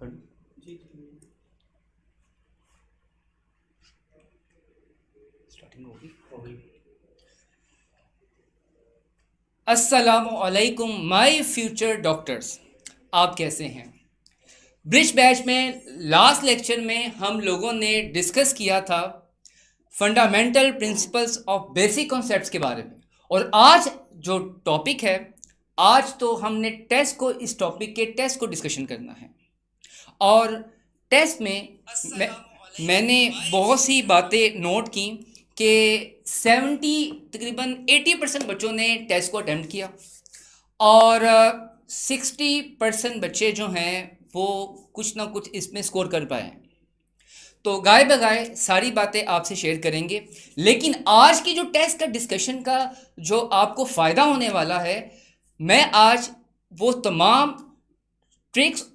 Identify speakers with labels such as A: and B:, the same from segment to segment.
A: कर स्टार्टिंग होगी। अस्सलामुअलैकुम माय फ्यूचर डॉक्टर्स, आप कैसे हैं? ब्रिज बैच में लास्ट लेक्चर में हम लोगों ने डिस्कस किया था fundamental principles of basic concepts के बारे में, और आज जो टॉपिक है, आज तो हमने इस टॉपिक के टेस्ट को डिस्कशन करना है। और टेस्ट में मैंने बहुत सी बातें नोट की कि 80% बच्चों ने टेस्ट को अटेम्प्ट किया और 60% बच्चे जो हैं वो कुछ ना कुछ इसमें स्कोर कर पाए हैं। तो गाय बगाए सारी बातें आपसे शेयर करेंगे, लेकिन आज की जो टेस्ट का डिस्कशन का जो आपको फ़ायदा होने वाला है, मैं आज वो तमाम ट्रिक्स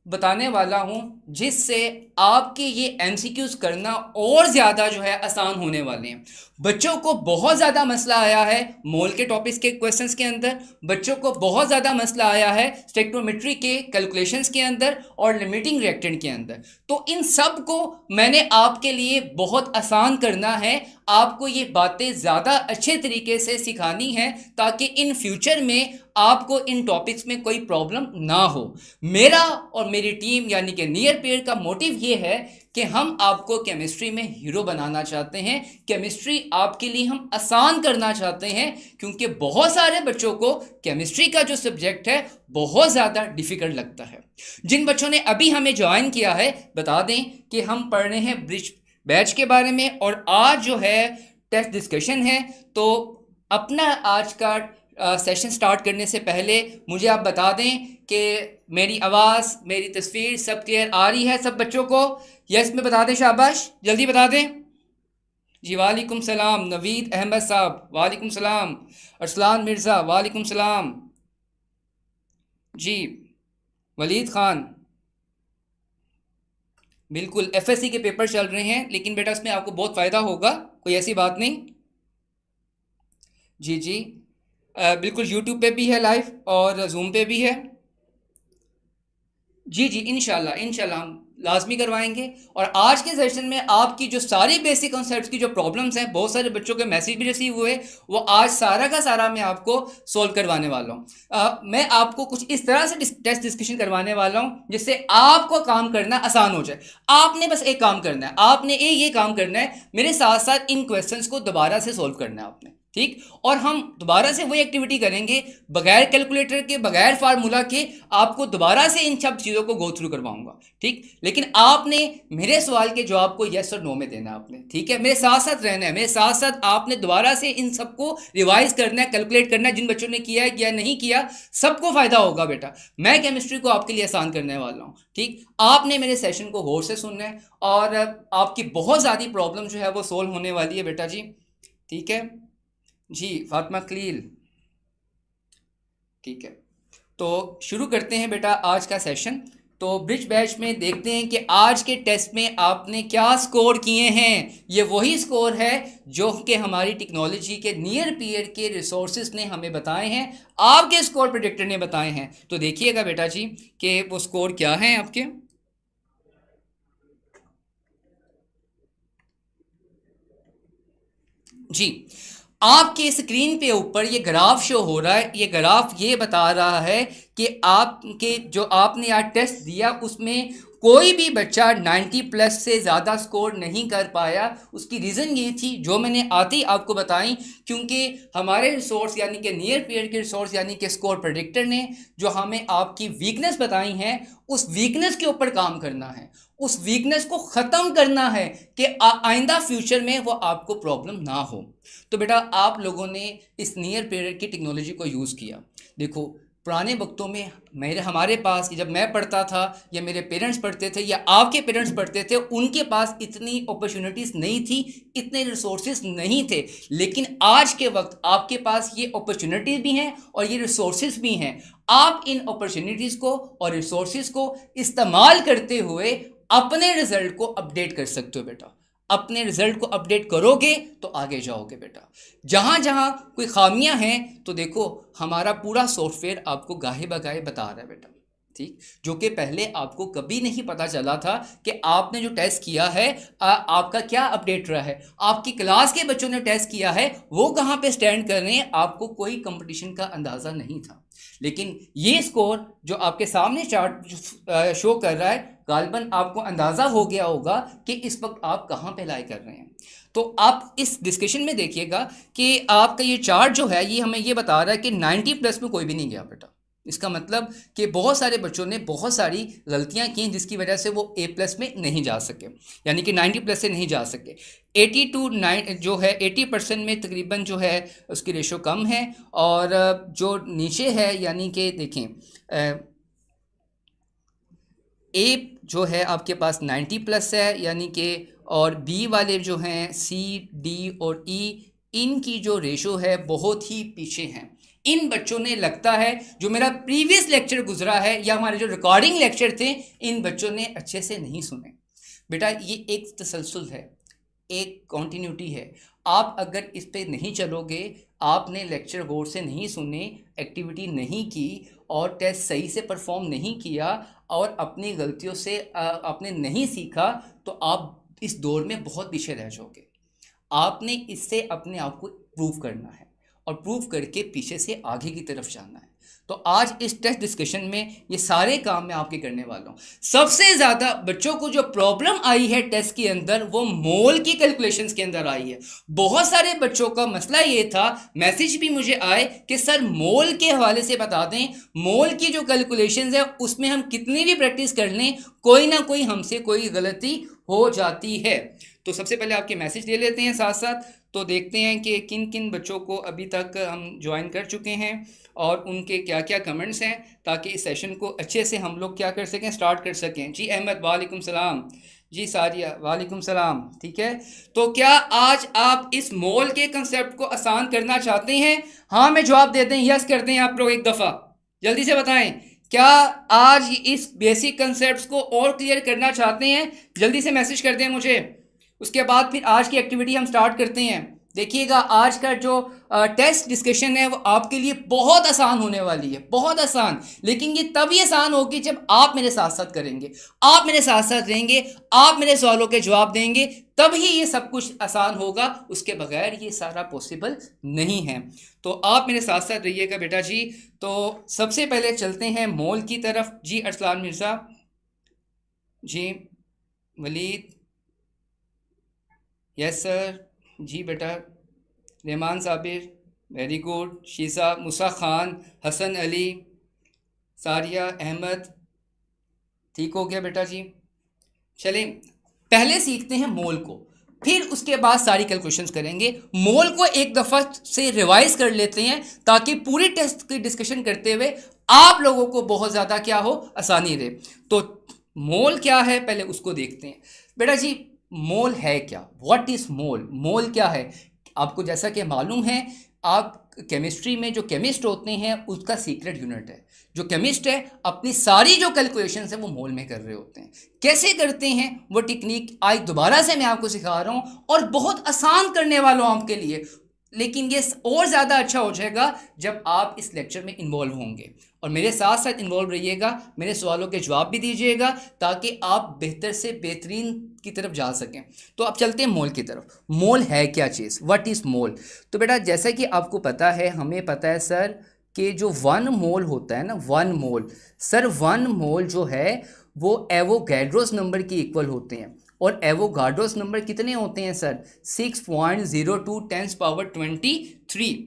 A: बताने वाला हूं जिससे आपके ये एमसीक्यूज करना और ज़्यादा जो है आसान होने वाले हैं। बच्चों को बहुत ज़्यादा मसला आया है मोल के टॉपिक्स के क्वेश्चंस के अंदर, बच्चों को बहुत ज़्यादा मसला आया है स्टेक्ट्रोमेट्री के कैलकुलेशंस के अंदर और लिमिटिंग रिएक्टेंट के अंदर। तो इन सब को मैंने आपके लिए बहुत आसान करना है, आपको ये बातें ज़्यादा अच्छे तरीके से सिखानी है ताकि इन फ्यूचर में आपको इन टॉपिक्स में कोई प्रॉब्लम ना हो। मेरा और मेरी टीम यानी कि नियर पेयर का मोटिव ये है कि हम आपको केमिस्ट्री में हीरो बनाना चाहते हैं, केमिस्ट्री आपके लिए हम आसान करना चाहते हैं, क्योंकि बहुत सारे बच्चों को केमिस्ट्री का जो सब्जेक्ट है बहुत ज़्यादा डिफ़िकल्ट लगता है। जिन बच्चों ने अभी हमें ज्वाइन किया है, बता दें कि हम पढ़ रहे हैं ब्रिज बैच के बारे में और आज जो है टेस्ट डिस्कशन है। तो अपना आज का सेशन स्टार्ट करने से पहले मुझे आप बता दें कि मेरी आवाज़, मेरी तस्वीर सब क्लियर आ रही है सब बच्चों को? यस में बता दें, शाबाश, जल्दी बता दें जी। वालेकुम सलाम नवीद अहमद साहब, वालेकुम सलाम। अरसलान मिर्ज़ा, वालेकुम सलाम जी। वलीद ख़ान, बिल्कुल एफएससी के पेपर चल रहे हैं, लेकिन बेटा इसमें आपको बहुत फ़ायदा होगा, कोई ऐसी बात नहीं। जी जी, बिल्कुल यूट्यूब पे भी है लाइव और जूम पे भी है। जी जी, इंशाल्लाह हम लाजमी करवाएंगे। और आज के सेशन में आपकी जो सारी बेसिक कॉन्सेप्ट्स की जो प्रॉब्लम्स हैं, बहुत सारे बच्चों के मैसेज भी रिसीव हुए, वो आज सारा का सारा मैं आपको सोल्व करवाने वाला हूँ। मैं आपको कुछ इस तरह से टेस्ट डिस्कशन करवाने वाला हूँ जिससे आपको काम करना आसान हो जाए। आपने बस एक काम करना है, आपने ये काम करना है, मेरे साथ साथ इन क्वेश्चंस को दोबारा से सोल्व करना है आपने, ठीक? और हम दोबारा से वही एक्टिविटी करेंगे बगैर कैलकुलेटर के, बगैर फार्मूला के, आपको दोबारा से इन सब चीज़ों को गो थ्रू करवाऊंगा, ठीक? लेकिन आपने मेरे सवाल के जवाब को यस और नो में देना आपने, ठीक है? मेरे साथ साथ रहना है, मेरे साथ साथ आपने दोबारा से इन सबको रिवाइज करना है, कैलकुलेट करना है। जिन बच्चों ने किया है या नहीं किया, सबको फ़ायदा होगा बेटा। मैं केमिस्ट्री को आपके लिए आसान करने वाला हूँ, ठीक? आपने मेरे सेशन को गौर से सुनना है और आपकी बहुत ज़्यादा प्रॉब्लम जो है वो सोल्व होने वाली है बेटा जी, ठीक है जी। फातिमा खलील, ठीक है। तो शुरू करते हैं बेटा आज का सेशन। तो ब्रिज बैच में देखते हैं कि आज के टेस्ट में आपने क्या स्कोर किए हैं। ये वही स्कोर है जो कि हमारी टेक्नोलॉजी के नियर पीयर के रिसोर्सेज ने हमें बताए हैं, आपके स्कोर प्रेडिक्टर ने बताए हैं। तो देखिएगा बेटा जी कि वो स्कोर क्या है आपके। जी, आपके स्क्रीन पे ऊपर ये ग्राफ शो हो रहा है। ये ग्राफ ये बता रहा है कि आपके जो आपने आज टेस्ट दिया उसमें कोई भी बच्चा 90 प्लस से ज़्यादा स्कोर नहीं कर पाया। उसकी रीज़न ये थी जो मैंने आते ही आपको बताई, क्योंकि हमारे रिसोर्स यानी कि नियर पेयर के रिसोर्स यानी कि स्कोर प्रेडिक्टर ने जो हमें आपकी वीकनेस बताई हैं, उस वीकनेस के ऊपर काम करना है, उस वीकनेस को ख़त्म करना है कि आइंदा फ्यूचर में वो आपको प्रॉब्लम ना हो। तो बेटा आप लोगों ने इस नियर पेयर की टेक्नोलॉजी को यूज़ किया। देखो पुराने वक्तों में हमारे पास, जब मैं पढ़ता था या मेरे पेरेंट्स पढ़ते थे या आपके पेरेंट्स पढ़ते थे, उनके पास इतनी अपॉर्चुनिटीज़ नहीं थी, इतने रिसोर्सेज नहीं थे। लेकिन आज के वक्त आपके पास ये अपॉर्चुनिटीज़ भी हैं और ये रिसोर्सेज भी हैं। आप इन अपॉर्चुनिटीज़ को और रिसोर्सेज को इस्तेमाल करते हुए अपने रिजल्ट को अपडेट कर सकते हो बेटा। अपने रिजल्ट को अपडेट करोगे तो आगे जाओगे बेटा। जहाँ जहाँ कोई खामियां हैं तो देखो हमारा पूरा सॉफ्टवेयर आपको गाहे बगाहे बता रहा है बेटा, ठीक, जो कि पहले आपको कभी नहीं पता चला था कि आपने जो टेस्ट किया है आपका क्या अपडेट रहा है, आपकी क्लास के बच्चों ने टेस्ट किया है वो कहाँ पे स्टैंड कर रहे हैं, आपको कोई कंपटीशन का अंदाज़ा नहीं था। लेकिन ये स्कोर जो आपके सामने चार्ट शो कर रहा है, गालिबन आपको अंदाज़ा हो गया होगा कि इस वक्त आप कहाँ पे लाई कर रहे हैं। तो आप इस डिस्कशन में देखिएगा कि आपका ये चार्ट जो है ये हमें ये बता रहा है कि 90 प्लस में कोई भी नहीं गया बेटा। इसका मतलब कि बहुत सारे बच्चों ने बहुत सारी गलतियां की जिसकी वजह से वो ए प्लस में नहीं जा सके, यानी कि 90 प्लस से नहीं जा सके। 80 टू 9 जो है 80% में तकरीबन जो है उसकी रेशो कम है, और जो नीचे है यानी कि देखें ए जो है आपके पास 90 प्लस है यानी कि, और बी वाले जो हैं सी डी और ई इनकी जो रेशो है बहुत ही पीछे हैं। इन बच्चों ने लगता है जो मेरा प्रीवियस लेक्चर गुजरा है या हमारे जो रिकॉर्डिंग लेक्चर थे इन बच्चों ने अच्छे से नहीं सुने। बेटा ये एक तसलसल है, एक कॉन्टीन्यूटी है। आप अगर इस पे नहीं चलोगे, आपने लेक्चर गौर से नहीं सुने, एक्टिविटी नहीं की और टेस्ट सही से परफॉर्म नहीं किया और अपनी गलतियों से आपने नहीं सीखा, तो आप इस दौर में बहुत पीछे रह जाओगे। आपने इससे अपने आप को प्रूव करना है और प्रूव करके पीछे से आगे की तरफ जाना है। तो आज इस टेस्ट डिस्कशन में ये सारे काम मैं आपके करने वाला हूँ। सबसे ज़्यादा बच्चों को जो प्रॉब्लम आई है टेस्ट के अंदर वो मोल की कैलकुलेशंस के अंदर आई है। बहुत सारे बच्चों का मसला ये था, मैसेज भी मुझे आए कि सर मोल के हवाले से बता दें, मोल की जो कैलकुलेशंस है उसमें हम कितनी भी प्रैक्टिस कर लें कोई ना कोई हमसे कोई गलती हो जाती है। तो सबसे पहले आपके मैसेज ले लेते हैं साथ साथ, तो देखते हैं कि किन किन बच्चों को अभी तक हम ज्वाइन कर चुके हैं और उनके क्या क्या कमेंट्स हैं, ताकि इस सेशन को अच्छे से हम लोग क्या कर सकें, स्टार्ट कर सकें। जी अहमद वालेकुम सलाम, जी सारिया वालेकुम सलाम, ठीक है। तो क्या आज आप इस मोल के कंसेप्ट को आसान करना चाहते हैं? हाँ में जवाब देते हैं, यस करते हैं आप लोग एक दफ़ा, जल्दी से बताएं। क्या आज इस बेसिक कंसेप्ट्स को और क्लियर करना चाहते हैं? जल्दी से मैसेज कर दें मुझे। उसके बाद फिर आज की एक्टिविटी हम स्टार्ट करते हैं। देखिएगा आज का जो टेस्ट डिस्कशन है वो आपके लिए बहुत आसान होने वाली है, बहुत आसान। लेकिन ये तभी आसान होगी जब आप मेरे साथ साथ करेंगे, आप मेरे साथ साथ रहेंगे, आप मेरे सवालों के जवाब देंगे, तभी ये सब कुछ आसान होगा। उसके बगैर ये सारा पॉसिबल नहीं है। तो आप मेरे साथ साथ रहिएगा बेटा जी। तो सबसे पहले चलते हैं मोल की तरफ। जी अरसलान मिर्ज़ा, जी वलीद, यस सर, जी बेटा, रहमान साबिर, वेरी गुड, शीज़ा, मूसा खान, हसन अली, सारिया अहमद, ठीक हो गया बेटा जी। चलें पहले सीखते हैं मोल को, फिर उसके बाद सारी कैलकुलेशंस करेंगे। मोल को एक दफ़ा से रिवाइज कर लेते हैं ताकि पूरी टेस्ट की डिस्कशन करते हुए आप लोगों को बहुत ज़्यादा क्या हो, आसानी रहे। तो मोल क्या है पहले उसको देखते हैं। बेटा जी मोल है क्या, व्हाट इज़ मोल? मोल क्या है? आपको जैसा कि मालूम है, आप केमिस्ट्री में जो केमिस्ट होते हैं उसका सीक्रेट यूनिट है। जो केमिस्ट है अपनी सारी जो कैलकुलेशन है वो मोल में कर रहे होते हैं। कैसे करते हैं वो टेक्निक आज दोबारा से मैं आपको सिखा रहा हूँ और बहुत आसान करने वाला हूँ आपके लिए। लेकिन ये और ज़्यादा अच्छा हो जाएगा जब आप इस लेक्चर में इन्वॉल्व होंगे और मेरे साथ साथ इन्वॉल्व रहिएगा, मेरे सवालों के जवाब भी दीजिएगा ताकि आप बेहतर से बेहतरीन की तरफ जा सकें। तो अब चलते हैं मोल की तरफ। मोल है क्या चीज़, व्हाट इज़ मोल? तो बेटा जैसा कि आपको पता है, हमें पता है सर कि जो 1 मोल होता है ना, 1 मोल, सर 1 मोल जो है वो एवोगैड्रोस नंबर के इक्वल होते हैं। और एवोगाड्रोस नंबर कितने होते हैं सर? 6.02 10⁻23।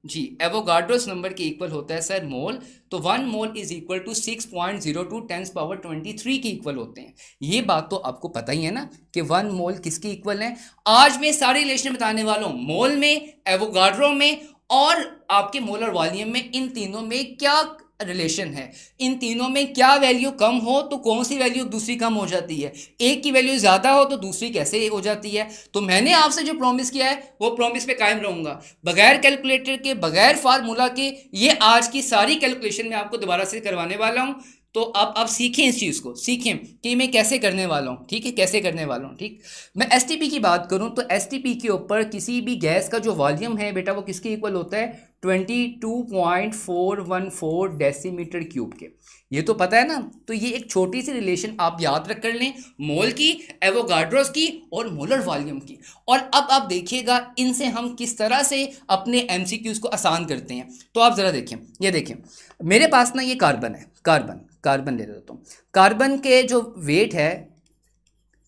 A: जी एवोगाड्रोस नंबर के इक्वल होता है सर मोल। तो 1 मोल इज इक्वल टू 6.02 10⁻23 के इक्वल होते हैं। ये बात तो आपको पता ही है ना कि 1 मोल किसके इक्वल है। आज मैं सारे रिलेशन बताने वाला हूँ, मोल में, एवोगाड्रो में और आपके मोलर वॉल्यूम में। इन तीनों में क्या रिलेशन है, इन तीनों में क्या वैल्यू कम हो तो कौन सी वैल्यू दूसरी कम हो जाती है, एक की वैल्यू ज़्यादा हो तो दूसरी कैसे हो जाती है। तो मैंने आपसे जो प्रॉमिस किया है वो प्रॉमिस पे कायम रहूँगा, बगैर कैलकुलेटर के, बगैर फार्मूला के। ये आज की सारी कैलकुलेशन मैं आपको दोबारा से करवाने वाला हूँ। तो आप सीखें, इस चीज़ को सीखें कि मैं कैसे करने वाला हूँ, ठीक है, कैसे करने वाला हूँ। ठीक, मैं एसटीपी की बात करूँ तो एसटीपी के ऊपर किसी भी गैस का जो वॉल्यूम है बेटा वो किसके इक्वल होता है? 22.414 डेसीमीटर क्यूब के। ये तो पता है ना। तो ये एक छोटी सी रिलेशन आप याद रख कर लें, मोल की, एवोगाड्रोस की और मोलर वॉल्यूम की। और अब आप देखिएगा इनसे हम किस तरह से अपने एमसीक्यूज को आसान करते हैं। तो आप ज़रा देखें, ये देखें मेरे पास ना ये कार्बन है, कार्बन ले लेता हूँ। कार्बन के जो वेट है,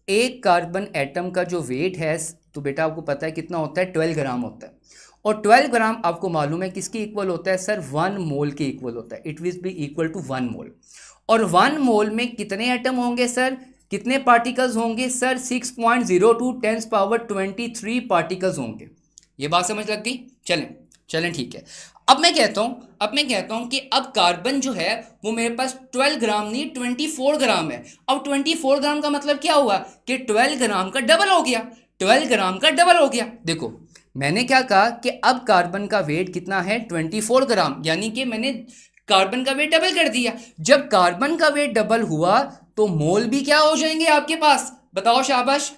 A: एक कार्बन एटम का जो वेट है, तो बेटा आपको पता है कितना होता है, 12 ग्राम होता है। और 12 ग्राम आपको मालूम है किसके इक्वल होता है सर, 1 मोल के इक्वल होता है। It will be equal to 1 mole. और 1 मोल में कितने एटम होंगे सर, कितने पार्टिकल्स होंगे सर, 6.02 10 पावर 23 पार्टिकल्स होंगे। ये बात समझ लग गई। चलें ठीक है। अब मैं कहता हूं कि अब कार्बन जो है वो मेरे पास 12 ग्राम नहीं 24 ग्राम है। अब 24 ग्राम का मतलब क्या हुआ कि 12 ग्राम का डबल हो गया, 12 ग्राम का डबल हो गया। देखो मैंने क्या कहा कि अब कार्बन का वेट कितना है, 24 ग्राम, यानी कि मैंने कार्बन का वेट डबल कर दिया। जब कार्बन का वेट डबल हुआ तो मोल भी क्या हो जाएंगे आपके पास, बताओ शाबाश,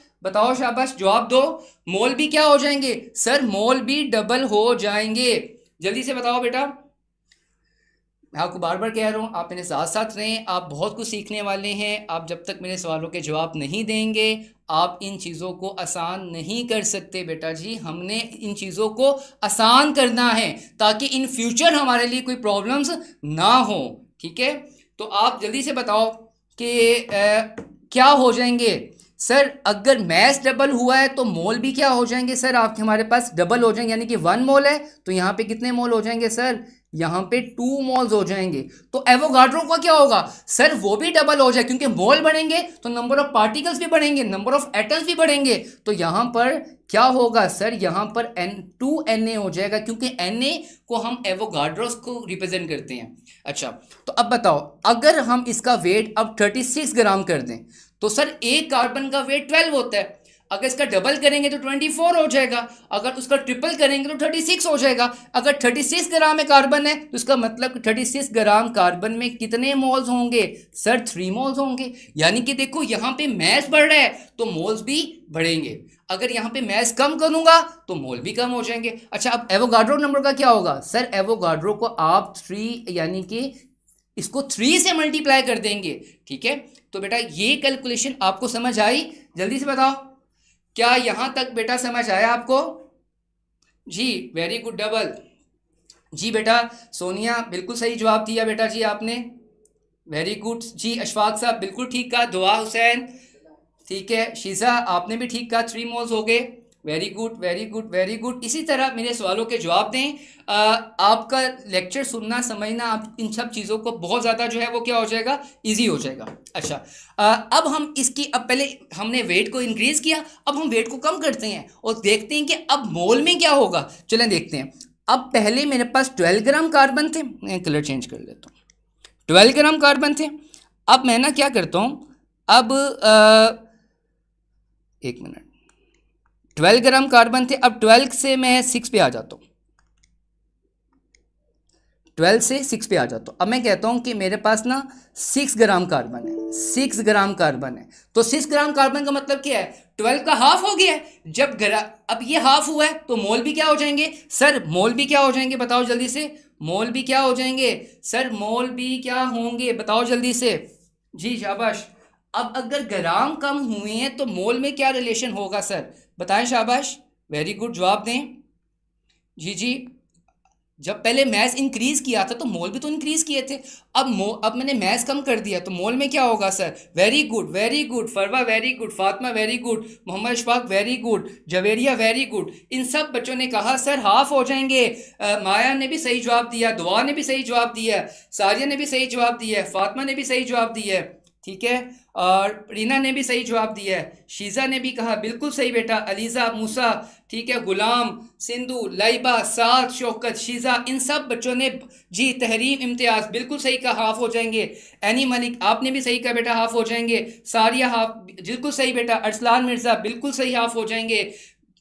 A: जवाब दो। मोल भी क्या हो जाएंगे सर, मोल भी डबल हो जाएंगे। जल्दी से बताओ बेटा। मैं आपको बार बार कह रहा हूँ, आप मेरे साथ साथ रहें, आप बहुत कुछ सीखने वाले हैं। आप जब तक मेरे सवालों के जवाब नहीं देंगे आप इन चीज़ों को आसान नहीं कर सकते बेटा जी। हमने इन चीज़ों को आसान करना है ताकि इन फ्यूचर हमारे लिए कोई प्रॉब्लम्स ना हो, ठीक है। तो आप जल्दी से बताओ कि क्या हो जाएंगे सर, अगर मैस डबल हुआ है तो मोल भी क्या हो जाएंगे सर, आपके हमारे पास डबल हो जाएंगे। यानी कि 1 मोल है तो यहाँ पे कितने मोल हो जाएंगे सर, यहाँ पे 2 मोल्स हो जाएंगे। तो एवोगाड्रो का क्या होगा सर, वो भी डबल हो जाए, क्योंकि मोल बढ़ेंगे तो नंबर ऑफ पार्टिकल्स भी बढ़ेंगे, नंबर ऑफ एटम्स भी बढ़ेंगे। तो यहाँ पर क्या होगा सर, यहाँ पर N2Na हो जाएगा, क्योंकि Na को हम एवोगाड्रोस को रिप्रेजेंट करते हैं। अच्छा तो अब बताओ, अगर हम इसका वेट अब 36 ग्राम कर दें तो सर एक कार्बन का वेट 12 होता है, अगर इसका डबल करेंगे तो 24 हो जाएगा, अगर उसका ट्रिपल करेंगे तो 36 हो जाएगा। अगर 36 ग्राम में कार्बन है तो इसका मतलब 36 ग्राम कार्बन में कितने मोल्स होंगे सर, 3 मोल्स होंगे। यानी कि देखो यहाँ पे मैस बढ़ रहा है तो मोल्स भी बढ़ेंगे, अगर यहाँ पे मैस कम करूंगा तो मोल भी कम हो जाएंगे। अच्छा अब एवोगाड्रो नंबर का क्या होगा सर, एवोगाड्रो को आप 3 यानी कि इसको 3 से मल्टीप्लाई कर देंगे, ठीक है। तो बेटा ये कैलकुलेशन आपको समझ आई, जल्दी से बताओ क्या यहां तक बेटा समझ आया आपको जी। वेरी गुड डबल जी बेटा। सोनिया बिल्कुल सही जवाब दिया बेटा जी आपने, वेरी गुड जी। अशफाक साहब बिल्कुल ठीक कहा, दुआ हुसैन ठीक है, शीजा आपने भी ठीक कहा, 3 मोल्स हो गए, very good very good very good. इसी तरह मेरे सवालों के जवाब दें। आपका लेक्चर सुनना समझना आप इन सब चीज़ों को बहुत ज़्यादा जो है वो क्या हो जाएगा, इजी हो जाएगा। अच्छा अब हम इसकी, अब पहले हमने वेट को इंक्रीज़ किया, अब हम वेट को कम करते हैं और देखते हैं कि अब मोल में क्या होगा। चलें देखते हैं। अब पहले मेरे पास 12 ग्राम कार्बन थे, मैं कलर चेंज कर लेता हूँ, 12 ग्राम कार्बन थे। अब मैं ना क्या करता हूँ, अब एक मिनट, 12 ग्राम कार्बन थे, अब 12 से मैं 6 पे आ जाता हूँ, 12 से 6 पे आ जाता हूँ। अब मैं कहता हूँ कि मेरे पास ना 6 ग्राम कार्बन है, 6 ग्राम कार्बन है। तो 6 ग्राम कार्बन का मतलब क्या है, 12 का हाफ हो गया है। जब अब ये हाफ हुआ है तो मोल भी क्या हो जाएंगे सर, मोल भी क्या हो जाएंगे बताओ जल्दी से, मोल भी क्या हो जाएंगे सर, मोल भी क्या होंगे बताओ जल्दी से जी, शाबाश। अब अगर ग्राम कम हुए हैं तो मोल में क्या रिलेशन होगा सर, बताएं शाबाश, वेरी गुड जवाब दें जी जी। जब पहले मैस इंक्रीज किया था तो मोल भी तो इंक्रीज किए थे, अब मैंने मैस कम कर दिया तो मोल में क्या होगा sir, very good Farwa very good, Fatima very good, Mohammad Ashfaq very good, Javeria very good. इन सब बच्चों ने कहा सर हाफ हो जाएंगे। माया ने भी सही जवाब दिया, दुआ ने भी सही जवाब दिया, सारिया ने भी सही जवाब दिया, फातिमा ने भी सही जवाब दिया, ठीक है, और रीना ने भी सही जवाब दिया है, शीज़ा ने भी कहा बिल्कुल सही बेटा, अलीज़ा, मूसा, ठीक है, गुलाम, सिंधु, लाइबा, साद, शौकत, शीज़ा, इन सब बच्चों ने जी, तहरीम, इम्तियाज़ बिल्कुल सही कहा, हाफ हो जाएंगे। एनी मलिक आपने भी सही कहा बेटा, हाफ हो जाएंगे। सारिया हाफ बिल्कुल सही बेटा, अरसलान मिर्ज़ा बिल्कुल सही, हाफ हो जाएंगे।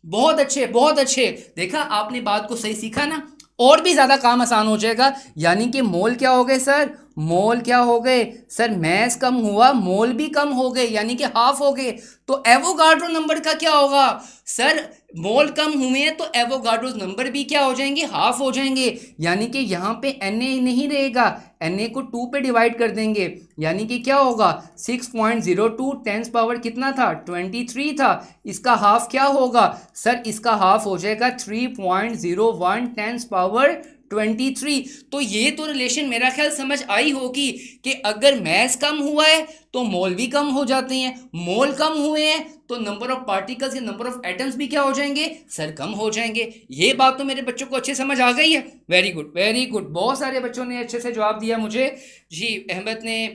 A: बहुत अच्छे बहुत अच्छे, देखा आपने बात को सही सीखा ना, और भी ज़्यादा काम आसान हो जाएगा। यानी कि मोल क्या हो गए सर, मोल क्या हो गए सर, मैस कम हुआ, मोल भी कम हो गए, यानी कि हाफ हो गए। तो एवोगाड्रो नंबर का क्या होगा सर, मोल कम हुए हैं तो एवोगाड्रो नंबर भी क्या हो जाएंगे, हाफ हो जाएंगे। यानी कि यहाँ पे Na नहीं रहेगा, Na को 2 पे डिवाइड कर देंगे, यानी कि क्या होगा 6.02 टेंस पावर कितना था 23 था, इसका हाफ क्या होगा सर, इसका हाफ हो जाएगा 3.01 टेंस पावर 23। तो ये तो रिलेशन मेरा ख्याल समझ आई होगी कि अगर मैस कम हुआ है तो मोल भी कम हो जाते हैं, मोल कम हुए हैं तो नंबर ऑफ पार्टिकल्स या नंबर ऑफ एटम्स भी क्या हो जाएंगे सर, कम हो जाएंगे। ये बात तो मेरे बच्चों को अच्छे समझ आ गई है। वेरी गुड वेरी गुड, बहुत सारे बच्चों ने अच्छे से जवाब दिया मुझे। जी अहमद ने,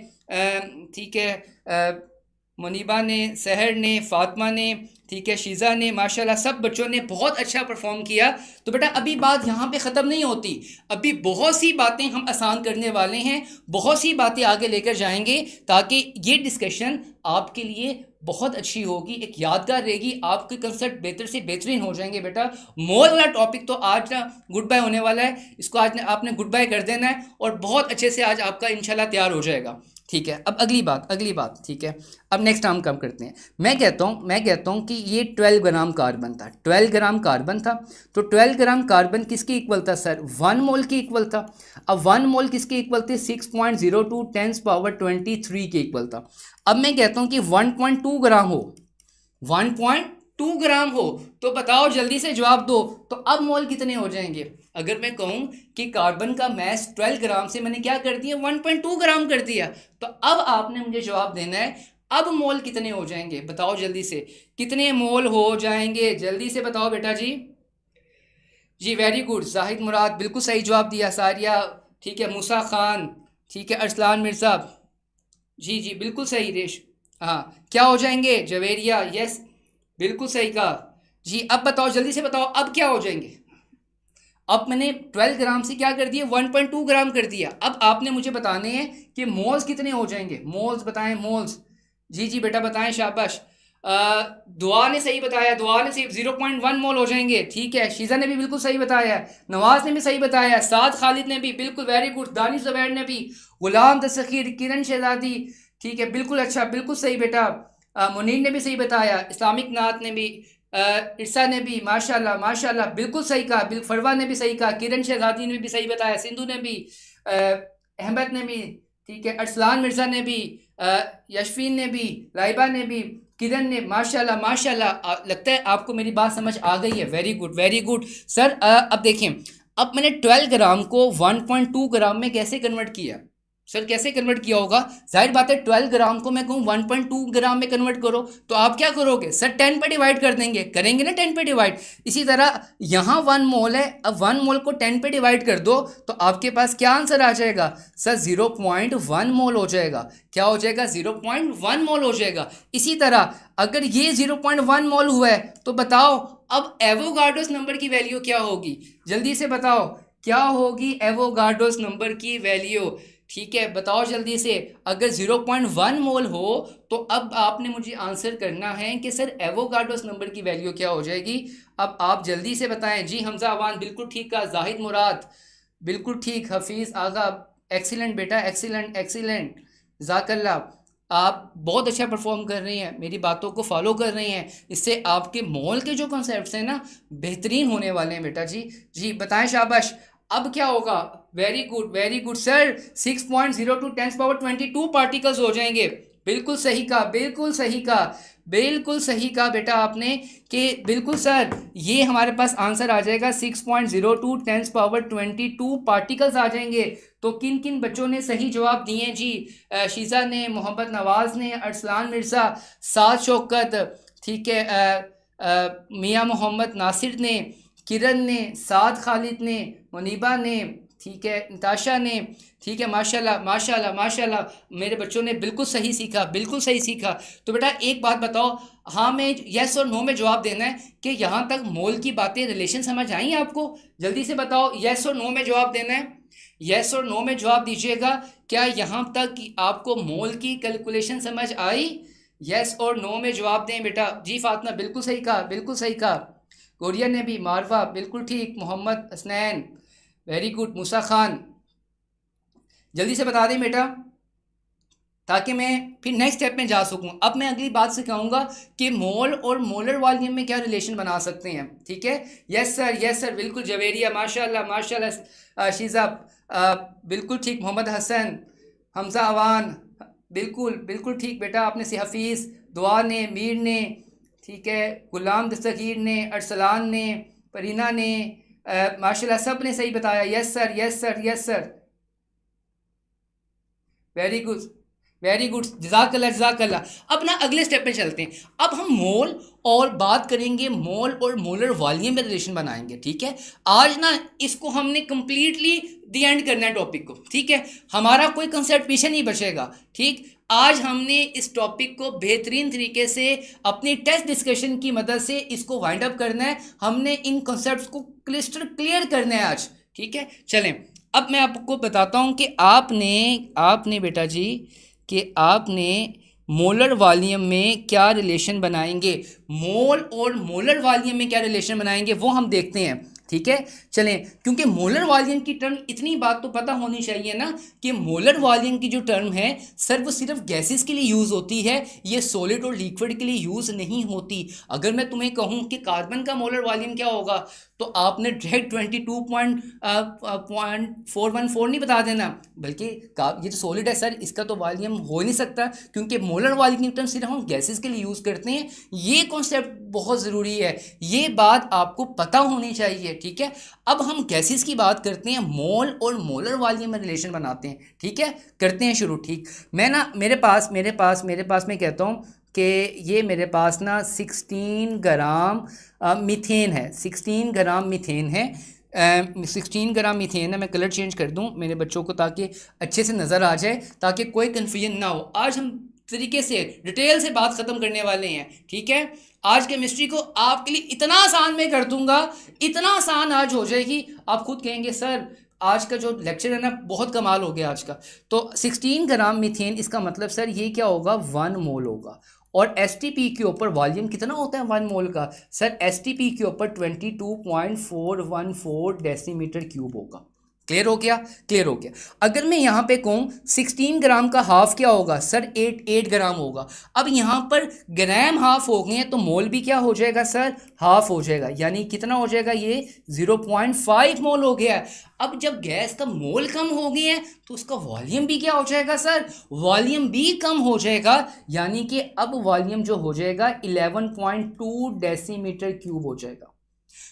A: ठीक है, मुनीबा ने, सहर ने, फातिमा ने, ठीक है, शीज़ा ने, माशाल्लाह सब बच्चों ने बहुत अच्छा परफॉर्म किया। तो बेटा अभी बात यहाँ पे ख़त्म नहीं होती, अभी बहुत सी बातें हम आसान करने वाले हैं, बहुत सी बातें आगे लेकर जाएंगे ताकि ये डिस्कशन आपके लिए बहुत अच्छी होगी, एक यादगार रहेगी, आपके कंसेप्ट बेहतर से बेहतरीन हो जाएंगे। बेटा मोल वाला टॉपिक तो आज ना गुड बाय होने वाला है, इसको आज आपने गुड बाय कर देना है और बहुत अच्छे से आज आपका इंशाल्लाह तैयार हो जाएगा। ठीक है, अब अगली बात ठीक है, अब नेक्स्ट हम कम करते हैं। मैं कहता हूँ कि ये 12 ग्राम कार्बन था, 12 ग्राम कार्बन था, तो 12 ग्राम कार्बन किसके इक्वल था सर, 1 मोल के इक्वल था। अब 1 मोल किसके इक्वल थे, 6.02 टेंस पावर 23 के इक्वल था। अब मैं कहता हूँ कि 1.2 ग्राम हो, 1.2 ग्राम हो, तो बताओ जल्दी से जवाब दो, तो अब मोल कितने हो जाएंगे। अगर मैं कहूँ कि कार्बन का मैस 12 ग्राम से मैंने क्या कर दिया 1.2 ग्राम कर दिया, तो अब आपने मुझे जवाब देना है अब मोल कितने हो जाएंगे, बताओ जल्दी से कितने मोल हो जाएंगे, जल्दी से बताओ बेटा जी। जी वेरी गुड, जाहिद मुराद बिल्कुल सही जवाब दिया, सारिया ठीक है, मूसा खान ठीक है, अरसलान मिर्ज़ा जी जी बिल्कुल सही, रेश हाँ क्या हो जाएंगे, जवेरिया यस बिल्कुल सही कहा जी। अब बताओ जल्दी से बताओ अब क्या हो जाएंगे। अब मैंने 12 ग्राम से क्या कर दिया 1.2 ग्राम कर दिया, अब आपने मुझे बताने हैं कि मोल्स कितने हो जाएंगे, मोल्स बताएं मोल्स। जी जी बेटा बताएं, शाबाश। दुआ ने सही बताया, दुआ ने सही 0.1 मोल हो जाएंगे, ठीक है। शीज़ा ने भी बिल्कुल सही बताया है, नवाज ने भी सही बताया है, साद खालिद ने भी बिल्कुल वेरी गुड, दानिश ज़ुबैर ने भी, गुलाम दस्तगीर, किरण शहजादी ठीक है बिल्कुल अच्छा बिल्कुल सही बेटा, मुनीर ने भी सही बताया, इस्लामिक नात ने भी, इरसा ने भी माशाल्लाह माशाल्लाह बिल्कुल सही कहा, फरवा ने भी सही कहा, किरण शहजादी ने भी सही बताया, सिंधु ने भी, अहमद ने भी ठीक है, अरसलान मिर्ज़ा ने भी, यशफीन ने भी, लाइबा ने भी, किरण ने, माशाल्लाह माशाल्लाह। लगता है आपको मेरी बात समझ आ गई है, very good very good sir. अब देखें, अब मैंने 12 ग्राम को 1.2 ग्राम में कैसे कन्वर्ट किया सर, कैसे कन्वर्ट किया होगा, जाहिर बात है 12 ग्राम को मैं कहूँ 1.2 ग्राम में कन्वर्ट करो तो आप क्या करोगे सर, 10 पे डिवाइड कर देंगे, करेंगे ना 10 पे डिवाइड। इसी तरह यहाँ 1 मोल है, अब 1 मोल को 10 पे डिवाइड कर दो तो आपके पास क्या आंसर आ जाएगा सर, 0.1 मोल हो जाएगा। क्या हो जाएगा 0.1 मोल हो जाएगा। इसी तरह अगर ये 0.1 मोल हुआ है तो बताओ अब एवोगाड्रोस नंबर की वैल्यू क्या होगी, जल्दी से बताओ क्या होगी एवोगाड्रोस नंबर की वैल्यू, ठीक है बताओ जल्दी से। अगर 0.1 मोल हो तो अब आपने मुझे आंसर करना है कि सर एवोगाड्रोस नंबर की वैल्यू क्या हो जाएगी। अब आप जल्दी से बताएं। जी हमजा अवान बिल्कुल ठीक कहा, जाहिद मुराद बिल्कुल ठीक, हफीज़ आगा एक्सीलेंट बेटा एक्सीलेंट एक्सीलेंट, जज़ाकल्लाह, आप बहुत अच्छा परफॉर्म कर रही हैं, मेरी बातों को फॉलो कर रही हैं, इससे आपके मॉल के जो कॉन्सेप्ट्स हैं ना बेहतरीन होने वाले हैं बेटा जी। जी बताएं, शाबाश। अब क्या होगा, very good sir, 6.02 tens power 22 particles हो जाएंगे, बिल्कुल सही कहा बिल्कुल सही कहा बिल्कुल सही कहा बेटा आपने कि बिल्कुल सर ये हमारे पास आंसर आ जाएगा 6.02 टेंस पावर 22 पार्टिकल्स आ जाएंगे। तो किन किन बच्चों ने सही जवाब दिए जी, शीज़ा ने, मोहम्मद नवाज़ ने, अरसलान मिर्ज़ा, साद शौकत ठीक है, मियाँ मोहम्मद नासिर ने, किरण ने, साद खालिद ने, मुनीबा ने ठीक है, नताशा ने ठीक है, माशाल्लाह माशाल्लाह माशाल्लाह मेरे बच्चों ने बिल्कुल सही सीखा बिल्कुल सही सीखा। तो बेटा एक बात बताओ, हाँ में यस और नो में जवाब देना है कि यहाँ तक मोल की बातें रिलेशन समझ आई आपको, जल्दी से बताओ यस और नो में जवाब देना है, यस और नो में जवाब दीजिएगा। क्या यहाँ तक आपको मोल की कैलकुलेशन समझ आई, यस और नो में जवाब दें बेटा। जी फातिमा बिल्कुल सही कहा बिल्कुल सही कहा, कोरिया ने भी, मारवा बिल्कुल ठीक, मोहम्मद हसनैन वेरी गुड, मूसा खान जल्दी से बता दें बेटा, ताकि मैं फिर नेक्स्ट स्टेप में जा सकूं। अब मैं अगली बात से कहूँगा कि मोल और मोलर वॉल्यूम में क्या रिलेशन बना सकते हैं, ठीक है। यस सर, यस सर, बिल्कुल जवेरिया, माशाल्लाह माशाल्लाह, शीज़ा, बिल्कुल ठीक, मोहम्मद हसन, हमजा अवान, बिल्कुल बिल्कुल ठीक बेटा, आपने से हफीज़, दुआ ने, मीर ने, ठीक है, गुलाम दस्तगीर ने, अरसलान ने, परीना ने, माशाल्लाह सब ने सही बताया। Yes sir, yes sir, yes sir, very good, very good, जज़ाकल्लाह जज़ाकल्लाह। अब ना अगले स्टेप में चलते हैं। अब हम मोल और बात करेंगे, मोल और मोलर वॉल्यूम में रिलेशन बनाएंगे, ठीक है। आज ना इसको हमने कंप्लीटली दी एंड करना है टॉपिक को, ठीक है। हमारा कोई कंसेप्ट पीछे नहीं बचेगा, ठीक। आज हमने इस टॉपिक को बेहतरीन तरीके से अपनी टेस्ट डिस्कशन की मदद से इसको वाइंड अप करना है। हमने इन कॉन्सेप्ट्स को क्लिस्टर क्लियर करना है आज, ठीक है। चलें, अब मैं आपको बताता हूँ कि आपने बेटा जी, कि आपने मोलर वॉल्यूम में क्या रिलेशन बनाएंगे, मोल और मोलर वॉल्यूम में क्या रिलेशन बनाएंगे वो हम देखते हैं, ठीक है। चलें, क्योंकि मोलर वॉल्यूम की टर्म, इतनी बात तो पता होनी चाहिए ना कि मोलर वॉल्यूम की जो टर्म है सर वो सिर्फ गैसेस के लिए यूज़ होती है, ये सॉलिड और लिक्विड के लिए यूज़ नहीं होती। अगर मैं तुम्हें कहूँ कि कार्बन का मोलर वॉल्यूम क्या होगा तो आपने डायरेक्ट 22.414 नहीं बता देना, बल्कि ये तो सॉलिड है सर, इसका तो वॉल्यूम हो नहीं सकता, क्योंकि मोलर वॉल्यूम की टर्म सिर्फ हम गैसेस के लिए यूज़ करते हैं। ये कॉन्सेप्ट बहुत ज़रूरी है, ये बात आपको पता होनी चाहिए, ठीक है। अब हम गैसेस की बात करते हैं, मोल और मोलर वॉल्यूम में रिलेशन बनाते हैं, ठीक है। करते हैं शुरू, ठीक। मैं ना मेरे पास मैं कहता हूँ कि ये मेरे पास ना 16 ग्राम मीथेन है, 16 ग्राम मीथेन है, 16 ग्राम मीथेन है। मैं कलर चेंज कर दूं मेरे बच्चों को ताकि अच्छे से नज़र आ जाए, ताकि कोई कन्फ्यूजन ना हो। आज हम तरीके से डिटेल से बात ख़त्म करने वाले हैं, ठीक है। आज केमिस्ट्री को आपके लिए इतना आसान मैं कर दूंगा, इतना आसान आज हो जाएगी, आप खुद कहेंगे सर आज का जो लेक्चर है ना बहुत कमाल हो गया आज का। तो 16 ग्राम मीथेन, इसका मतलब सर ये क्या होगा, 1 मोल होगा। और एस टी पी के ऊपर वॉल्यूम कितना होता है 1 मोल का, सर एस टी पी के ऊपर 22.414 डेसीमीटर क्यूब होगा। क्लियर हो गया, क्लियर हो गया। अगर मैं यहाँ पे कहूँ 16 ग्राम का हाफ क्या होगा सर, 8 ग्राम होगा। अब यहाँ पर ग्राम हाफ हो गए हैं तो मोल भी क्या हो जाएगा सर, हाफ हो जाएगा, यानी कितना हो जाएगा, ये 0.5 मोल हो गया है। अब जब गैस का मोल कम हो गए हैं तो उसका वॉल्यूम भी क्या हो जाएगा सर, वॉल्यूम भी कम हो जाएगा, यानी कि अब वॉल्यूम जो हो जाएगा 11.2 डेसीमीटर क्यूब हो जाएगा।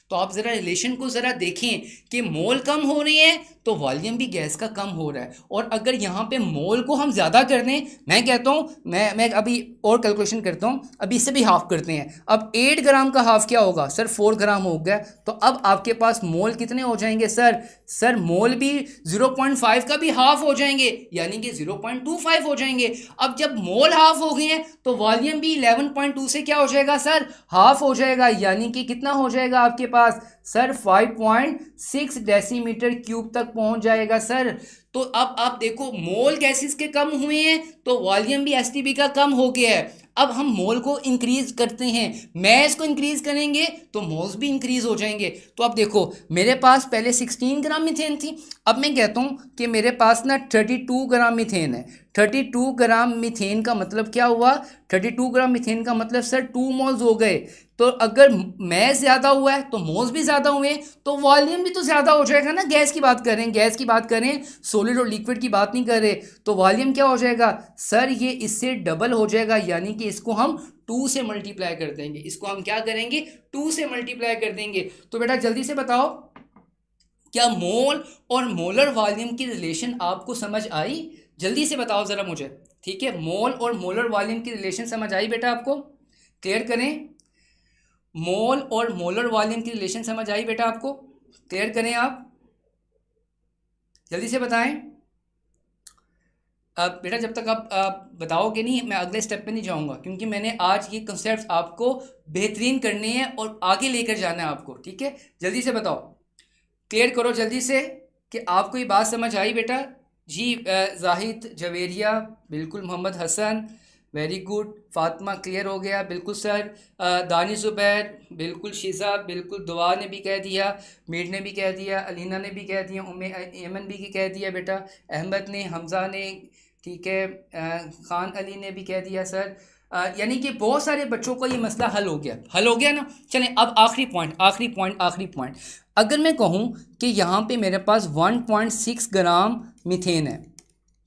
A: तो आप ज़रा रिलेशन को ज़रा देखें कि मोल कम हो रही है तो वॉल्यूम भी गैस का कम हो रहा है। और अगर यहाँ पे मोल को हम ज़्यादा कर दें, मैं कहता हूँ, मैं अभी और कैलकुलेशन करता हूँ, अभी इससे भी हाफ करते हैं। अब 8 ग्राम का हाफ क्या होगा सर, 4 ग्राम हो गया। तो अब आपके पास मोल कितने हो जाएंगे सर मोल भी 0.5 का भी हाफ हो जाएंगे, यानी कि 0.25 हो जाएंगे। अब जब मोल हाफ हो गए हैं तो वॉल्यूम भी 11.2 से क्या हो जाएगा सर, हाफ हो जाएगा, यानी कि कितना हो जाएगा आपके पास सर 5.6 डेसीमीटर क्यूब तक पहुंच जाएगा सर। तो अब आप देखो मोल गैसेस के कम हुए हैं तो वॉल्यूम भी एसटीपी का कम हो गया है। अब हम मोल को इंक्रीज करते हैं, मैस को इंक्रीज करेंगे तो मोल्स भी इंक्रीज हो जाएंगे। तो अब देखो मेरे पास पहले 16 ग्राम मीथेन थी, अब मैं कहता हूं कि मेरे पास ना 32 ग्राम मीथेन है। 32 ग्राम मीथेन का मतलब क्या हुआ, 32 ग्राम मीथेन का मतलब सर 2 मोल्स हो गए। तो अगर मैस ज़्यादा हुआ है तो मोल्स भी ज़्यादा हुए हैं, तो वॉल्यूम भी तो ज़्यादा हो जाएगा ना। गैस की बात करें, गैस की बात करें, सॉलिड और लिक्विड की बात नहीं कर रहे, तो वॉल्यूम क्या हो जाएगा सर, ये इससे डबल हो जाएगा, यानी कि इसको हम 2 से मल्टीप्लाई कर देंगे। इसको हम क्या करेंगे, 2 से मल्टीप्लाई कर देंगे। तो बेटा जल्दी से बताओ, क्या मोल और मोलर वॉल्यूम की रिलेशन आपको समझ आई? जल्दी से बताओ ज़रा मुझे, ठीक है। मोल और मोलर वॉल्यूम की रिलेशन समझ आई बेटा आपको? क्लियर करें, मोल और मोलर वॉल्यूम की रिलेशन समझ आई बेटा आपको? क्लियर करें आप, जल्दी से बताएं। अब बेटा जब तक आप बताओगे नहीं मैं अगले स्टेप पे नहीं जाऊंगा, क्योंकि मैंने आज ये कंसेप्ट आपको बेहतरीन करने हैं और आगे लेकर जाना है आपको, ठीक है। जल्दी से बताओ, क्लियर करो जल्दी से कि आपको ये बात समझ आई बेटा जी। जाहिद, जवेरिया, बिल्कुल, Mohammad Hassan, very good. Fatima clear हो गया, बिल्कुल सर। दानिश ज़ुबैर बिल्कुल, शीज़ा बिल्कुल, दुआ ने भी कह दिया, मीर ने भी कह दिया, अलीना ने भी कह दिया, उम्मे ऐमन भी कह दिया बेटा, अहमद ने, हमज़ा ने, ठीक है, ख़ान अली ने भी कह दिया सर। यानी कि बहुत सारे बच्चों का ये मसला हल हो गया ना। चलें अब आखिरी पॉइंट। अगर मैं कहूँ कि यहाँ पे मेरे पास 1.6 ग्राम मीथेन है,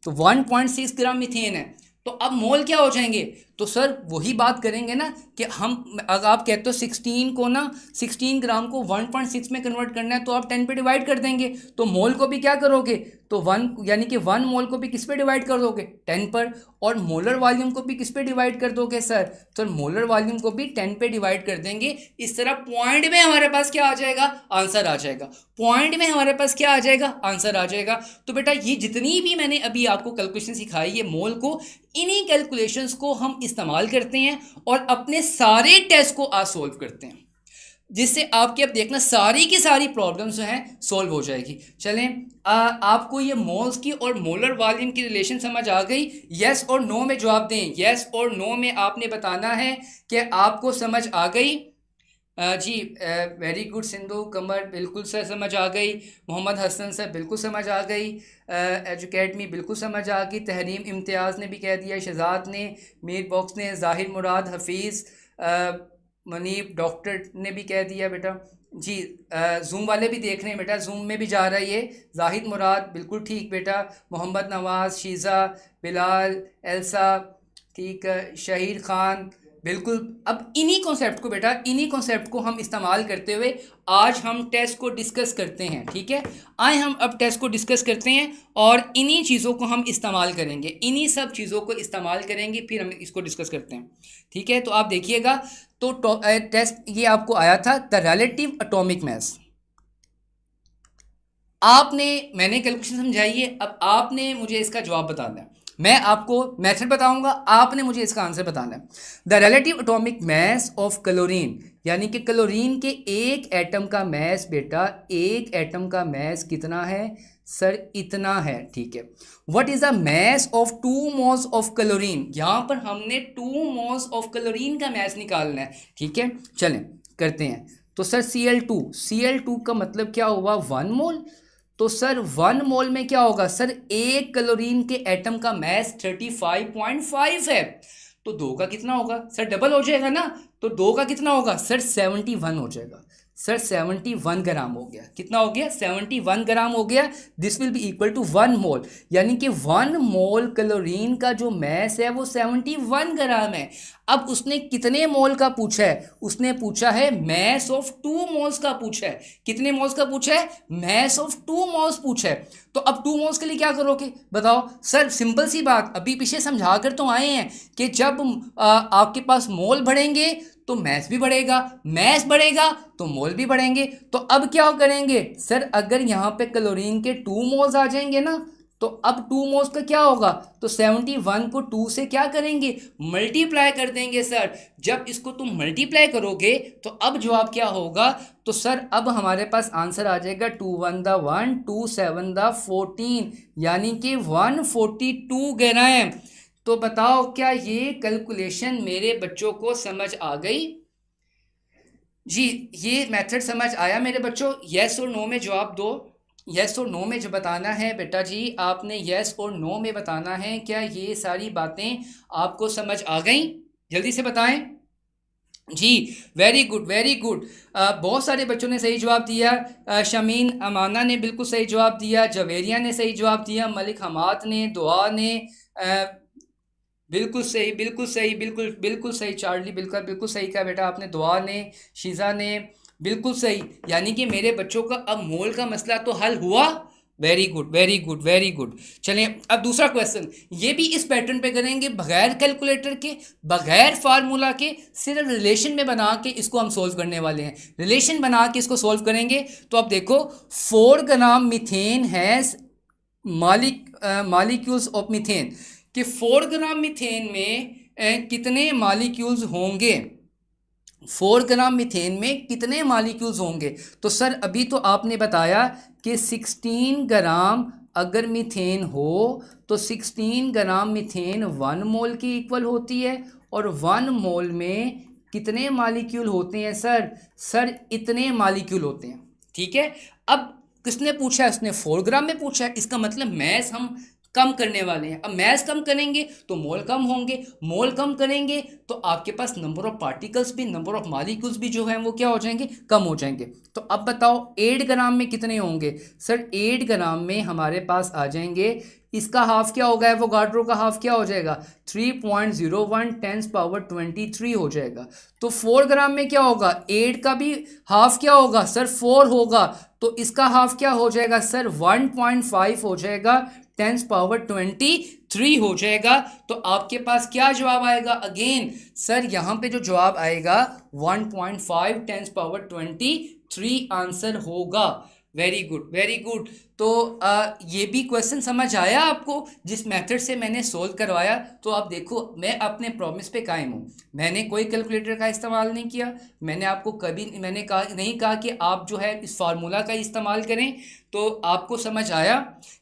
A: तो 1.6 ग्राम मीथेन है, तो अब मोल क्या हो जाएंगे? तो सर वही बात करेंगे ना कि हम, अगर आप कहते हो 16 ग्राम को 1.6 में कन्वर्ट करना है, तो आप 10 पे डिवाइड कर देंगे, तो मोल को भी क्या करोगे? तो 1 यानी कि 1 मोल को भी किस पे डिवाइड कर दोगे? 10 पर। और मोलर वॉल्यूम को भी किस पे डिवाइड कर दोगे सर? तो मोलर वॉल्यूम को भी 10 पे डिवाइड कर देंगे। इस तरह पॉइंट में हमारे पास क्या आ जाएगा? आंसर आ जाएगा। पॉइंट में हमारे पास क्या आ जाएगा? आंसर आ जाएगा। तो बेटा ये जितनी भी मैंने अभी आपको कैलकुलेशन सिखाई है मोल को, इन्हीं कैलकुलेशंस को हम इस्तेमाल करते हैं और अपने सारे टेस्ट को आज सोल्व करते हैं, जिससे आपके अब देखना सारी की सारी प्रॉब्लम्स जो हैं सोल्व हो जाएगी। चलें, आपको ये मोल्स की और मोलर वॉल्यूम की रिलेशन समझ आ गई? यस और नो में जवाब दें। यस और नो में आपने बताना है कि आपको समझ आ गई। जी वेरी गुड। सिंधु कमर बिल्कुल सर समझ आ गई। मोहम्मद हसन सर बिल्कुल समझ आ गई। एजुकेडमी बिल्कुल समझ आ गई। तहरीम इम्तियाज़ ने भी कह दिया, शहजाद ने, मीर बॉक्स ने, ज़ाहिर मुराद, हफीज़, मनीब डॉक्टर ने भी कह दिया बेटा जी। जूम वाले भी देख रहे हैं बेटा, जूम में भी जा रहा है ये। जाहिद मुराद बिल्कुल ठीक बेटा। मोहम्मद नवाज़, शीज़ा, बिलाल, एल्सा, ठीक है, शहीर ख़ान बिल्कुल। अब इन्हीं कॉन्सेप्ट को बेटा, इन्हीं कॉन्सेप्ट को हम इस्तेमाल करते हुए आज हम टेस्ट को डिस्कस करते हैं। ठीक है, आए हम अब टेस्ट को डिस्कस करते हैं और इन्हीं चीज़ों को हम इस्तेमाल करेंगे, इन्हीं सब चीज़ों को इस्तेमाल करेंगे, फिर हम इसको डिस्कस करते हैं। ठीक है, तो आप देखिएगा, तो टेस्ट ये आपको आया था द रिलेटिव एटॉमिक मास। मैंने कैलकुलेशन समझाई है, अब आपने मुझे इसका जवाब बताना है। मैं आपको मेथड बताऊंगा, आपने मुझे इसका आंसर बताना है। The relative atomic mass of chlorine, यानी कि क्लोरीन के एक एटम का मास बेटा, एक एटम का मास कितना है सर? इतना है। ठीक है, what is the mass of 2 moles of chlorine? यहां पर हमने 2 मोल्स ऑफ क्लोरीन का मास निकालना है। ठीक है, चलें करते हैं। तो सर Cl2 का मतलब क्या हुआ? 1 मोल। तो सर 1 मोल में क्या होगा सर? एक क्लोरीन के एटम का मास 35.5 है, तो 2 का कितना होगा सर? डबल हो जाएगा ना, तो 2 का कितना होगा सर? 71 हो जाएगा सर। 71 ग्राम हो गया। कितना हो गया? 71 ग्राम हो गया। This will be equal to 1 mole, यानी कि 1 मोल क्लोरीन का जो मास है वो 71 ग्राम है। अब उसने कितने मोल का पूछा है? उसने पूछा है मास ऑफ 2 मोल्स का पूछा है। कितने मोल्स का पूछा है? मास ऑफ 2 मोल्स पूछा है। तो अब 2 मोल्स के लिए क्या करोगे बताओ सर? सिंपल सी बात, अभी पीछे समझा कर तो आए हैं कि जब आपके पास मोल बढ़ेंगे तो मैस भी बढ़ेगा, मैस बढ़ेगा तो मोल भी बढ़ेंगे। तो अब क्या करेंगे सर? अगर यहाँ पे क्लोरीन के 2 मोल्स आ जाएंगे ना, तो अब 2 मोल्स का क्या होगा? तो 71 को 2 से क्या करेंगे? मल्टीप्लाई कर देंगे सर। जब इसको तुम मल्टीप्लाई करोगे तो अब जवाब क्या होगा? तो सर अब हमारे पास आंसर आ जाएगा 2 1 द 1, 2 7 द 14, यानी कि 142 ग्राम। तो बताओ क्या ये कैलकुलेशन मेरे बच्चों को समझ आ गई? जी, ये मेथड समझ आया मेरे बच्चों? यस और नो में जवाब दो। यस और नो में जो बताना है बेटा जी, आपने यस और नो में बताना है। क्या ये सारी बातें आपको समझ आ गई? जल्दी से बताएं जी। Very good, very good. बहुत सारे बच्चों ने सही जवाब दिया। शमीन अमाना ने बिल्कुल सही जवाब दिया, जवेरिया ने सही जवाब दिया, मलिक हमाद ने, दुआ ने, बिल्कुल सही, बिल्कुल सही, बिल्कुल बिल्कुल सही। चार्ली बिल्कुल बिल्कुल सही कहा बेटा आपने। दुआ ने, शीज़ा ने बिल्कुल सही। यानी कि मेरे बच्चों का अब मोल का मसला तो हल हुआ। Very good, very good, very good. चलें अब दूसरा क्वेश्चन, ये भी इस पैटर्न पे करेंगे, बगैर कैलकुलेटर के, बगैर फार्मूला के, सिर्फ रिलेशन में बना के इसको हम सोल्व करने वाले हैं। रिलेशन बना के इसको सोल्व करेंगे। तो अब देखो 4 gram methane has molecules of methane, कि 4 ग्राम मीथेन में कितने मालिक्यूल्स होंगे? 4 ग्राम मीथेन में कितने मालिक्यूल्स होंगे? तो सर अभी तो आपने बताया कि 16 ग्राम अगर मीथेन हो तो 16 ग्राम मीथेन 1 मोल की इक्वल होती है, और 1 मोल में कितने मालिक्यूल होते हैं सर? सर इतने मालिक्यूल होते हैं। ठीक है, अब किसने पूछा है? उसने 4 ग्राम में पूछा है, इसका मतलब मैस हम कम करने वाले हैं। अब मैस कम करेंगे तो मोल कम होंगे, मोल कम करेंगे तो आपके पास नंबर ऑफ पार्टिकल्स भी, नंबर ऑफ मॉलिक्यूल्स भी जो हैं वो क्या हो जाएंगे? कम हो जाएंगे। तो अब बताओ 8 ग्राम में कितने होंगे? सर 8 ग्राम में हमारे पास आ जाएंगे, इसका हाफ क्या होगा? एवोगाड्रो का हाफ क्या हो जाएगा? 3.01 10 पावर 23 हो जाएगा। तो 4 ग्राम में क्या होगा? 8 का भी हाफ क्या होगा? सर 4 होगा, तो इसका हाफ क्या हो जाएगा? सर 1.5 हो जाएगा, 10 पावर 23 हो जाएगा। तो आपके पास क्या जवाब आएगा? अगेन सर यहाँ पे जो जवाब आएगा 1.5 10 पावर 23 आंसर होगा। Very good, very good. तो ये भी क्वेश्चन समझ आया आपको जिस मेथड से मैंने सोल्व करवाया? तो आप देखो मैं अपने प्रॉमिस पे कायम हूँ, मैंने कोई कैलकुलेटर का इस्तेमाल नहीं किया, मैंने आपको कभी नहीं कहा कि आप जो है इस फार्मूला का इस्तेमाल करें। तो आपको समझ आया?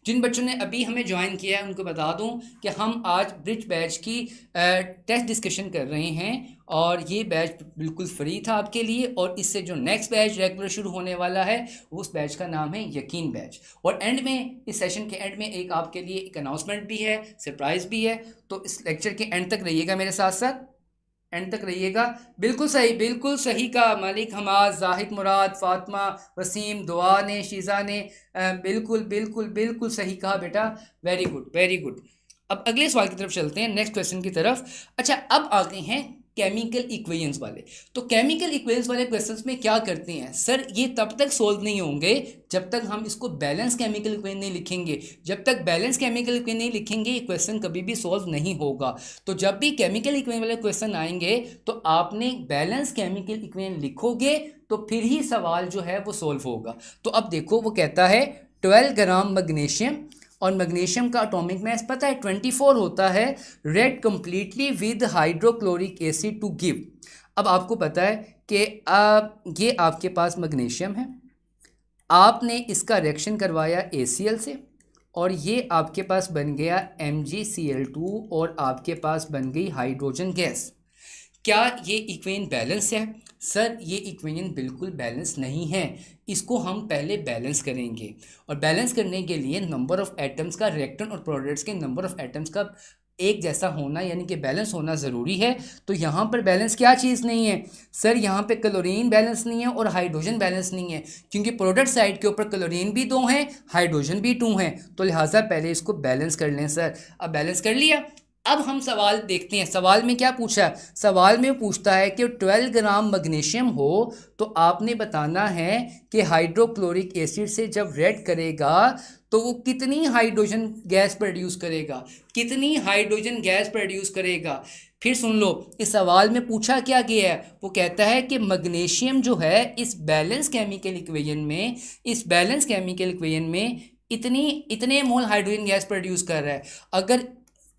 A: जिन बच्चों ने अभी हमें ज्वाइन किया है उनको बता दूं कि हम आज ब्रिज बैच की टेस्ट डिस्कशन कर रहे हैं, और ये बैच बिल्कुल फ्री था आपके लिए, और इससे जो नेक्स्ट बैच रेगुलर शुरू होने वाला है उस बैच का नाम है यकीन बैच। और एंड में, इस सेशन के एंड में एक आपके लिए एक अनाउंसमेंट भी है, सरप्राइज भी है। तो इस लेक्चर के एंड तक रहिएगा मेरे साथ साथ, एंड तक रहिएगा। बिल्कुल सही, बिल्कुल सही कहा मालिक हमाद, जाहिद मुराद, फातिमा, वसीम, दुआ ने, शीज़ा ने, बिल्कुल बिल्कुल बिल्कुल सही कहा बेटा। Very good, very good. अब अगले सवाल की तरफ चलते हैं, नेक्स्ट क्वेश्चन की तरफ। अच्छा, अब आते हैं केमिकल इक्वेशंस वाले। तो केमिकल इक्वेशंस वाले क्वेश्चंस में क्या करते हैं सर? ये तब तक सोल्व नहीं होंगे जब तक हम इसको बैलेंस केमिकल इक्वेशन नहीं लिखेंगे। जब तक बैलेंस केमिकल इक्वेशन नहीं लिखेंगे ये क्वेश्चन कभी भी सोल्व नहीं होगा। तो जब भी केमिकल इक्वेशन वाले क्वेश्चन आएंगे तो आपने बैलेंस केमिकल इक्वेशन लिखोगे तो फिर ही सवाल जो है वो सोल्व होगा। तो अब देखो वो कहता है 12 ग्राम मैग्नीशियम, और मैग्नीशियम का एटॉमिक मास पता है 24 होता है, react completely with hydrochloric acid to give. अब आपको पता है कि ये आपके पास मैग्नीशियम है, आपने इसका रिएक्शन करवाया ACl से, और ये आपके पास बन गया MgCl2, और आपके पास बन गई हाइड्रोजन गैस। क्या ये इक्वेशन बैलेंस है? सर ये इक्वेशन बिल्कुल बैलेंस नहीं है, इसको हम पहले बैलेंस करेंगे, और बैलेंस करने के लिए नंबर ऑफ एटम्स का, रिएक्टेंट और प्रोडक्ट्स के नंबर ऑफ एटम्स का एक जैसा होना यानी कि बैलेंस होना ज़रूरी है। तो यहाँ पर बैलेंस क्या चीज़ नहीं है सर? यहाँ पे क्लोरीन बैलेंस नहीं है और हाइड्रोजन बैलेंस नहीं है, क्योंकि प्रोडक्ट साइड के ऊपर क्लोरीन भी 2 हैं, हाइड्रोजन भी 2 हैं, तो लिहाजा पहले इसको बैलेंस कर लें सर। अब बैलेंस कर लिया, अब हम सवाल देखते हैं। सवाल में क्या पूछा? सवाल में पूछता है कि 12 ग्राम मैग्नीशियम हो तो आपने बताना है कि हाइड्रोक्लोरिक एसिड से जब रेड करेगा तो वो कितनी हाइड्रोजन गैस प्रोड्यूस करेगा, कितनी हाइड्रोजन गैस प्रोड्यूस करेगा। फिर सुन लो, इस सवाल में पूछा क्या गया है? वो कहता है कि मैग्नीशियम जो है इस बैलेंस केमिकल इक्वेशन में, इस बैलेंस केमिकल इक्वेशन में इतने मोल हाइड्रोजन गैस प्रोड्यूस कर रहा है। अगर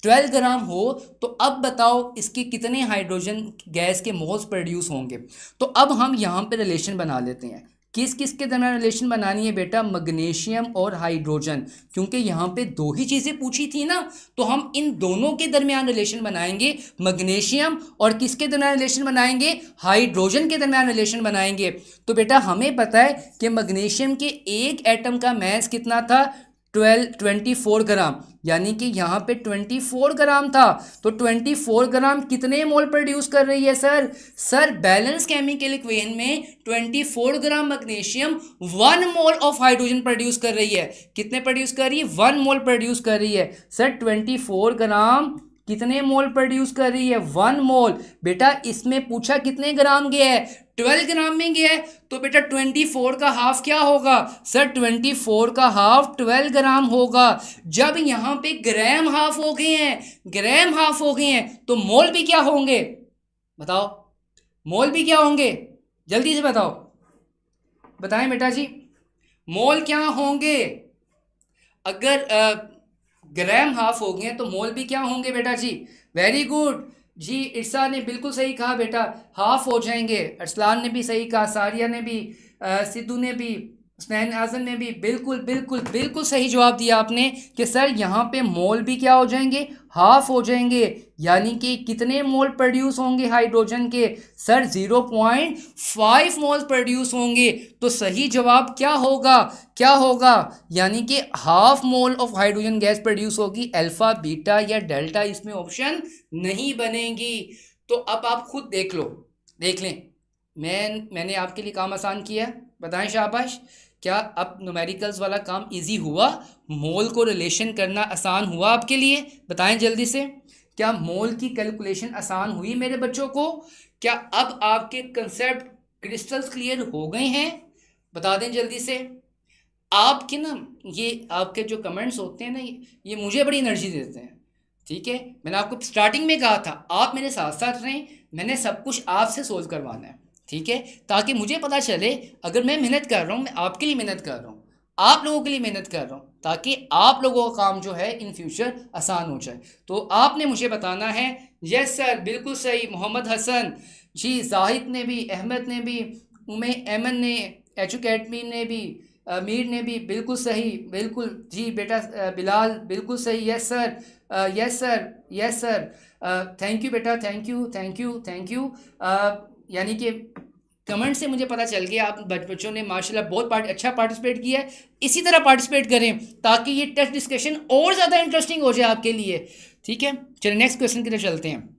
A: 12 ग्राम हो तो अब बताओ इसके कितने हाइड्रोजन गैस के मोल्स प्रोड्यूस होंगे। तो अब हम यहाँ पे रिलेशन बना लेते हैं। किस किस के दरमियान रिलेशन बनानी है बेटा? मैग्नीशियम और हाइड्रोजन, क्योंकि यहाँ पे 2 ही चीज़ें पूछी थी ना, तो हम इन दोनों के दरमियान रिलेशन बनाएंगे। मैग्नीशियम और किसके दरमियान रिलेशन बनाएंगे? हाइड्रोजन के दरमियान रिलेशन बनाएंगे। तो बेटा हमें पता है कि मैग्नीशियम के एक एटम का मास कितना था? 24 ग्राम, यानी कि यहाँ पे 24 ग्राम था। तो 24 ग्राम कितने मोल प्रोड्यूस कर रही है sir? Sir balance chemical equation में 24 gram magnesium 1 mole of hydrogen produce कर रही है। कितने प्रोड्यूस कर रही है? 1 मोल प्रोड्यूस कर रही है। सर 24 ग्राम कितने मोल प्रोड्यूस कर रही है? 1 मोल। बेटा इसमें पूछा कितने ग्राम गया है? 12 ग्राम में गया है, तो बेटा 24 का हाफ क्या होगा? सर 24 का हाफ 12 ग्राम होगा। जब यहाँ पे ग्राम हाफ हो गए हैं, ग्राम हाफ हो गए हैं, तो मोल भी क्या होंगे? बताओ, मोल भी क्या होंगे? जल्दी से बताओ, बताएं बेटा जी, मोल क्या होंगे? अगर ग्राम हाफ हो गए तो मोल भी क्या होंगे बेटा जी? वेरी गुड जी, इरसा ने बिल्कुल सही कहा बेटा, हाफ हो जाएंगे। अरसलान ने भी सही कहा, सारिया ने भी, सिद्धू ने भी, हुसनैन आज़म ने भी बिल्कुल बिल्कुल बिल्कुल सही जवाब दिया आपने कि सर यहाँ पे मोल भी क्या हो जाएंगे, हाफ हो जाएंगे। यानी कि कितने मोल प्रोड्यूस होंगे हाइड्रोजन के, सर 0.5 मोल प्रोड्यूस होंगे। तो सही जवाब क्या होगा, क्या होगा, यानी कि half mole of hydrogen gas produce होगी। अल्फा बीटा या डेल्टा इसमें ऑप्शन नहीं बनेगी। तो अब आप खुद देख लो, देख लें, मैंने आपके लिए काम आसान किया, बताएं शाबाश। क्या अब न्यूमेरिकल्स वाला काम इजी हुआ, मोल को रिलेशन करना आसान हुआ आपके लिए, बताएं जल्दी से। क्या मोल की कैलकुलेशन आसान हुई मेरे बच्चों को? क्या अब आपके कंसेप्ट क्रिस्टल्स क्लियर हो गए हैं? बता दें जल्दी से। आपके ना, ये आपके जो कमेंट्स होते हैं ना, ये मुझे बड़ी एनर्जी देते हैं। ठीक है, मैंने आपको स्टार्टिंग में कहा था आप मेरे साथ साथ रहें, मैंने सब कुछ आपसे सोल्व करवाना है। ठीक है, ताकि मुझे पता चले अगर मैं मेहनत कर रहा हूँ, मैं आपके लिए मेहनत कर रहा हूँ, आप लोगों के लिए मेहनत कर रहा हूँ, ताकि आप लोगों का काम जो है इन फ्यूचर आसान हो जाए। तो आपने मुझे बताना है। यस सर, बिल्कुल सही, मोहम्मद हसन जी, जाहिद ने भी, अहमद ने भी, उमे एमन ने, एजुकेटमी ने भी, मीर ने भी, बिल्कुल सही, बिल्कुल जी बेटा, बिलाल बिल्कुल सही। Yes sir, yes sir, yes sir, thank you बेटा, thank you thank you thank you. यानी कि कमेंट से मुझे पता चल गया आप बच्चों ने माशाल्लाह बहुत अच्छा पार्टिसिपेट किया है। इसी तरह पार्टिसिपेट करें ताकि ये टेस्ट डिस्कशन और ज़्यादा इंटरेस्टिंग हो जाए आपके लिए। ठीक है, चलिए नेक्स्ट क्वेश्चन की तरफ चलते हैं।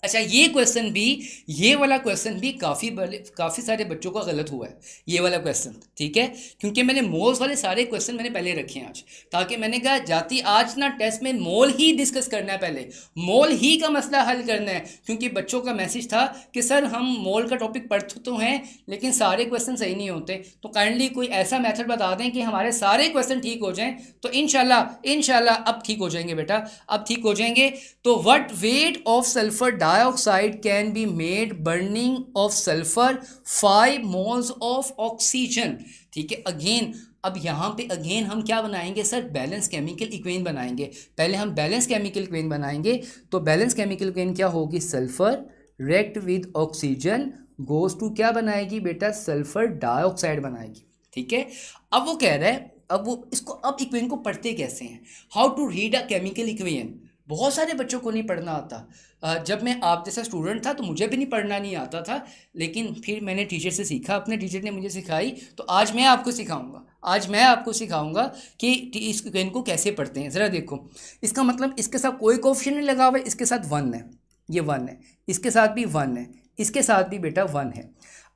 A: अच्छा, ये क्वेश्चन भी, ये वाला क्वेश्चन भी काफ़ी सारे बच्चों का गलत हुआ है, ये वाला क्वेश्चन। ठीक है, क्योंकि मैंने मोल्स वाले सारे क्वेश्चन मैंने पहले रखे हैं आज, ताकि मैंने कहा जाती आज ना टेस्ट में मोल ही डिस्कस करना है, पहले मोल ही का मसला हल करना है। क्योंकि बच्चों का मैसेज था कि सर हम मोल का टॉपिक पढ़ते तो हैं लेकिन सारे क्वेश्चन सही नहीं होते, तो काइंडली कोई ऐसा मेथड बता दें कि हमारे सारे क्वेश्चन ठीक हो जाएँ। तो इंशाल्लाह अब ठीक हो जाएंगे बेटा, अब ठीक हो जाएंगे। तो what weight of sulphur dioxide can be made burning of sulphur 5 moles of oxygen. ठीक है, अगेन अब यहाँ पे अगेन हम क्या बनाएंगे सर, बैलेंस केमिकल इक्वेशन बनाएंगे। पहले हम बैलेंस केमिकल इक्वेशन बनाएंगे। तो बैलेंस केमिकल इक्वेशन क्या होगी, sulphur react with oxygen goes to क्या बनाएगी बेटा, सल्फर डाइऑक्साइड बनाएगी। ठीक है, अब वो कह रहा है, अब वो इसको अब इक्वेशन को पढ़ते कैसे हैं, how to read a chemical equation. बहुत सारे बच्चों को नहीं पढ़ना आता। जब मैं आप जैसा स्टूडेंट था तो मुझे भी नहीं पढ़ना नहीं आता था, लेकिन फिर मैंने टीचर से सीखा, अपने टीचर ने मुझे सिखाई, तो आज मैं आपको सिखाऊंगा, आज मैं आपको सिखाऊंगा कि इस इक्वेशन को कैसे पढ़ते हैं। ज़रा देखो, इसका मतलब इसके साथ कोई कोएफिशिएंट नहीं लगा हुआ है, इसके साथ 1 है, ये 1 है, इसके साथ भी 1 है, इसके साथ भी बेटा 1 है।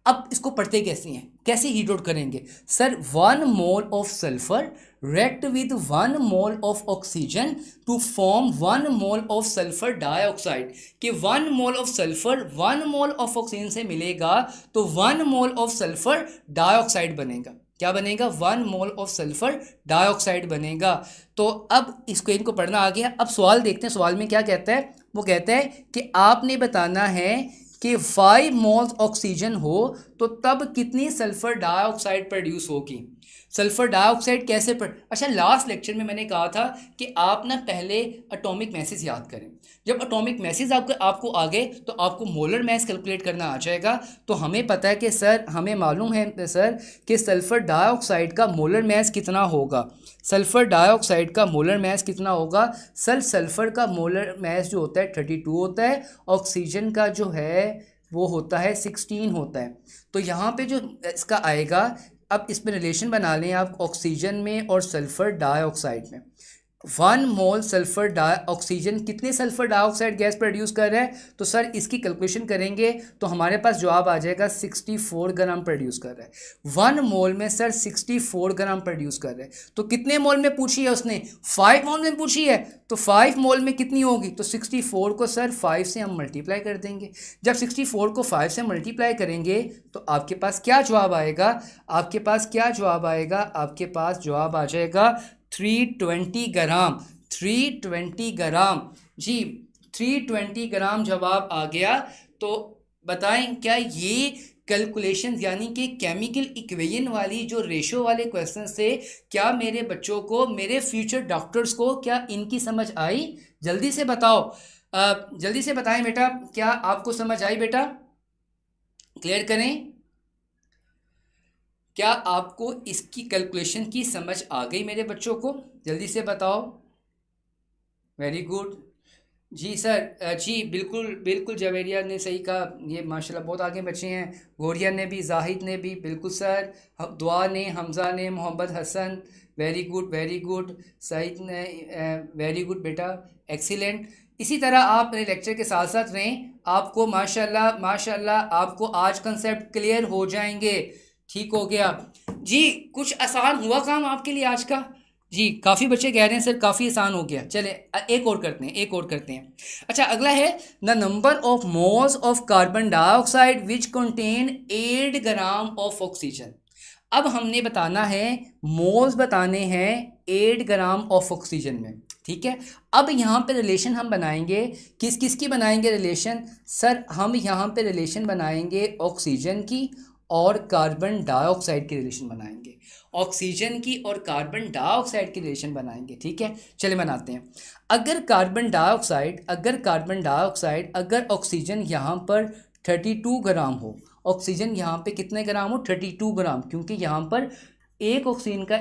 A: अब इसको पढ़ते कैसे हैं, कैसे हीट आउट करेंगे sir, 1 mole of sulphur react with 1 mole of oxygen to form 1 mole of sulphur dioxide. कि 1 mole of sulphur 1 mole of oxygen से मिलेगा तो 1 मोल ऑफ सल्फर डाइऑक्साइड बनेगा। क्या बनेगा, 1 मोल ऑफ सल्फर डाइऑक्साइड बनेगा। तो अब इसको इनको पढ़ना आ गया। अब सवाल देखते हैं, सवाल में क्या कहता है। वो कहता है कि आपने बताना है कि 5 मोल्स ऑक्सीजन हो तो तब कितनी सल्फर डाइऑक्साइड प्रोड्यूस होगी। सल्फर डाइऑक्साइड कैसे अच्छा, लास्ट लेक्चर में मैंने कहा था कि आप ना पहले एटॉमिक मैसेज याद करें। जब एटॉमिक मैसेज आपको आ गए तो आपको मोलर मैस कैलकुलेट करना आ जाएगा। तो हमें पता है कि सर, हमें मालूम है सर कि सल्फर डाइऑक्साइड का मोलर मैस कितना होगा। सल्फर डाइऑक्साइड का मोलर मैस कितना होगा सर, सल्फर का मोलर मैस जो होता है 32 होता है, ऑक्सीजन का जो है वो होता है 16 होता है। तो यहाँ पे जो इसका आएगा, अब इसमें रिलेशन बना लें आप ऑक्सीजन में और सल्फर डाइऑक्साइड में। 1 मोल सल्फर ऑक्सीजन कितने सल्फर डाइऑक्साइड गैस प्रोड्यूस कर रहा है, तो सर इसकी कैलकुलेशन करेंगे तो हमारे पास जवाब आ जाएगा 64 ग्राम प्रोड्यूस कर रहा है। 1 मोल में सर 64 ग्राम प्रोड्यूस कर रहा है। तो कितने मोल में पूछी है उसने, 5 मोल में पूछी है, तो 5 मोल में कितनी होगी, तो 64 को सर 5 से हम मल्टीप्लाई कर देंगे। जब 64 को 5 से मल्टीप्लाई करेंगे तो आपके पास क्या जवाब आएगा, आपके पास क्या जवाब आएगा, आपके पास जवाब आ जाएगा 320 ग्राम। 320 ग्राम जी, 320 ग्राम जवाब आ गया। तो बताएं क्या ये कैलकुलेशन यानी कि केमिकल इक्वेशन वाली जो रेशो वाले क्वेश्चन से क्या मेरे बच्चों को, मेरे फ्यूचर डॉक्टर्स को, क्या इनकी समझ आई? जल्दी से बताओ, जल्दी से बताएं बेटा, क्या आपको समझ आई बेटा? क्लियर करें, क्या आपको इसकी कैलकुलेशन की समझ आ गई मेरे बच्चों को? जल्दी से बताओ। वेरी गुड। जी सर, जी बिल्कुल बिल्कुल, जवेरिया ने सही कहा, ये माशाल्लाह बहुत आगे बच्चे हैं। गौरिया ने भी, जाहिद ने भी, बिल्कुल सर। दुआ ने, हमज़ा ने, Mohammad Hassan, very good very good. Saeed ने, वेरी गुड बेटा, एक्सीलेंट। इसी तरह आप मेरे लेक्चर के साथ साथ रहें, आपको माशाल्लाह माशाल्लाह आपको आज कंसेप्ट क्लियर हो जाएंगे। ठीक हो गया जी। कुछ आसान हुआ काम आपके लिए आज का? जी, काफ़ी बच्चे कह रहे हैं सर काफ़ी आसान हो गया। चले एक और करते हैं, एक और करते हैं। अच्छा, अगला है the number of moles of carbon dioxide which contain 8 gram of oxygen. अब हमने बताना है, मोल्स बताने हैं 8 ग्राम ऑफ ऑक्सीजन में। ठीक है, अब यहाँ पे रिलेशन हम बनाएंगे, किस किस की बनाएंगे रिलेशन? सर हम यहाँ पे रिलेशन बनाएंगे ऑक्सीजन की और कार्बन डाइऑक्साइड की रिलेशन बनाएंगे। ऑक्सीजन की और कार्बन डाइऑक्साइड की रिलेशन बनाएंगे। ठीक है, चलिए बनाते हैं। अगर कार्बन डाइऑक्साइड अगर ऑक्सीजन यहाँ पर 32 ग्राम हो, ऑक्सीजन यहाँ पे कितने ग्राम हो? 32 ग्राम, क्योंकि यहाँ पर एक ऑक्सीजन का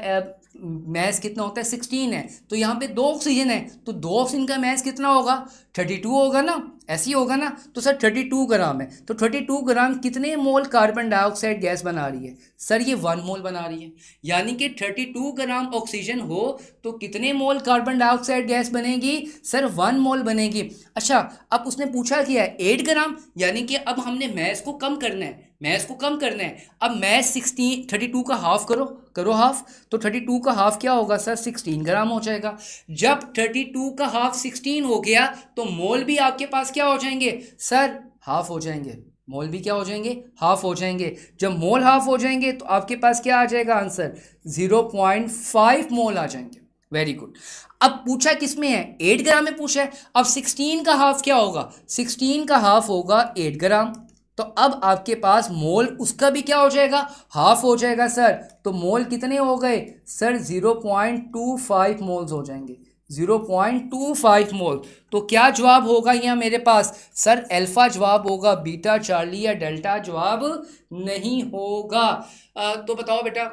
A: मैस कितना होता है? 16 है। तो यहाँ पे 2 ऑक्सीजन है, तो 2 ऑक्सीजन का मैस कितना होगा? 32 होगा ना, ऐसे ही होगा ना। तो सर 32 ग्राम है, तो 32 ग्राम कितने मोल कार्बन डाइऑक्साइड गैस बना रही है? सर ये 1 मोल बना रही है। यानी कि 32 ग्राम ऑक्सीजन हो तो कितने मोल कार्बन डाइऑक्साइड गैस बनेगी? सर 1 मोल बनेगी। अच्छा, अब उसने पूछा क्या है? 8 ग्राम, यानी कि अब हमने मैस को कम करना है, मैस को कम करना है। अब मैस 32 का हाफ करो हाफ, तो 32 का हाफ क्या होगा सर? 16 ग्राम हो जाएगा। जब 32 का हाफ 16 हो गया तो मोल भी आपके पास क्या हो जाएंगे सर? हाफ हो जाएंगे। मोल भी क्या हो जाएंगे? हाफ हो जाएंगे। जब मोल हाफ हो जाएंगे तो आपके पास क्या आ जाएगा आंसर? 0.5 मोल आ जाएंगे। Very good. अब पूछा किस में है? 8 ग्राम में पूछा है। अब 16 का हाफ क्या होगा? 16 का हाफ होगा 8 ग्राम। तो अब आपके पास मोल उसका भी क्या हो जाएगा? हाफ हो जाएगा सर। तो मोल कितने हो गए सर? 0.25 मोल्स हो जाएंगे, 0.25 मोल। तो क्या जवाब होगा यहाँ मेरे पास? सर अल्फा जवाब होगा, बीटा चार्ली या डेल्टा जवाब नहीं होगा। तो बताओ बेटा,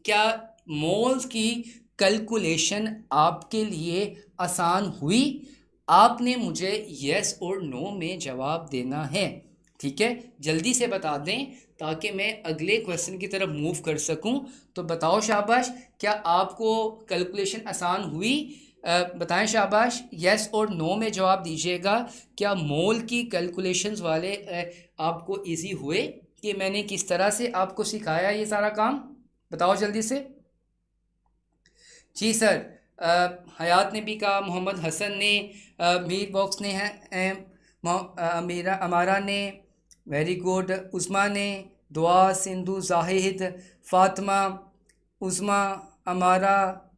A: क्या मोल्स की कैलकुलेशन आपके लिए आसान हुई? आपने मुझे यस और नो में जवाब देना है। ठीक है, जल्दी से बता दें ताकि मैं अगले क्वेश्चन की तरफ मूव कर सकूं। तो बताओ शाबाश, क्या आपको कैलकुलेशन आसान हुई? बताएं शाबाश, यस और नो में जवाब दीजिएगा। क्या मोल की कैलकुलेशंस वाले आपको इजी हुए कि मैंने किस तरह से आपको सिखाया ये सारा काम? बताओ जल्दी से। जी सर, हयात ने भी कहा, मोहम्मद हसन ने, मीर बॉक्स ने है, अमीरा अमारा ने, वेरी गुड, उस्मा ने, दुआ, सिंधु, जाहिद, फातिमा, उस्मा, अमारा,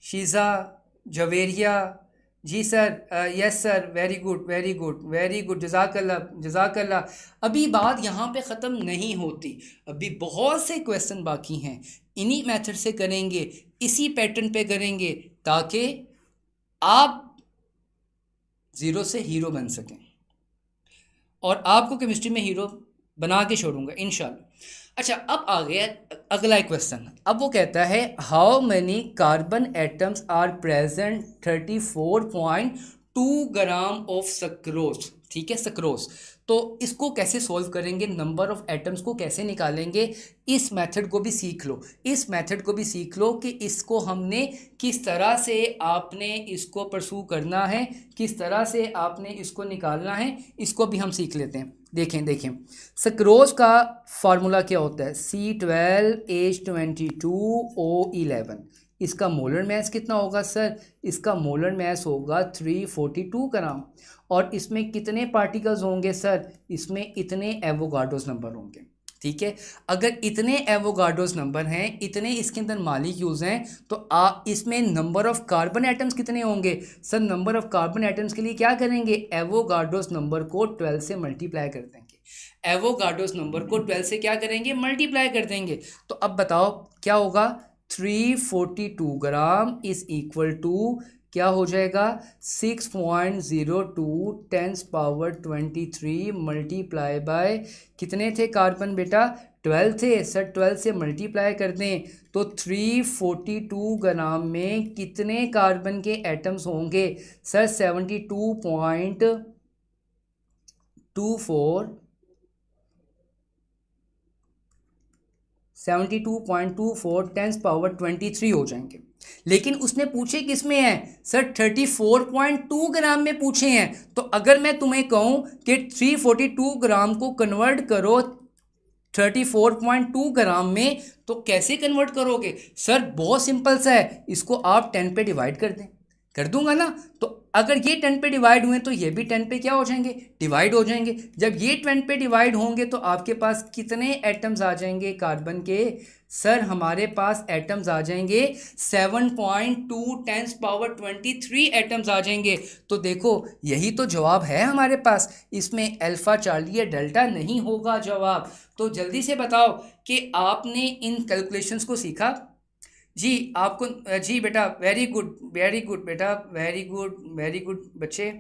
A: शीज़ा, जवेरिया। जी sir, yes sir, very good very good very good, जज़ाकल्लाह जज़ाकल्लाह। अभी बात यहाँ पे ख़त्म नहीं होती, अभी बहुत से क्वेश्चन बाकी हैं। इन्हीं मेथड से करेंगे, इसी पैटर्न पे करेंगे ताकि आप ज़ीरो से हीरो बन सकें, और आपको केमिस्ट्री में हीरो बना के छोड़ूंगा इंशाल्लाह। अच्छा, अब आ गया अगला क्वेश्चन। अब वो कहता है how many carbon atoms are present 34.2 gram of sucrose. ठीक है, सक्रोज। तो इसको कैसे सॉल्व करेंगे, नंबर ऑफ एटम्स को कैसे निकालेंगे, इस मेथड को भी सीख लो, इस मेथड को भी सीख लो कि इसको हमने किस तरह से आपने इसको परसू करना है, किस तरह से आपने इसको निकालना है, इसको भी हम सीख लेते हैं। देखें सक्रोज का फार्मूला क्या होता है? C12H22O11। इसका मोलर मैस कितना होगा सर? इसका मोलर मैस होगा 342 ग्राम। और इसमें कितने पार्टिकल्स होंगे सर? इसमें इतने एवोगाड्रोस नंबर होंगे। ठीक है, अगर इतने एवोगाड्रोस नंबर हैं, इतने इसके अंदर मालिक्यूल्स हैं, तो इसमें नंबर ऑफ कार्बन एटम्स कितने होंगे sir? Number of carbon atoms के लिए क्या करेंगे? एवोगाड्रोस नंबर को 12 से मल्टीप्लाई कर देंगे। एवोगाड्रोस नंबर को 12 से क्या करेंगे? मल्टीप्लाई कर देंगे। तो अब बताओ क्या होगा? 342 ग्राम इज इक्वल टू क्या हो जाएगा? 6.02 10⁻23 मल्टीप्लाई बाय कितने थे कार्बन बेटा? 12 थे सर, 12 से मल्टीप्लाई कर दें तो 342 ग्राम में कितने कार्बन के एटम्स होंगे सर? 72.24 10⁻23 हो जाएंगे। लेकिन उसने पूछे किस में है सर? 34.2 ग्राम में पूछे हैं। तो अगर मैं तुम्हें कहूं कि 342 ग्राम को कन्वर्ट करो 34.2 ग्राम में, तो कैसे कन्वर्ट करोगे सर? बहुत सिंपल सा है, इसको आप 10 पे डिवाइड कर दें। कर दूंगा ना, तो अगर ये 10 पे डिवाइड हुए तो ये भी 10 पे क्या हो जाएंगे? डिवाइड हो जाएंगे। जब ये 10 पे डिवाइड होंगे तो आपके पास कितने एटम्स आ जाएंगे कार्बन के सर? हमारे पास एटम्स आ जाएंगे 7.2 10⁻23 एटम्स आ जाएंगे। तो देखो यही तो जवाब है हमारे पास, इसमें अल्फा चार्ली या डेल्टा नहीं होगा जवाब। तो जल्दी से बताओ कि आपने इन कैलकुलेशंस को सीखा? जी आपको, जी बेटा वेरी गुड बेटा, वेरी गुड बच्चे,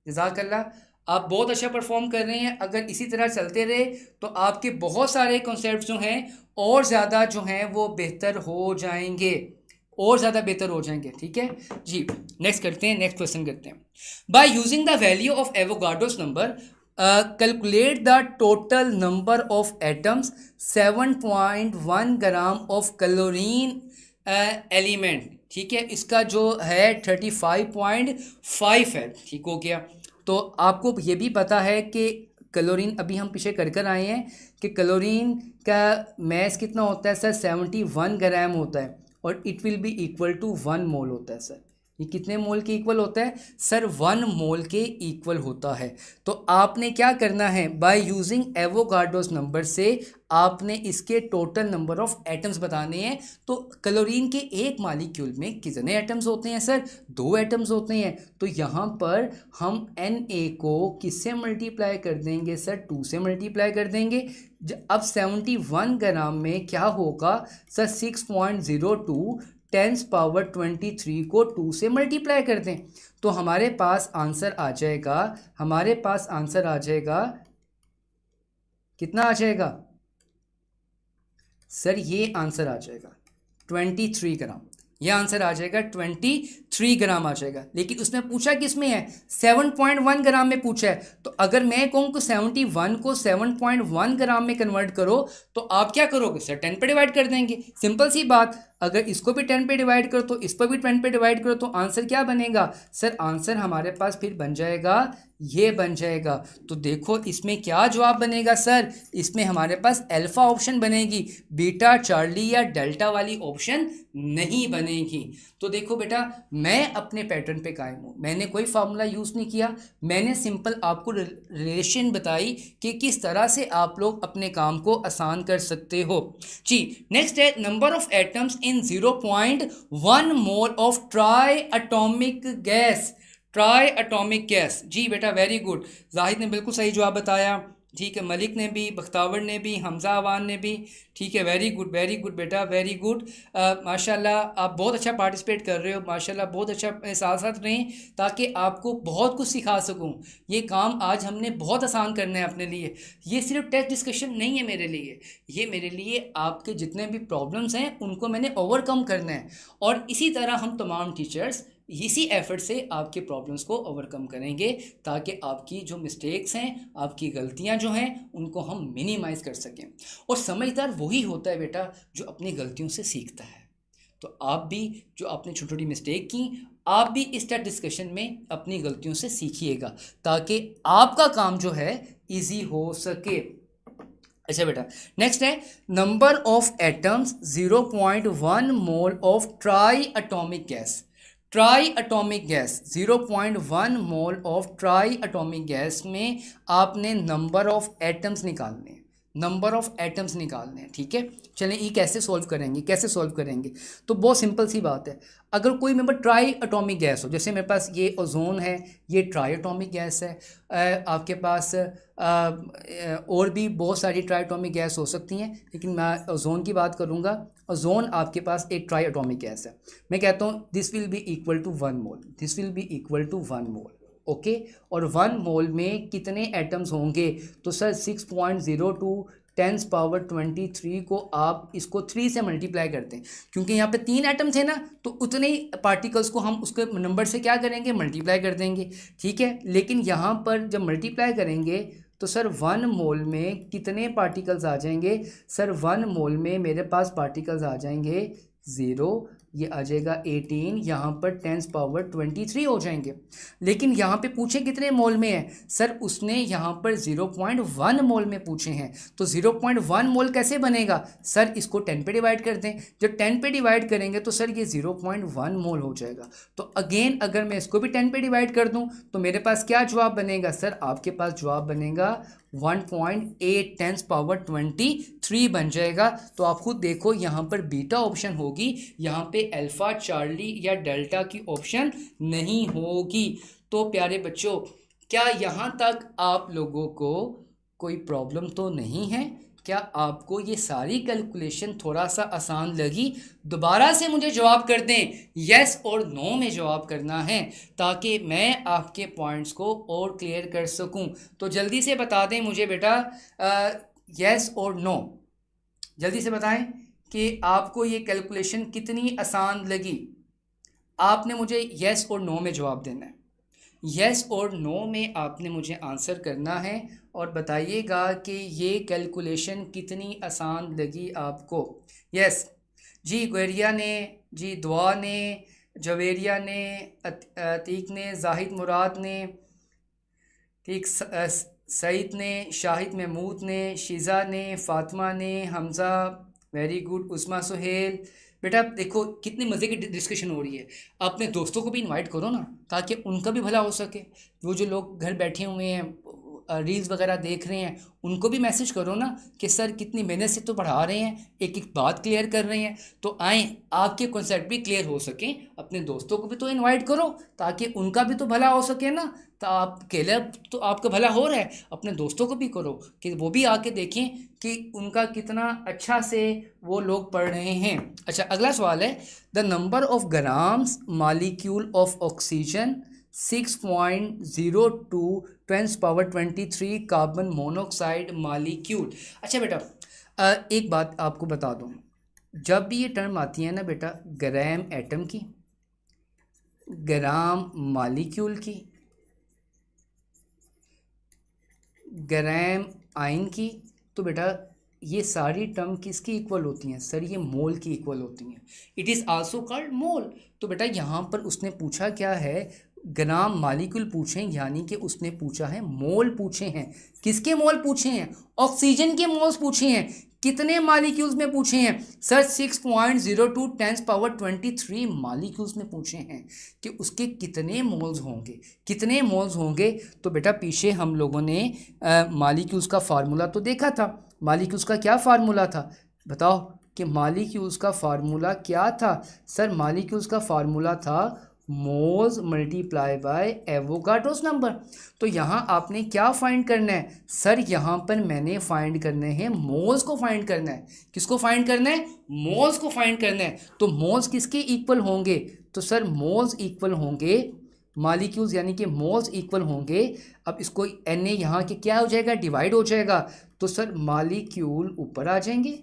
A: जज़ाकल्लाह। आप बहुत अच्छा परफॉर्म कर रहे हैं। अगर इसी तरह चलते रहे तो आपके बहुत सारे कॉन्सेप्ट जो हैं और ज़्यादा जो हैं वो बेहतर हो जाएंगे, और ज़्यादा बेहतर हो जाएंगे। ठीक है जी, नेक्स्ट करते हैं, नेक्स्ट क्वेश्चन करते हैं। By using the value of Avogadro's number calculate the total number of atoms 7.1 gram of chlorine element. ठीक है, इसका जो है 35.5 है। ठीक हो गया। तो आपको ये भी पता है कि क्लोरीन, अभी हम पीछे कर आए हैं कि क्लोरीन का मैस कितना होता है सर? 71 ग्राम होता है, और it will be equal to 1 mole होता है सर। ये कितने मोल के इक्वल होता है सर? 1 मोल के इक्वल होता है। तो आपने क्या करना है, बाय यूजिंग एवोगाड्रोस नंबर से आपने इसके टोटल नंबर ऑफ एटम्स बताने हैं। तो क्लोरीन के एक मॉलिक्यूल में कितने एटम्स होते हैं सर? 2 एटम्स होते हैं। तो यहाँ पर हम Na को किससे मल्टीप्लाई कर देंगे सर? 2 से मल्टीप्लाई कर देंगे। अब 71 ग्राम में क्या होगा सर? 6.02 10⁻23 को 2 से मल्टीप्लाई कर दें तो हमारे पास आंसर आ जाएगा, कितना आ जाएगा सर? ये आंसर आ जाएगा 23 ग्राम। यह आंसर आ जाएगा 23 ग्राम आ जाएगा। लेकिन उसने पूछा किस में है? 7.1 ग्राम में पूछा है। तो अगर मैं कहूँ कि 71 को 7.1 ग्राम में कन्वर्ट करो तो आप क्या करोगे सर? 10 पे डिवाइड कर देंगे। सिंपल सी बात। अगर इसको भी 10 पे डिवाइड करो तो इस पर भी 10 पे डिवाइड करो तो आंसर क्या बनेगा सर? आंसर हमारे पास फिर बन जाएगा, ये बन जाएगा। तो देखो इसमें क्या जवाब बनेगा सर? इसमें हमारे पास अल्फा ऑप्शन बनेगी, बीटा चार्ली या डेल्टा वाली ऑप्शन नहीं बनेगी। तो देखो बेटा, मैं अपने पैटर्न पे कायम हूँ। मैंने कोई फार्मूला यूज़ नहीं किया, मैंने सिंपल आपको रिलेशन बताई कि किस तरह से आप लोग अपने काम को आसान कर सकते हो। जी नेक्स्ट है number of atoms in 0.1 mole of triatomic gas. जी बेटा वेरी गुड, जाहिद ने बिल्कुल सही जवाब बताया। ठीक है, मलिक ने भी, बख्तावर ने भी, हमजा अवान ने भी। ठीक है, वेरी गुड बेटा, वेरी गुड। माशाल्लाह आप बहुत अच्छा पार्टिसिपेट कर रहे हो, माशाल्लाह बहुत अच्छा। साथ साथ रहें ताकि आपको बहुत कुछ सिखा सकूं। ये काम आज हमने बहुत आसान करना है अपने लिए। ये सिर्फ टेस्ट डिस्कशन नहीं है मेरे लिए, ये मेरे लिए आपके जितने भी प्रॉब्लम्स हैं उनको मैंने ओवरकम करना है। और इसी तरह हम तमाम टीचर्स इसी एफर्ट से आपके प्रॉब्लम्स को ओवरकम करेंगे ताकि आपकी जो मिस्टेक्स हैं, आपकी गलतियां जो हैं, उनको हम मिनिमाइज़ कर सकें। और समझदार वही होता है बेटा जो अपनी गलतियों से सीखता है। तो आप भी जो आपने छोटी छोटी मिस्टेक की, आप भी इस टाइप डिस्कशन में अपनी गलतियों से सीखिएगा ताकि आपका काम जो है ईजी हो सके। अच्छा बेटा, नेक्स्ट है number of atoms 0.1 mole of triatomic gas. 0.1 mole of triatomic gas में आपने नंबर ऑफ एटम्स निकालने हैं। ठीक है, चलें ये कैसे सॉल्व करेंगे? तो बहुत सिंपल सी बात है। अगर कोई मेंबर ट्राई एटॉमिक गैस हो, जैसे मेरे पास ये ओजोन है, ये ट्राई एटॉमिक गैस है। आपके पास और भी बहुत सारी ट्राई एटॉमिक गैस हो सकती हैं, लेकिन मैं ओजोन की बात करूँगा। ओजोन आपके पास एक ट्राई एटॉमिक गैस है। मैं कहता हूँ this will be equal to 1 mole. Okay, और 1 मोल में कितने एटम्स होंगे? तो सर 6.02 10 पावर 23 को आप इसको 3 से मल्टीप्लाई करते हैं, क्योंकि यहाँ पे 3 एटम थे ना, तो उतने ही पार्टिकल्स को हम उसके नंबर से क्या करेंगे, मल्टीप्लाई कर देंगे, ठीक है। लेकिन यहाँ पर जब मल्टीप्लाई करेंगे तो सर 1 मोल में कितने पार्टिकल्स आ जाएंगे, सर 1 मोल में मेरे पास पार्टिकल्स आ जाएंगे 0, ये आ जाएगा 18, यहाँ पर 10 पावर 23 हो जाएंगे। लेकिन यहाँ पे पूछे कितने मोल में है, सर उसने यहाँ पर 0.1 मोल में पूछे हैं, तो 0.1 मोल कैसे बनेगा, सर इसको 10 पे डिवाइड कर दें, जब 10 पे डिवाइड करेंगे तो सर ये 0.1 मोल हो जाएगा। तो अगेन अगर मैं इसको भी 10 पे डिवाइड कर दूँ तो मेरे पास क्या जवाब बनेगा, सर आपके पास जवाब बनेगा 1.8 10 पावर 23 बन जाएगा। तो आप खुद देखो यहाँ पर बीटा ऑप्शन होगी, यहाँ पे अल्फा, चार्ली या डेल्टा की ऑप्शन नहीं होगी। तो प्यारे बच्चों, क्या यहाँ तक आप लोगों को कोई प्रॉब्लम तो नहीं है? क्या आपको ये सारी कैलकुलेशन थोड़ा सा आसान लगी? दोबारा से मुझे जवाब कर दें, यस और नो में जवाब करना है, ताकि मैं आपके पॉइंट्स को और क्लियर कर सकूं। तो जल्दी से बता दें मुझे बेटा, यस और नो, जल्दी से बताएं कि आपको ये कैलकुलेशन कितनी आसान लगी। आपने मुझे यस और नो में जवाब देना है। यस और नो में आपने मुझे आंसर करना है और बताइएगा कि ये कैलकुलेशन कितनी आसान लगी आपको। यस जी, गुएरिया ने, जी दुआ ने, जवेरिया ने, अतीक ने, जाहिद मुराद ने, ठीक, सईद ने, शाहिद महमूद ने, शीज़ा ने, फ़ातिमा ने, हमज़ा, वेरी गुड, उस्मा सुहेल। बेटा देखो कितनी मज़े की डिस्कशन हो रही है, अपने दोस्तों को भी इनवाइट करो ना, ताकि उनका भी भला हो सके। वो जो लोग घर बैठे हुए हैं, रील्स वगैरह देख रहे हैं, उनको भी मैसेज करो ना कि सर कितनी मेहनत से तो पढ़ा रहे हैं, एक एक बात क्लियर कर रहे हैं, तो आएँ आपके कॉन्सेप्ट भी क्लियर हो सकें। अपने दोस्तों को भी तो इनवाइट करो ताकि उनका भी तो भला हो सके ना। तो आप अकेले तो आपका भला हो रहा है, अपने दोस्तों को भी करो कि वो भी आके देखें कि उनका कितना अच्छा से वो लोग पढ़ रहे हैं। अच्छा, अगला सवाल है, the number of grams molecule of oxygen 6.02 10 power 23 carbon monoxide molecule. अच्छा बेटा, एक बात आपको बता दूं, जब भी ये टर्म आती है ना बेटा, ग्राम एटम की, ग्राम मॉलिक्यूल की, ग्राम आयन की, तो बेटा ये सारी टर्म किसकी इक्वल होती हैं, सर ये मोल की इक्वल होती हैं। इट इज़ आल्सो कॉल्ड मोल। तो बेटा यहाँ पर उसने पूछा क्या है, ग्राम मॉलिक्यूल पूछे, यानी कि उसने पूछा है मोल पूछे हैं। किसके मोल पूछे हैं? ऑक्सीजन के मोल्स पूछे हैं। कितने मॉलिक्यूल्स में पूछे हैं? सर 6.02 10 पावर 23 मॉलिक्यूल्स में पूछे हैं कि उसके कितने मोल्स होंगे, कितने मोल्स होंगे। तो बेटा पीछे हम लोगों ने मॉलिक्यूल्स का फार्मूला तो देखा था। मॉलिक्यूल्स का क्या फार्मूला था, बताओ कि मॉलिक्यूल्स का फार्मूला क्या था? सर मॉलिक्यूल्स का फार्मूला था moles multiply by Avogadro's number. तो यहाँ आपने क्या फाइंड करना है? सर यहाँ पर मैंने फाइंड करने हैं मोल्स को फाइंड करना है। किसको फाइंड करना है? मोल्स को फाइंड करना है। तो मोल्स किसके इक्वल होंगे? तो सर मोल्स इक्वल होंगे मॉलिक्यूल्स, यानी कि मोल्स इक्वल होंगे। अब इसको Na यहाँ के क्या हो जाएगा, डिवाइड हो जाएगा। तो सर मॉलिक्यूल ऊपर आ जाएंगे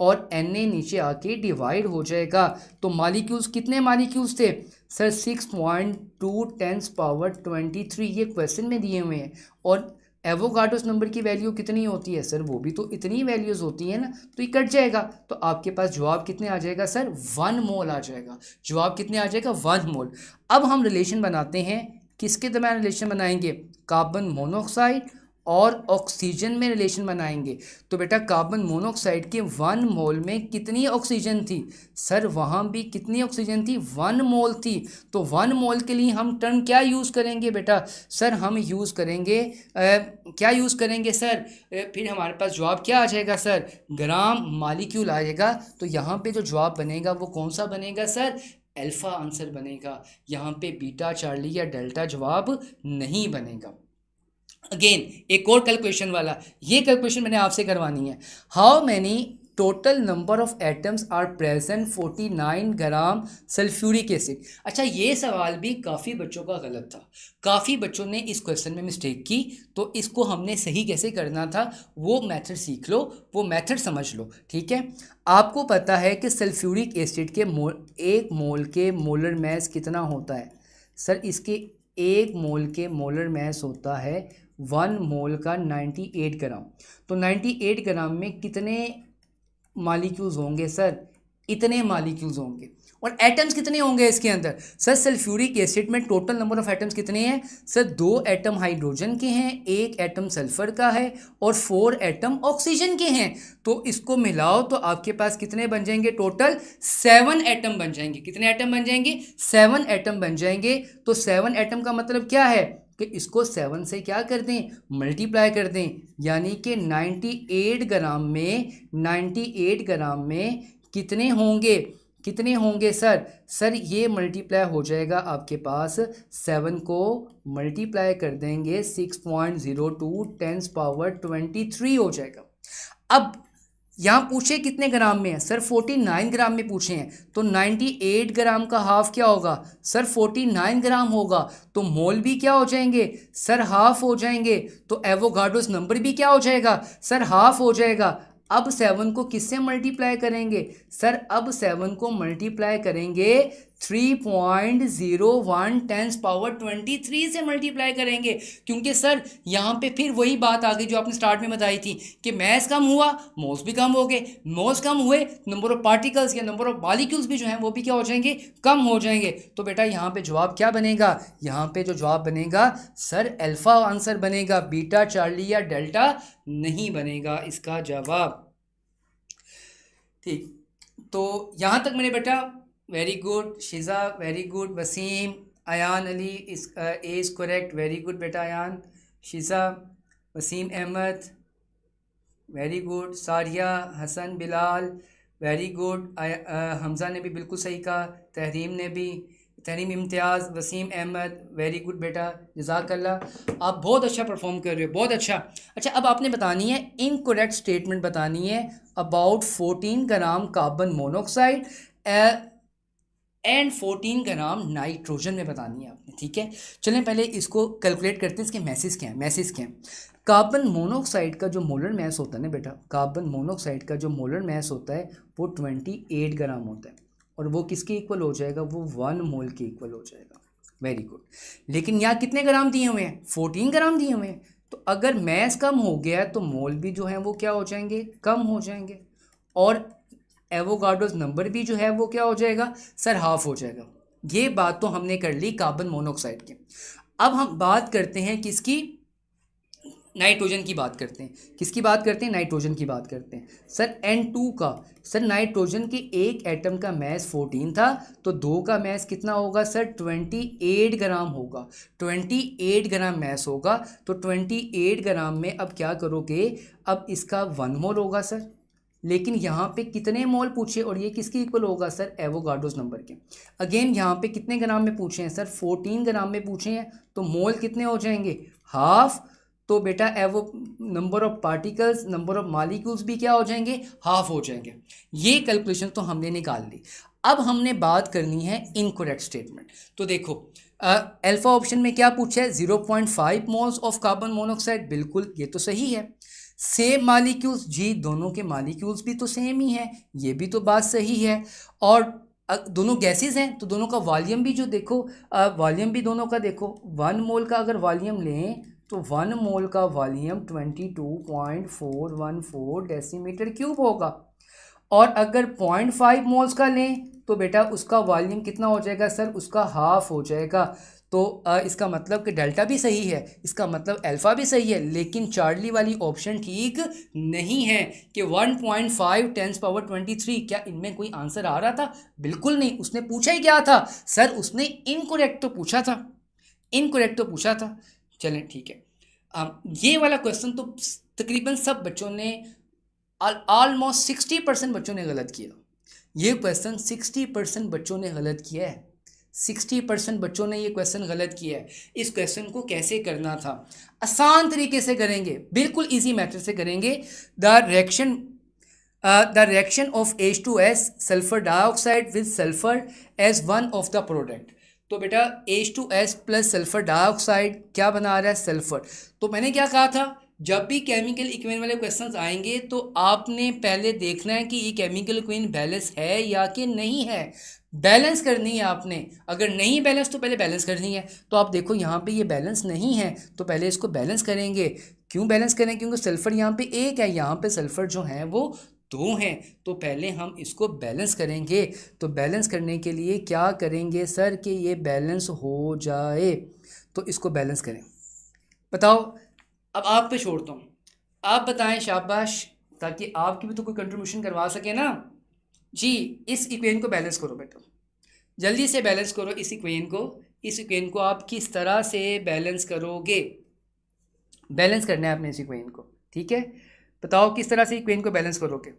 A: और Na नीचे आके डिवाइड हो जाएगा। तो मॉलिक्यूल्स, कितने मॉलिक्यूल्स थे? सर 6.2 10 पावर 23, ये क्वेश्चन में दिए हुए हैं। और एवोगाड्रोस नंबर की वैल्यू कितनी होती है? सर वो भी तो इतनी वैल्यूज़ होती हैं ना, तो ये कट जाएगा। तो आपके पास जवाब कितने आ जाएगा? सर 1 मोल आ जाएगा। जवाब कितने आ जाएगा? 1 मोल। अब हम रिलेशन बनाते हैं, किसके दरम्यान रिलेशन बनाएंगे? कार्बन मोनोऑक्साइड और ऑक्सीजन में रिलेशन बनाएंगे। तो बेटा कार्बन मोनोऑक्साइड के 1 मोल में कितनी ऑक्सीजन थी? सर वहाँ भी कितनी ऑक्सीजन थी? 1 मोल थी। तो 1 मोल के लिए हम टर्म क्या यूज़ करेंगे बेटा? सर हम यूज़ करेंगे क्या यूज़ करेंगे सर? फिर हमारे पास जवाब क्या आ जाएगा सर? ग्राम मॉलिक्यूल आएगा। तो यहाँ पे जो जवाब बनेगा वो कौन सा बनेगा सर? अल्फ़ा आंसर बनेगा। यहाँ पे बीटा, चार्ली या डेल्टा जवाब नहीं बनेगा। अगेन एक और कैलकुलेशन वाला, ये कैलकुलेशन मैंने आपसे करवानी है। How many total number of atoms are present 49 gram sulphuric acid. अच्छा, ये सवाल भी काफ़ी बच्चों का गलत था, काफ़ी बच्चों ने इस क्वेश्चन में मिस्टेक की। तो इसको हमने सही कैसे करना था वो मेथड सीख लो, वो मेथड समझ लो, ठीक है। आपको पता है कि सल्फ्यूरिक एसिड के एक मोल के मोलर मास कितना होता है सर? इसके एक मोल के मोलर मास होता है 1 मोल का 98 ग्राम। तो 98 ग्राम में कितने मॉलिक्यूल्स होंगे सर? इतने मॉलिक्यूल्स होंगे। और एटम्स कितने होंगे इसके अंदर सर? सल्फ्यूरिक एसिड में टोटल नंबर ऑफ एटम्स कितने हैं सर? 2 एटम हाइड्रोजन के हैं, 1 एटम सल्फर का है और 4 एटम ऑक्सीजन के हैं। तो इसको मिलाओ तो आपके पास कितने बन जाएंगे? टोटल 7 एटम बन जाएंगे। कितने एटम बन जाएंगे? 7 एटम बन जाएंगे। तो 7 एटम का मतलब क्या है कि इसको 7 से क्या कर दें? मल्टीप्लाई कर दें। यानी कि 98 ग्राम में 98 ग्राम में कितने होंगे? कितने होंगे सर? सर ये मल्टीप्लाई हो जाएगा आपके पास, 7 को मल्टीप्लाई कर देंगे 6.02 10 पावर 23 हो जाएगा। अब यहाँ पूछे कितने ग्राम में है सर? 49 ग्राम में पूछे हैं। तो 98 ग्राम का हाफ क्या होगा सर? 49 ग्राम होगा। तो मोल भी क्या हो जाएंगे सर? हाफ हो जाएंगे। तो एवोगाड्रोस नंबर भी क्या हो जाएगा सर? हाफ हो जाएगा। अब 7 को किससे मल्टीप्लाई करेंगे सर? अब 7 को मल्टीप्लाई करेंगे 3.01 10 पावर 23 से मल्टीप्लाई करेंगे। क्योंकि सर यहाँ पे फिर वही बात आ गई जो आपने स्टार्ट में बताई थी कि मास कम हुआ, मोल्स भी कम हो गए। मोल्स कम हुए, नंबर ऑफ पार्टिकल्स या नंबर ऑफ मॉलिक्यूल्स भी जो हैं वो भी क्या हो जाएंगे? कम हो जाएंगे। तो बेटा यहाँ पे जवाब क्या बनेगा? यहाँ पे जो जवाब बनेगा सर अल्फा आंसर बनेगा, बीटा, चार्ली या डेल्टा नहीं बनेगा इसका जवाब। ठीक, तो यहाँ तक मेरे बेटा very good. Shiza very good. Waseem, Ayan Ali is correct, very good बेटा Ayan. Shiza, Waseem Ahmed very good. Saria, Hassan, Bilal very good. Hamza ने भी बिल्कुल सही कहा, तहरीम ने भी, तहरीम इम्तियाज़, वसीम अहमद वेरी गुड बेटा, जज़ाकल्लाह। आप बहुत अच्छा परफॉर्म कर रहे हो, बहुत अच्छा। अच्छा, अब आपने बतानी है इनकरेक्ट स्टेटमेंट बतानी है about 14 gram carbon monoxide and 14 gram nitrogen में बतानी है आपने, ठीक है। चलें पहले इसको कैलकुलेट करते हैं, इसके मैसेज क्या हैं। मैसेज क्या हैं? कार्बन मोनोऑक्साइड का जो मोलर मास होता है ना बेटा, कार्बन मोनोऑक्साइड का जो मोलर मास होता है वो 28 ग्राम होता है। और वो किसके इक्वल हो जाएगा? वो 1 मोल के इक्वल हो जाएगा। Very good. लेकिन यहाँ कितने ग्राम दिए हुए हैं? 14 ग्राम दिए हुए हैं। तो अगर मास कम हो गया तो मोल भी जो है वो क्या हो जाएंगे? कम हो जाएंगे। और एवोगाड्रोस नंबर भी जो है वो क्या हो जाएगा सर? हाफ हो जाएगा। ये बात तो हमने कर ली कार्बन मोनोऑक्साइड की। अब हम बात करते हैं किसकी? नाइट्रोजन की बात करते हैं। किसकी बात करते हैं? नाइट्रोजन की बात करते हैं सर। N2 का सर, नाइट्रोजन के एक एटम का मास 14 था, तो 2 का मास कितना होगा सर? 28 ग्राम होगा। 28 ग्राम मास होगा। तो 28 ग्राम में अब क्या करोगे? अब इसका 1 मोल होगा सर। लेकिन यहाँ पे कितने मोल पूछे और ये किसके इक्वल होगा सर? एवोगाड्रोस नंबर के। अगेन यहाँ पे कितने ग्राम में पूछे हैं सर? 14 ग्राम में पूछे हैं। तो मोल कितने हो जाएंगे? हाफ। तो बेटा एवो number of particles, number of molecules भी क्या हो जाएंगे? हाफ हो जाएंगे। ये कैलकुलेशन तो हमने निकाल ली। अब हमने बात करनी है इनकरेक्ट स्टेटमेंट। तो देखो अल्फा ऑप्शन में क्या पूछा है? 0.5 मोल्स ऑफ कार्बन मोनोऑक्साइड। बिल्कुल, ये तो सही है। सेम मॉलिक्यूल्स, जी दोनों के मॉलिक्यूल्स भी तो सेम ही हैं, ये भी तो बात सही है। और दोनों गैसेस हैं तो दोनों का वॉल्यूम भी जो देखो, वॉल्यूम भी दोनों का देखो, 1 मोल का अगर वॉल्यूम लें तो 1 मोल का वॉल्यूम 22.414 डेसीमीटर क्यूब होगा। और अगर 0.5 मोल्स का लें तो बेटा उसका वॉल्यूम कितना हो जाएगा सर? उसका हाफ हो जाएगा। तो इसका मतलब कि डेल्टा भी सही है, इसका मतलब अल्फ़ा भी सही है। लेकिन चार्ली वाली ऑप्शन ठीक नहीं है कि 1.5 10 पावर 23। क्या इनमें कोई आंसर आ रहा था? बिल्कुल नहीं। उसने पूछा ही क्या था सर? उसने इनकरेक्ट तो पूछा था, इनकरेक्ट तो पूछा था। चलें ठीक है। ये वाला क्वेश्चन तो तकरीबन सब बच्चों ने, ऑलमोस्ट 60% बच्चों ने गलत किया। ये क्वेश्चन 60% बच्चों ने गलत किया है। 60% बच्चों ने ये क्वेश्चन गलत किया है। इस क्वेश्चन को कैसे करना था? आसान तरीके से करेंगे, बिल्कुल इजी मेथड से करेंगे। The reaction the reaction of H2S sulphur dioxide with sulphur as one of the product. तो बेटा H2S प्लस सल्फर डाइऑक्साइड क्या बना रहा है, सल्फर। तो मैंने क्या कहा था, जब भी केमिकल इक्वेशन वाले क्वेश्चंस आएंगे तो आपने पहले देखना है कि ये केमिकल इक्वेशन बैलेंस है या कि नहीं है, बैलेंस करनी है आपने। अगर नहीं बैलेंस तो पहले बैलेंस करनी है। तो आप देखो यहाँ पे ये बैलेंस नहीं है तो पहले इसको बैलेंस करेंगे। क्यों बैलेंस करें, क्योंकि सल्फर यहाँ पे एक है, यहाँ पे सल्फर जो है वो दो हैं। तो पहले हम इसको बैलेंस करेंगे। तो बैलेंस करने के लिए क्या करेंगे सर कि ये बैलेंस हो जाए, तो इसको बैलेंस करें। बताओ, अब आप पे छोड़ता हूँ, आप बताएं शाबाश, ताकि आपकी भी तो कोई कंट्रीब्यूशन करवा सके ना जी। इस इक्वेशन को बैलेंस करो बेटा, जल्दी से बैलेंस करो इस इक्वेशन को। इस इक्वेशन को आप किस तरह से बैलेंस करोगे, बैलेंस करना है आपने इस इक्वेशन को, ठीक है। बताओ किस तरह से इक्वेशन को बैलेंस करोगे,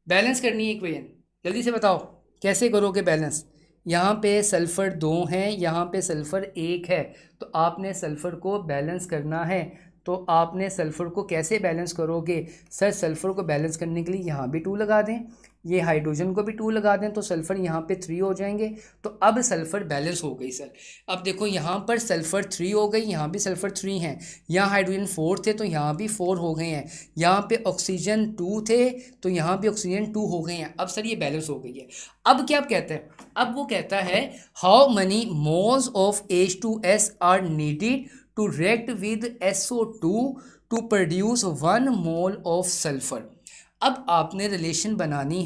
A: बैलेंस करनी है इक्वेशन, जल्दी से बताओ कैसे करोगे बैलेंस। यहाँ पे सल्फ़र 2 हैं, यहाँ पे सल्फ़र 1 है, तो आपने सल्फ़र को बैलेंस करना है। तो आपने सल्फ़र को कैसे बैलेंस करोगे सर, सल्फ़र को बैलेंस करने के लिए यहाँ भी 2 लगा दें, ये हाइड्रोजन को भी 2 लगा दें, तो सल्फ़र यहाँ पे 3 हो जाएंगे। तो अब सल्फ़र बैलेंस हो गई सर। अब देखो यहाँ पर सल्फ़र 3 हो गई, यहाँ भी सल्फ़र 3 हैं, यहाँ हाइड्रोजन 4 थे तो यहाँ भी 4 हो गए हैं, यहाँ पे ऑक्सीजन 2 थे तो यहाँ भी ऑक्सीजन 2 हो गए हैं। अब सर ये बैलेंस हो गई है। अब क्या कहता है, अब वो कहता है how many moles of H2S are needed to react with SO2 to produce 1 mole of sulphur. अब आपने रिलेशन बनानी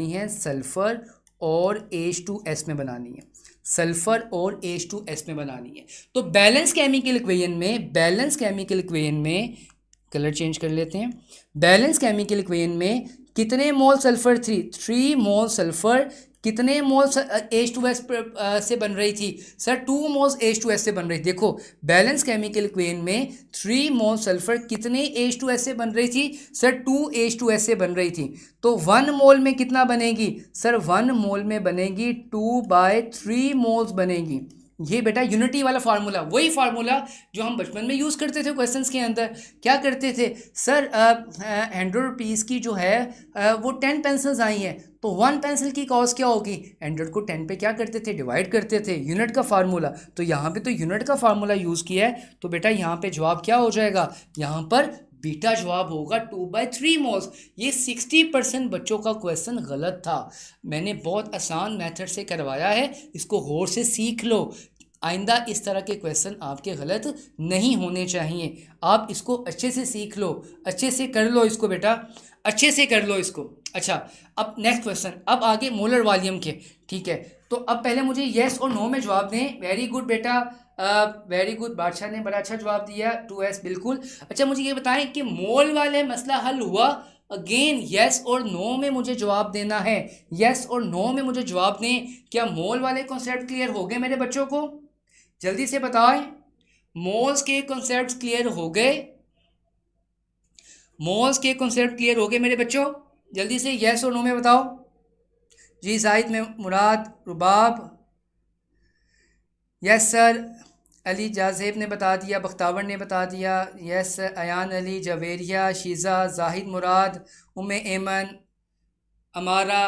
A: है सल्फ़र और H2S में बनानी है, सल्फ़र और H2S में बनानी है। तो बैलेंस केमिकल इक्वेशन में कलर चेंज कर लेते हैं। बैलेंस केमिकल इक्वेशन में कितने मोल सल्फ़र, 3 मोल सल्फ़र कितने मोल्स H2S से बन रही थी सर, 2 मोल्स H2S से बन रही थी। देखो बैलेंस केमिकल इक्वेशन में 3 मोल सल्फर कितने H2S से बन रही थी सर, 2 H2S से बन रही थी। तो 1 मोल में कितना बनेगी सर, 1 मोल में बनेगी 2/3 मोल्स बनेगी। ये बेटा यूनिटी वाला फार्मूला, वही फार्मूला जो हम बचपन में यूज़ करते थे क्वेश्चंस के अंदर। क्या करते थे सर, 100 रुपीज़ की जो है वो 10 पेंसिल्स आई हैं, तो 1 पेंसिल की कॉस्ट क्या होगी, 100 को 10 पे क्या करते थे, डिवाइड करते थे, यूनिट का फार्मूला। तो यहाँ पे तो यूनिट का फार्मूला यूज़ किया है, तो बेटा यहाँ पे जवाब क्या हो जाएगा, यहाँ पर बीटा जवाब होगा 2/3 मोल्स। ये 60% बच्चों का क्वेश्चन गलत था। मैंने बहुत आसान मेथड से करवाया है, इसको गौर से सीख लो। आइंदा इस तरह के क्वेश्चन आपके गलत नहीं होने चाहिए। आप इसको अच्छे से सीख लो, अच्छे से कर लो इसको बेटा, अच्छे से कर लो इसको। अच्छा, अब नेक्स्ट क्वेश्चन, अब आगे मोलर वॉल्यूम के, ठीक है। तो अब पहले मुझे येस और नो में जवाब दें। वेरी गुड बेटा, वेरी गुड, बादशाह ने बड़ा अच्छा जवाब दिया, 2S बिल्कुल। अच्छा मुझे ये बताएं कि मोल वाले मसला हल हुआ। अगेन येस और नो में मुझे जवाब देना है, येस और नो में मुझे जवाब दें। क्या मोल वाले कॉन्सेप्ट क्लियर हो गए मेरे बच्चों को, जल्दी से बताएं। मोल्स के कॉन्सेप्ट क्लियर हो गए, मोल्स के कॉन्सेप्ट क्लियर हो गए मेरे बच्चों, जल्दी से येस और नो में बताओ जी। जाहिद में मुराद, रुबाब, यस सर। अली जाजेब ने बता दिया, बख्तावर ने बता दिया, यस। अयान अली, जवेरिया, शीज़ा, जाहिद मुराद, उम्मे एमन, अमारा,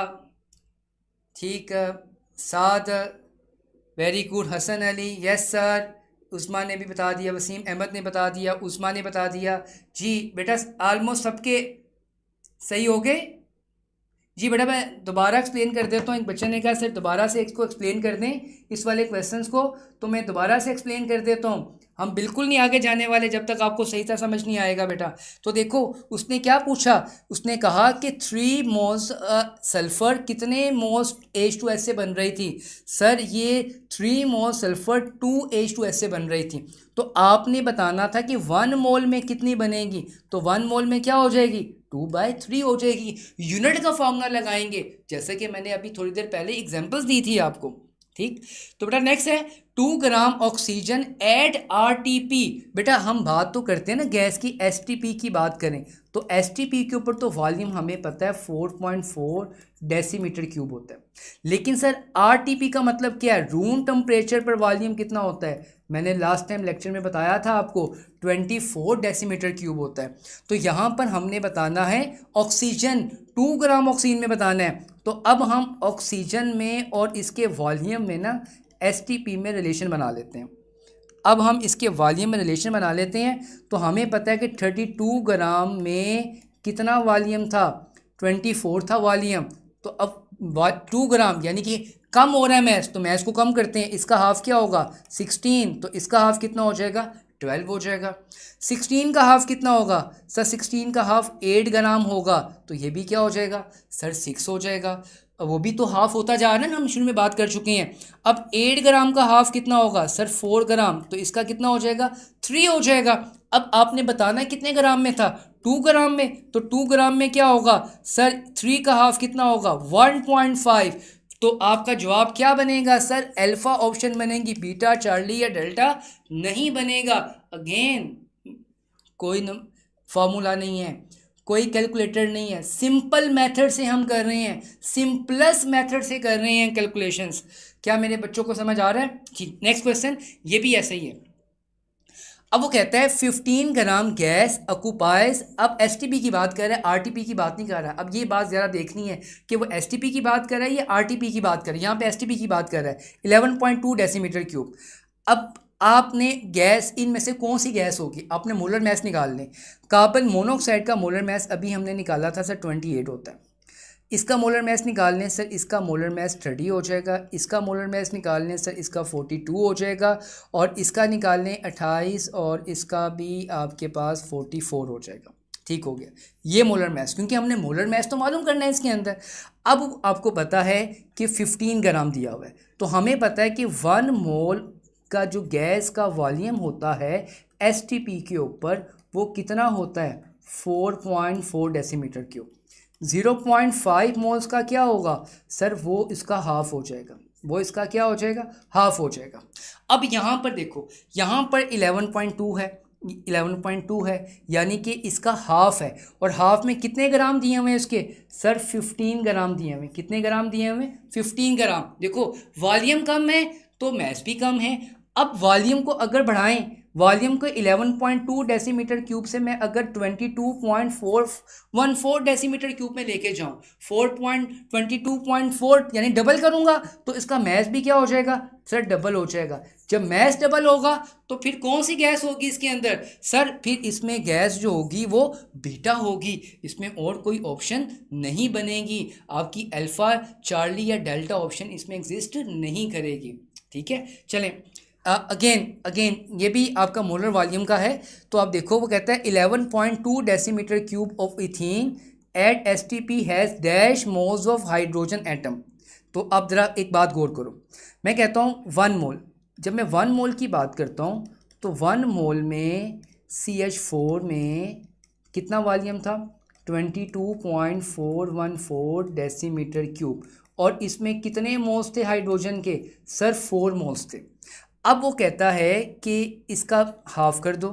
A: ठीक, Saad, very good, Hasan Ali, yes sir. Usman ने भी बता दिया, वसीम अहमद ने बता दिया, उस्मान ने बता दिया जी। बेटा आलमोस्ट सबके सही हो गए जी। बेटा मैं दोबारा एक्सप्लेन कर देता हूँ। एक बच्चे ने कहा सर दोबारा से इसको एक्सप्लेन कर दें, इस वाले क्वेश्चंस को, तो मैं दोबारा से एक्सप्लेन कर देता हूँ। हम बिल्कुल नहीं आगे जाने वाले जब तक आपको सही तरह समझ नहीं आएगा बेटा। तो देखो उसने क्या पूछा, उसने कहा कि 3 मोल्स सल्फ़र कितने मोल्स H2S से बन रही थी सर, ये 3 मोल सल्फ़र 2 H2S से बन रही थी। तो आपने बताना था कि 1 मोल में कितनी बनेगी, तो 1 मोल में क्या हो जाएगी, 2/3 हो जाएगी। यूनिट का फॉर्मूला लगाएंगे, जैसे कि मैंने अभी थोड़ी देर पहले एग्जांपल्स दी थी आपको, ठीक। तो बेटा नेक्स्ट है 2 ग्राम ऑक्सीजन एट आरटीपी। बेटा हम बात तो करते हैं ना गैस की, एसटीपी की बात करें तो एसटीपी के ऊपर तो वॉल्यूम हमें पता है 4.4 डेसीमीटर क्यूब होता है, लेकिन सर आरटीपी का मतलब क्या है, रूम टेम्परेचर पर वॉल्यूम कितना होता है, मैंने लास्ट टाइम लेक्चर में बताया था आपको 24 डेसीमीटर क्यूब होता है। तो यहाँ पर हमने बताना है ऑक्सीजन, 2 ग्राम ऑक्सीजन में बताना है। तो अब हम ऑक्सीजन में और इसके वॉल्यूम में ना एसटीपी में रिलेशन बना लेते हैं। अब हम इसके वॉल्यूम में रिलेशन बना लेते हैं तो हमें पता है कि 32 ग्राम में कितना वॉल्यूम था, 24 था वॉल्यूम। तो अब 2 ग्राम यानी कि कम हो रहा है मैस, तो मैस को कम करते हैं, इसका हाफ क्या होगा 16, तो इसका हाफ कितना हो जाएगा 12 हो जाएगा। 16 का हाफ कितना होगा सर, 16 का हाफ 8 ग्राम होगा, तो ये भी क्या हो जाएगा सर 6 हो जाएगा। अब वो भी तो हाफ होता जा रहा है ना, हम शुरू में बात कर चुके हैं। अब 8 ग्राम का हाफ कितना होगा सर 4 ग्राम, तो इसका कितना हो जाएगा 3 हो जाएगा। अब आपने बताना है कितने ग्राम में था, 2 ग्राम में, तो 2 ग्राम में क्या होगा सर 3 का हाफ कितना होगा 1.5। तो आपका जवाब क्या बनेगा सर, अल्फा ऑप्शन बनेगी, बीटा चार्ली या डेल्टा नहीं बनेगा। अगेन कोई फॉर्मूला नहीं है, कोई कैलकुलेटर नहीं है, सिंपल मेथड से हम कर रहे हैं, सिंपलेस्ट मेथड से कर रहे हैं कैलकुलेशंस। क्या मेरे बच्चों को समझ आ रहा है जी। नेक्स्ट क्वेश्चन ये भी ऐसा ही है। अब वो कहता है 15 ग्राम गैस ऑक्यूपाइज, अब एसटीपी की बात कर रहा है, आरटीपी की बात नहीं कर रहा है। अब ये बात ज़रा देखनी है कि वो एसटीपी की बात कर रहा है या आरटीपी की बात कर रहा है। यहाँ पे एसटीपी की बात कर रहा है 11.2 डेसीमीटर क्यूब। अब आपने गैस, इनमें से कौन सी गैस होगी, आपने मोलर मैस निकालने। कार्बन मोनोऑक्साइड का मोलर मैस अभी हमने निकाला था सर 28 होता है। इसका मोलर मैस निकालने सर इसका मोलर मैस 30 हो जाएगा, इसका मोलर मैस निकालने सर इसका 42 हो जाएगा, और इसका निकालने 28 और इसका भी आपके पास 44 हो जाएगा। ठीक हो गया ये मोलर मैस, क्योंकि हमने मोलर मैस तो मालूम करना है इसके अंदर। अब आपको पता है कि 15 ग्राम दिया हुआ है, तो हमें पता है कि 1 मोल का जो गैस का वॉल्यूम होता है एसटीपी के ऊपर वो कितना होता है 4.4 डेसीमीटर क्यूब। 0.5 मोल्स का क्या होगा सर, वो इसका हाफ हो जाएगा, वो इसका क्या हो जाएगा हाफ हो जाएगा। अब यहाँ पर देखो, यहाँ पर 11.2 है, 11.2 है यानी कि इसका हाफ है, और हाफ में कितने ग्राम दिए हुए हैं इसके सर 15 ग्राम दिए हुए। कितने ग्राम दिए हुए 15 ग्राम। देखो वॉल्यूम कम है तो मैस भी कम है। अब वॉल्यूम को अगर बढ़ाएं, वॉल्यूम को 11.2 डेसीमीटर क्यूब से मैं अगर 22.414 डेसीमीटर क्यूब में लेके जाऊं, 4.22.4 यानी डबल करूंगा, तो इसका मैस भी क्या हो जाएगा सर डबल हो जाएगा। जब मैस डबल होगा तो फिर कौन सी गैस होगी इसके अंदर सर, फिर इसमें गैस जो होगी वो बीटा होगी, इसमें और कोई ऑप्शन नहीं बनेगी। आपकी अल्फा चार्ली या डेल्टा ऑप्शन इसमें एग्जिस्ट नहीं करेगी। ठीक है चलें अगेन ये भी आपका मोलर वॉल्यूम का है। तो आप देखो वो कहता है 11.2 decimetre cube of ethene at STP has dash moles of hydrogen atom. तो अब ज़रा एक बात गौर करो, मैं कहता हूँ 1 मोल, जब मैं 1 मोल की बात करता हूँ तो 1 मोल में CH4 में कितना वॉल्यूम था 22.414 डेसीमीटर क्यूब, और इसमें कितने मोल्स थे हाइड्रोजन के सर 4 मोल्स थे। अब वो कहता है कि इसका हाफ कर दो,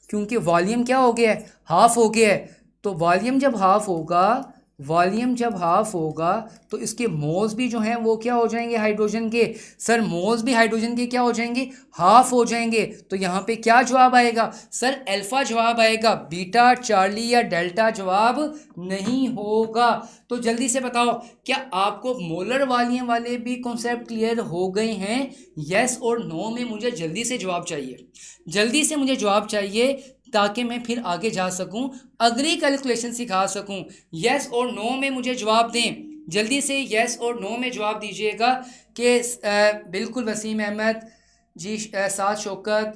A: क्योंकि वॉल्यूम क्या हो गया है हाफ हो गया है। तो वॉल्यूम जब हाफ होगा तो इसके मोल्स भी जो हैं वो क्या हो जाएंगे हाइड्रोजन के सर, मोल्स भी हाइड्रोजन के क्या हो जाएंगे हाफ हो जाएंगे। तो यहाँ पे क्या जवाब आएगा सर अल्फा जवाब आएगा, बीटा चार्ली या डेल्टा जवाब नहीं होगा। तो जल्दी से बताओ क्या आपको मोलर वॉल्यूम वाले भी कॉन्सेप्ट क्लियर हो गए हैं, यस और नो में मुझे जल्दी से जवाब चाहिए, जल्दी से मुझे जवाब चाहिए ताकि मैं फिर आगे जा सकूं, अगली कैलकुलेशन सिखा सकूं। यस और नो में मुझे जवाब दें, जल्दी से यस और नो में जवाब दीजिएगा कि बिल्कुल Waseem Ahmad ji, Saad Shaukat,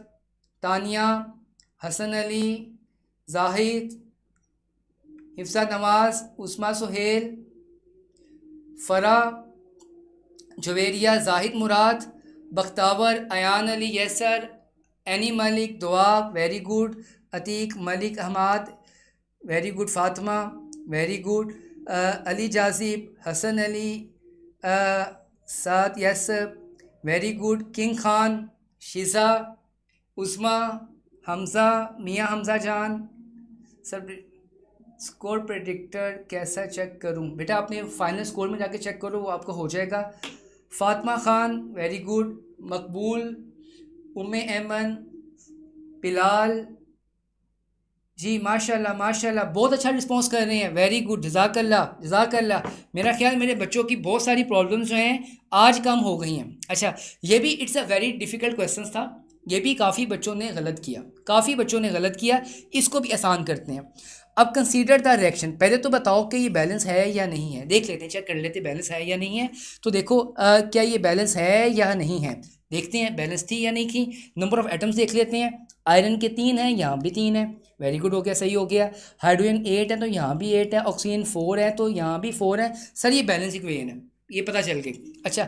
A: Tania, Hasan Ali, Zahid, Hifsa Nawaz, Usma Suhail, Fara, Javeria, Zahid Murad, Bakhtawar, Ayan Ali, Yasir, Aini Malik, Dua very good, Atiq Malik Ahmad very good, Fatima very good, Ali Jazib, Hasan Ali, Saad Yasir, very good. King Khan, Sheeza, Usma, Hamza, Mian Hamza Jan. Sir score predictor कैसा चेक करूं? बेटा अपने फाइनल स्कोर में जाके चेक करो, वो आपको हो जाएगा। Fatima Khan, very good. मकबूल, उम्मे ऐमन, बिलाल, जी माशाल्लाह माशाल्लाह, बहुत अच्छा रिस्पांस कर रहे हैं, वेरी गुड, जज़ाकल्लाह जज़ाकल्लाह। मेरा ख्याल मेरे बच्चों की बहुत सारी प्रॉब्लम्स जो हैं आज कम हो गई हैं। अच्छा, ये भी it's a very difficult question था, ये भी काफ़ी बच्चों ने गलत किया, काफ़ी बच्चों ने गलत किया। इसको भी आसान करते हैं। अब कंसीडर द रिएक्शन, पहले तो बताओ कि ये बैलेंस है या नहीं है, देख लेते हैं, चेक कर लेते हैं बैलेंस है या नहीं है। तो देखो क्या ये बैलेंस है या नहीं है, देखते हैं बैलेंस थी या नहीं थी। नंबर ऑफ एटम्स देख लेते हैं, आयरन के 3 हैं, यहाँ भी 3 है, वेरी गुड, हो गया, सही हो गया। हाइड्रोजन 8 है तो यहाँ भी 8 है, ऑक्सीजन 4 है तो यहाँ भी 4 है। सर ये बैलेंस इक्वेशन है, ये पता चल गई। अच्छा,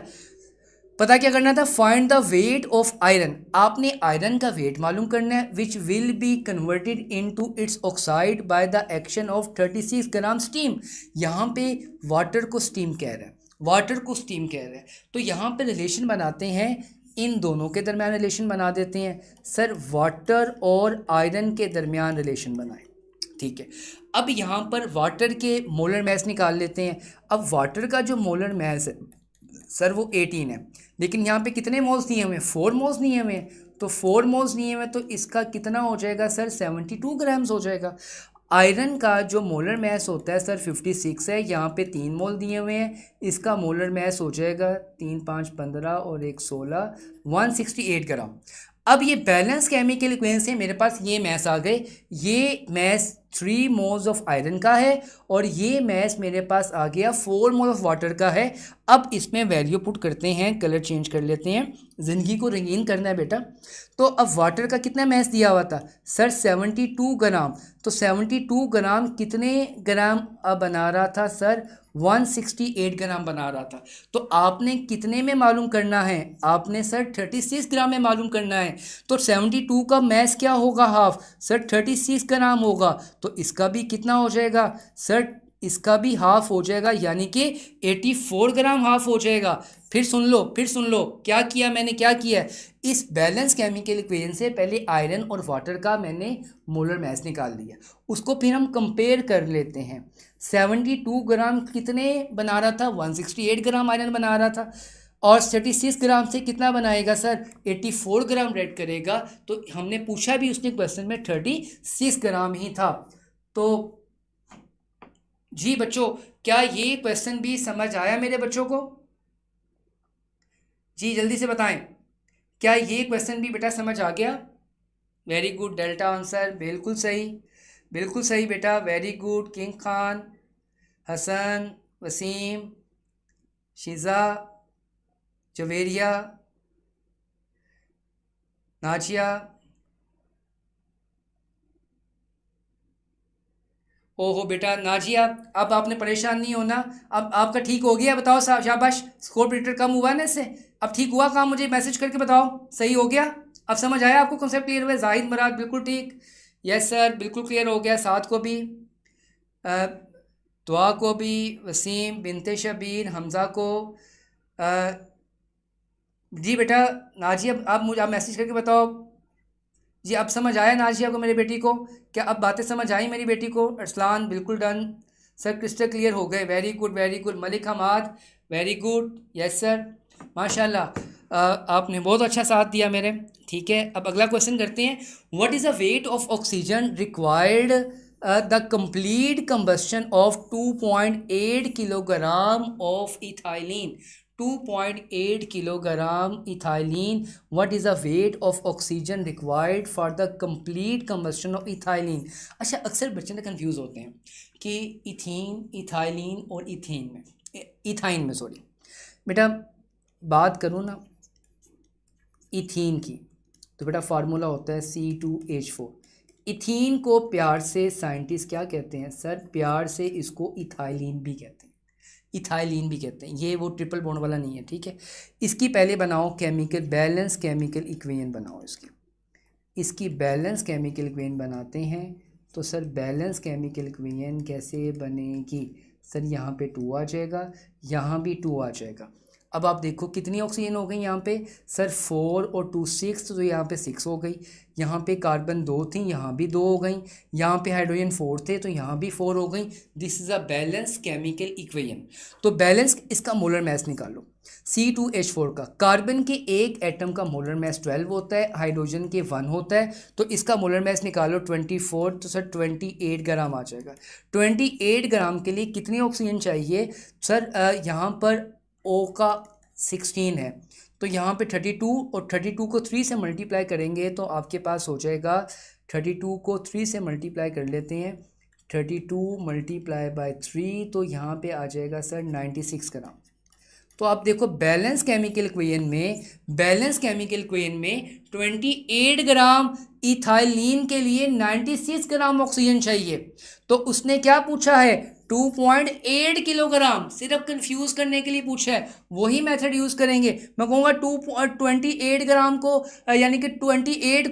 A: पता क्या करना था, find the weight of iron, आपने आयरन का वेट मालूम करना है, which will be converted into its oxide by the action of 36 gram steam. यहाँ पे वाटर को स्टीम कह रहा है, वाटर को स्टीम कह रहा है, तो यहाँ पे रिलेशन बनाते हैं, इन दोनों के दरमियान रिलेशन बना देते हैं। सर वाटर और आयरन के दरमियान रिलेशन बनाए, ठीक है। अब यहाँ पर वाटर के मोलर मैस निकाल लेते हैं। अब वाटर का जो मोलर मैस है सर वो 18 है, लेकिन यहाँ पे कितने मोल्स दिए हुए हैं, 4 मोल्स दिए हुए हैं, तो 4 मोल्स दिए हुए हैं तो इसका कितना हो जाएगा सर, 72 ग्राम्स हो जाएगा। आयरन का जो मोलर मैस होता है सर 56 है, यहाँ पे 3 मोल दिए हुए हैं, इसका मोलर मैस हो जाएगा 3 5 15 और 1 16, 168 ग्राम। अब ये बैलेंस केमिकल इक्वेशन से मेरे पास ये मैस आ गए, ये मैस 3 मोल्स ऑफ आयरन का है और ये मैस मेरे पास आ गया 4 मोल ऑफ वाटर का है। अब इसमें वैल्यू पुट करते हैं, कलर चेंज कर लेते हैं, ज़िंदगी को रंगीन करना है बेटा। तो अब वाटर का कितना मैस दिया हुआ था सर, 72 ग्राम, तो 72 ग्राम कितने ग्राम बना रहा था सर, 168 ग्राम बना रहा था। तो आपने कितने में मालूम करना है, आपने सर 36 ग्राम में मालूम करना है। तो 72 का मैस क्या होगा, हाफ, सर 36 ग्राम होगा, तो इसका भी कितना हो जाएगा सर, इसका भी हाफ हो जाएगा, यानी कि 84 ग्राम हाफ हो जाएगा। फिर सुन लो, फिर सुन लो, क्या किया मैंने, क्या किया है, इस बैलेंस केमिकल इक्वेशन से पहले आयरन और वाटर का मैंने मोलर मैस निकाल लिया, उसको फिर हम कंपेयर कर लेते हैं। 72 ग्राम कितने बना रहा था, 168 ग्राम आयरन बना रहा था, और 36 ग्राम से कितना बनाएगा सर, 84 ग्राम रेड करेगा। तो हमने पूछा भी उसने क्वेश्चन में 36 ग्राम ही था। तो जी बच्चों, क्या ये क्वेश्चन भी समझ आया मेरे बच्चों को? जी जल्दी से बताएं, क्या ये क्वेश्चन भी बेटा समझ आ गया? वेरी गुड, डेल्टा आंसर बिल्कुल सही, बिल्कुल सही बेटा, very good. King Khan, Hasan, Waseem, Shiza, Javeria, Nazia, ओहो बेटा नाजिया, अब आपने परेशान नहीं होना, अब आपका ठीक हो गया, बताओ साहब, शाबाश, स्कोर प्रिडिक्टर कम हुआ ना इससे, अब ठीक हुआ काम, मुझे मैसेज करके बताओ सही हो गया, अब समझ आया आपको, कॉन्सेप्ट क्लियर हुआ? जाहिद मराद बिल्कुल ठीक, यस सर बिल्कुल क्लियर हो गया, साथ को भी, अ, दुआ को भी, वसीम, बिनते शबीर, हमज़ा को, अ, जी बेटा नाजिया, आप मुझे आप मैसेज करके बताओ। जी अब समझ आया नाजिया को, मेरी बेटी को, क्या अब बातें समझ आई मेरी बेटी को? अरसलान बिल्कुल डन सर, क्रिस्टल क्लियर हो गए, very good very good. Malik Hammad, very good, yes sir, माशाल्लाह, आपने बहुत अच्छा साथ दिया मेरे। ठीक है, अब अगला क्वेश्चन करते हैं, what is the weight of oxygen required the complete combustion of 2.8 kilogram of ethylene, 2.8 kilogram ethylene, what is the weight of oxygen required for the complete combustion of ethylene. अच्छा, अक्सर बच्चे ना कंफ्यूज होते हैं कि ethene, ethylene और ethane में, ethyne में सॉरी बेटा, बात करूँ ना इथीन की, तो बेटा फार्मूला होता है C2H4। इथीन को प्यार से साइंटिस्ट क्या कहते हैं सर, प्यार से इसको इथाइलिन भी कहते हैं, इथाइलिन भी कहते हैं, ये वो ट्रिपल बॉन्ड वाला नहीं है, ठीक है। इसकी पहले बनाओ केमिकल बैलेंस केमिकल इक्वेशन बनाओ, इसकी बैलेंस केमिकल इक्वेशन बनाते हैं। तो सर बैलेंस केमिकल इक्वेशन कैसे बनेगी सर, यहाँ पे 2 आ जाएगा, यहाँ भी 2 आ जाएगा। अब आप देखो कितनी ऑक्सीजन हो गई यहाँ पे सर, 4 और 2 6, तो यहाँ पे 6 हो गई। यहाँ पे कार्बन 2 थी, यहाँ भी 2 हो गई। यहाँ पे हाइड्रोजन 4 थे, तो यहाँ भी 4 हो गई। This is a balance chemical equation. तो बैलेंस, इसका मोलर मास निकालो। C2H4 का, कार्बन के एक एटम का मोलर मास 12 होता है, हाइड्रोजन के 1 होता है, तो इसका मोलर मास निकालो 24, तो सर 28 ग्राम आ जाएगा। 28 ग्राम के लिए कितनी ऑक्सीजन चाहिए सर? यहाँ पर O का 16 है, तो यहाँ पे 32, और 32 को 3 से मल्टीप्लाई करेंगे तो आपके पास हो जाएगा, 32 को 3 से मल्टीप्लाई कर लेते हैं, 32 मल्टीप्लाई बाय 3, तो यहाँ पे आ जाएगा सर 96 ग्राम। तो आप देखो बैलेंस केमिकल इक्वेशन में, 28 ग्राम इथाइलिन के लिए 96 ग्राम ऑक्सीजन चाहिए। तो उसने क्या पूछा है? 2.8 किलोग्राम, सिर्फ कंफ्यूज करने के लिए पूछा है। वही मेथड यूज़ करेंगे। मैं कहूँगा 28 ग्राम को, यानी कि 28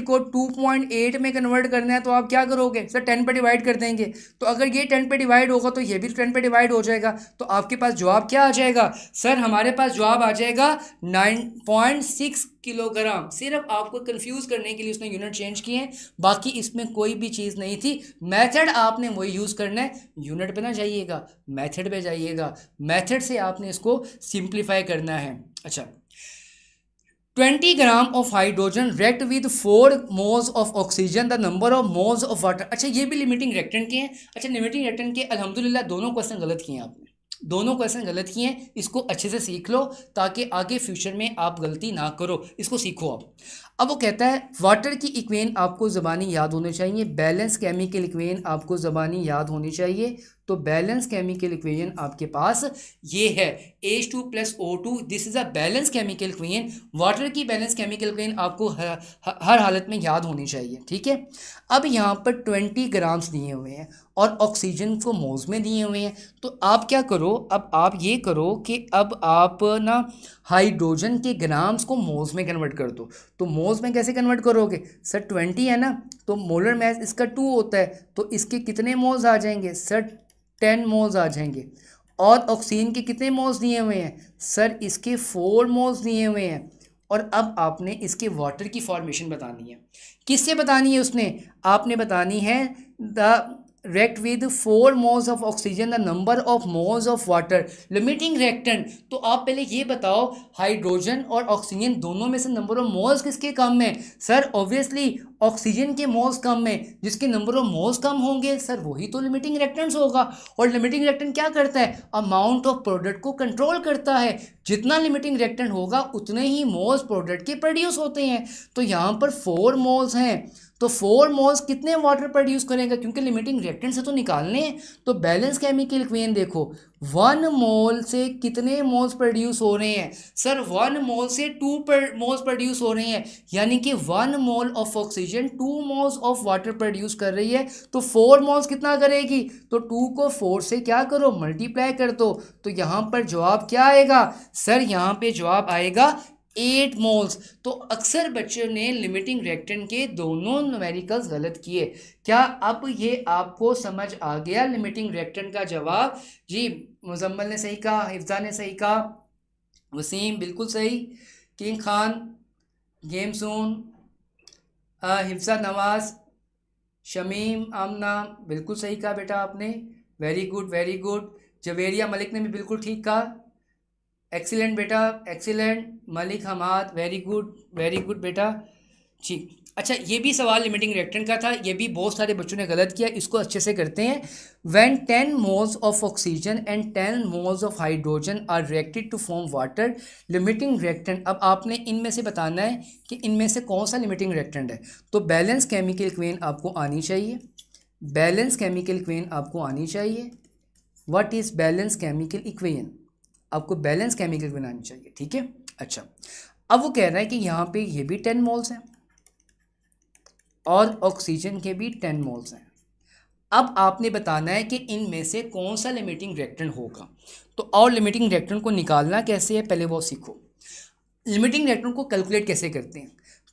A: को 2.8 में कन्वर्ट करना है, तो आप क्या करोगे सर? 10 पे डिवाइड कर देंगे। तो अगर ये 10 पे डिवाइड होगा तो ये भी 10 पे डिवाइड हो जाएगा। तो आपके पास जवाब क्या आ जाएगा सर? हमारे पास जवाब आ जाएगा 9.6 किलोग्राम। सिर्फ आपको कंफ्यूज करने के लिए उसने यूनिट चेंज किए हैं, बाकी इसमें कोई भी चीज़ नहीं थी। मेथड आपने वही यूज़ करना है, यूनिट पे ना जाइएगा, मेथड पे जाइएगा। मेथड से आपने इसको सिंप्लीफाई करना है। अच्छा, 20 gram of hydrogen react with 4 moles of oxygen, the number of moles of water। अच्छा, ये भी लिमिटिंग रिएक्टेंट के हैं। अच्छा, लिमिटिंग रिएक्टेंट के अल्हम्दुलिल्लाह दोनों क्वेश्चन गलत किए हैं आपने, दोनों क्वेश्चन गलत किए हैं। इसको अच्छे से सीख लो ताकि आगे फ्यूचर में आप गलती ना करो, इसको सीखो आप। अब वो कहता है वाटर की इक्वेशन आपको ज़बानी याद होनी चाहिए, बैलेंस केमिकल इक्वेशन आपको ज़बानी याद होनी चाहिए। तो बैलेंस केमिकल इक्वेशन आपके पास ये है H2 + O2, this is a balance chemical equation. Water की बैलेंस केमिकल इक्वेशन आपको हर हालत में याद होनी चाहिए, ठीक है। अब यहाँ पर 20 ग्राम्स दिए हुए हैं और ऑक्सीजन को मोल्स में दिए हुए हैं। तो आप क्या करो, अब आप ये करो कि अब आप ना हाइड्रोजन के ग्राम्स को मोल्स में कन्वर्ट कर दो। तो मोल्स में कैसे कन्वर्ट करोगे सर? 20 है ना, तो मोलर मास इसका 2 होता है, तो इसके कितने मोल्स आ जाएंगे सर? 10 मोल्स आ जाएंगे। और ऑक्सीजन के कितने मोल्स दिए हुए हैं सर? इसके 4 मोल्स दिए हुए हैं। और अब आपने इसके वाटर की फॉर्मेशन बतानी है। किससे बतानी है उसने? आपने बतानी है the react with 4 moles of oxygen, the number of moles of water, limiting reactant। तो आप पहले ये बताओ हाइड्रोजन और ऑक्सीजन दोनों में से नंबर ऑफ मोल्स किसके कम है सर? ऑब्वियसली ऑक्सीजन के मोल्स कम है, जिसके नंबर ऑफ मोल्स कम होंगे सर वही तो लिमिटिंग रिएक्टेंट्स होगा। और लिमिटिंग रिएक्टेंट क्या करता है? अमाउंट ऑफ प्रोडक्ट को कंट्रोल करता है। जितना लिमिटिंग रिएक्टेंट होगा उतने ही मोल्स प्रोडक्ट के प्रोड्यूस होते हैं। तो यहाँ पर 4 मोल्स हैं, तो 4 मोल्स कितने वाटर प्रोड्यूस करेगा? क्योंकि लिमिटिंग रिएक्टेंट से तो निकालने हैं। तो बैलेंस केमिकल इक्वेशन देखो, 1 मोल से कितने मोल्स प्रोड्यूस हो रहे हैं सर? 1 मोल से 2 मोल्स प्रोड्यूस हो रहे हैं, यानी कि 1 mole of oxygen 2 moles of water produce कर रही है। तो 4 मोल्स कितना करेगी? तो 2 को 4 से क्या करो? मल्टीप्लाई कर दो। तो यहाँ पर जवाब क्या आएगा सर? यहाँ पे जवाब आएगा 8 मोल्स। तो अक्सर बच्चों ने लिमिटिंग रिएक्टेंट के दोनों न्यूमेरिकल्स गलत किए। क्या अब ये आपको समझ आ गया लिमिटिंग रिएक्टेंट का जवाब? जी, मुजम्मल ने सही कहा, हिफ्जा ने सही कहा, वसीम बिल्कुल सही, king Khan, game zone, Hifza Nawaz, Shamim, Amna बिल्कुल सही कहा बेटा आपने, very good very good. Javeria Malik ने भी बिल्कुल ठीक कहा, एक्सीलेंट बेटा excellent. Malik Hammad very good बेटा जी। अच्छा, ये भी सवाल लिमिटिंग रिएक्टेंट का था, ये भी बहुत सारे बच्चों ने गलत किया, इसको अच्छे से करते हैं। When 10 moles of oxygen and 10 moles of hydrogen are reacted to form water, limiting reactant. अब आपने इनमें से बताना है कि इनमें से कौन सा लिमिटिंग रिएक्टेंट है। तो बैलेंस केमिकल इक्वेशन आपको आनी चाहिए, बैलेंस केमिकल इक्वेशन आपको आनी चाहिए। What is balance chemical equation? आपको बैलेंस केमिकल इक्वेशन आनी चाहिए, ठीक है। अच्छा, अब वो कह रहा है कि यहाँ पे ये भी 10 मोल्स हैं और ऑक्सीजन के भी 10 मोल्स हैं। अब आपने बताना है कि इनमें से कौन सा लिमिटिंग रिएक्टेंट होगा। तो और लिमिटिंग रिएक्टेंट को निकालना कैसे है पहले वो सीखो। लिमिटिंग रिएक्टेंट को कैलकुलेट कैसे करते हैं?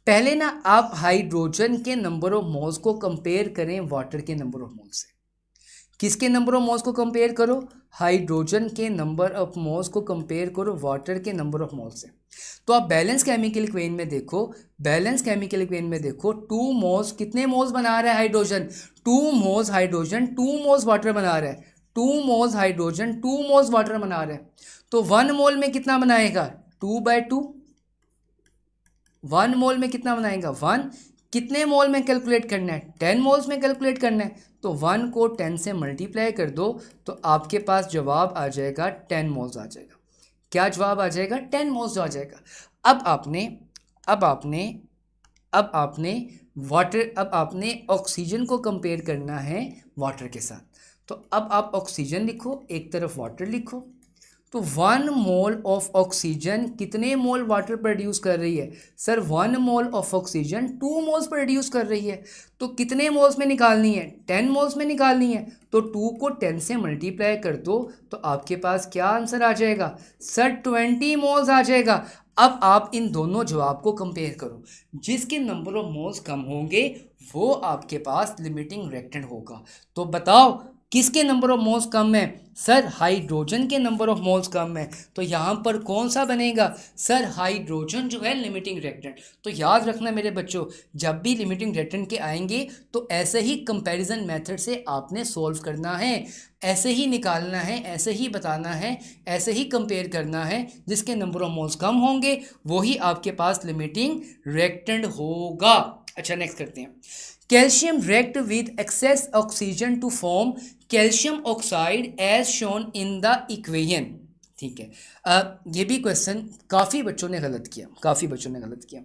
A: पहले ना आप हाइड्रोजन के नंबर ऑफ मोल्स को कंपेयर करें वाटर के नंबर ऑफ मोल्स से। किसके नंबर ऑफ मोल्स को कंपेयर करो? हाइड्रोजन के नंबर ऑफ मोल्स को कंपेयर करो वाटर के नंबर ऑफ मोल्स से। तो आप बैलेंस केमिकल इक्वेशन में देखो, बैलेंस केमिकल इक्वेशन में देखो 2 मोल्स कितने मोल्स बना रहा है hydrogen? 2 moles hydrogen 2 moles water बना रहा है। 2 मोल्स हाइड्रोजन 2 मोल्स वाटर बना रहे हैं। तो 1 मोल में कितना बनाएगा? 2/2। 1 मोल में कितना बनाएगा? 1। कितने मोल में कैलकुलेट करना है? 10 मोल्स में कैलकुलेट करना है। तो 1 को 10 से मल्टीप्लाई कर दो तो आपके पास जवाब आ जाएगा 10 मोल्स आ जाएगा। क्या जवाब आ जाएगा? 10 मोल्स आ जाएगा। अब आपने अब आपने अब आपने अब आपने ऑक्सीजन को कंपेयर करना है वाटर के साथ। तो अब आप ऑक्सीजन लिखो, एक तरफ वाटर लिखो। तो 1 मोल ऑफ ऑक्सीजन कितने मोल वाटर प्रोड्यूस कर रही है? Sir 1 mole of oxygen 2 moles produce कर रही है। तो कितने मोल्स में निकालनी है? 10 मोल्स में निकालनी है। तो 2 को 10 से मल्टीप्लाई कर दो तो आपके पास क्या आंसर आ जाएगा? सर 20 मोल्स आ जाएगा। अब आप इन दोनों जवाब को कंपेयर करो, जिसके नंबर ऑफ मोल्स कम होंगे वो आपके पास लिमिटिंग रिएक्टेंट होगा। तो बताओ किसके नंबर ऑफ मोल्स कम है? सर हाइड्रोजन के नंबर ऑफ मोल्स कम है। तो यहाँ पर कौन सा बनेगा? सर हाइड्रोजन जो है लिमिटिंग रिएक्टेंट। तो याद रखना मेरे बच्चों, जब भी लिमिटिंग रिएक्टेंट के आएंगे तो ऐसे ही कंपैरिजन मेथड से आपने सोल्व करना है, ऐसे ही निकालना है, ऐसे ही बताना है, ऐसे ही कंपेयर करना है। जिसके नंबर ऑफ मोल्स कम होंगे वही आपके पास लिमिटिंग रिएक्टेंट होगा। अच्छा नेक्स्ट करते हैं। Calcium react with excess oxygen to form calcium oxide as shown in the equation। ठीक है, ये भी क्वेश्चन काफ़ी बच्चों ने गलत किया।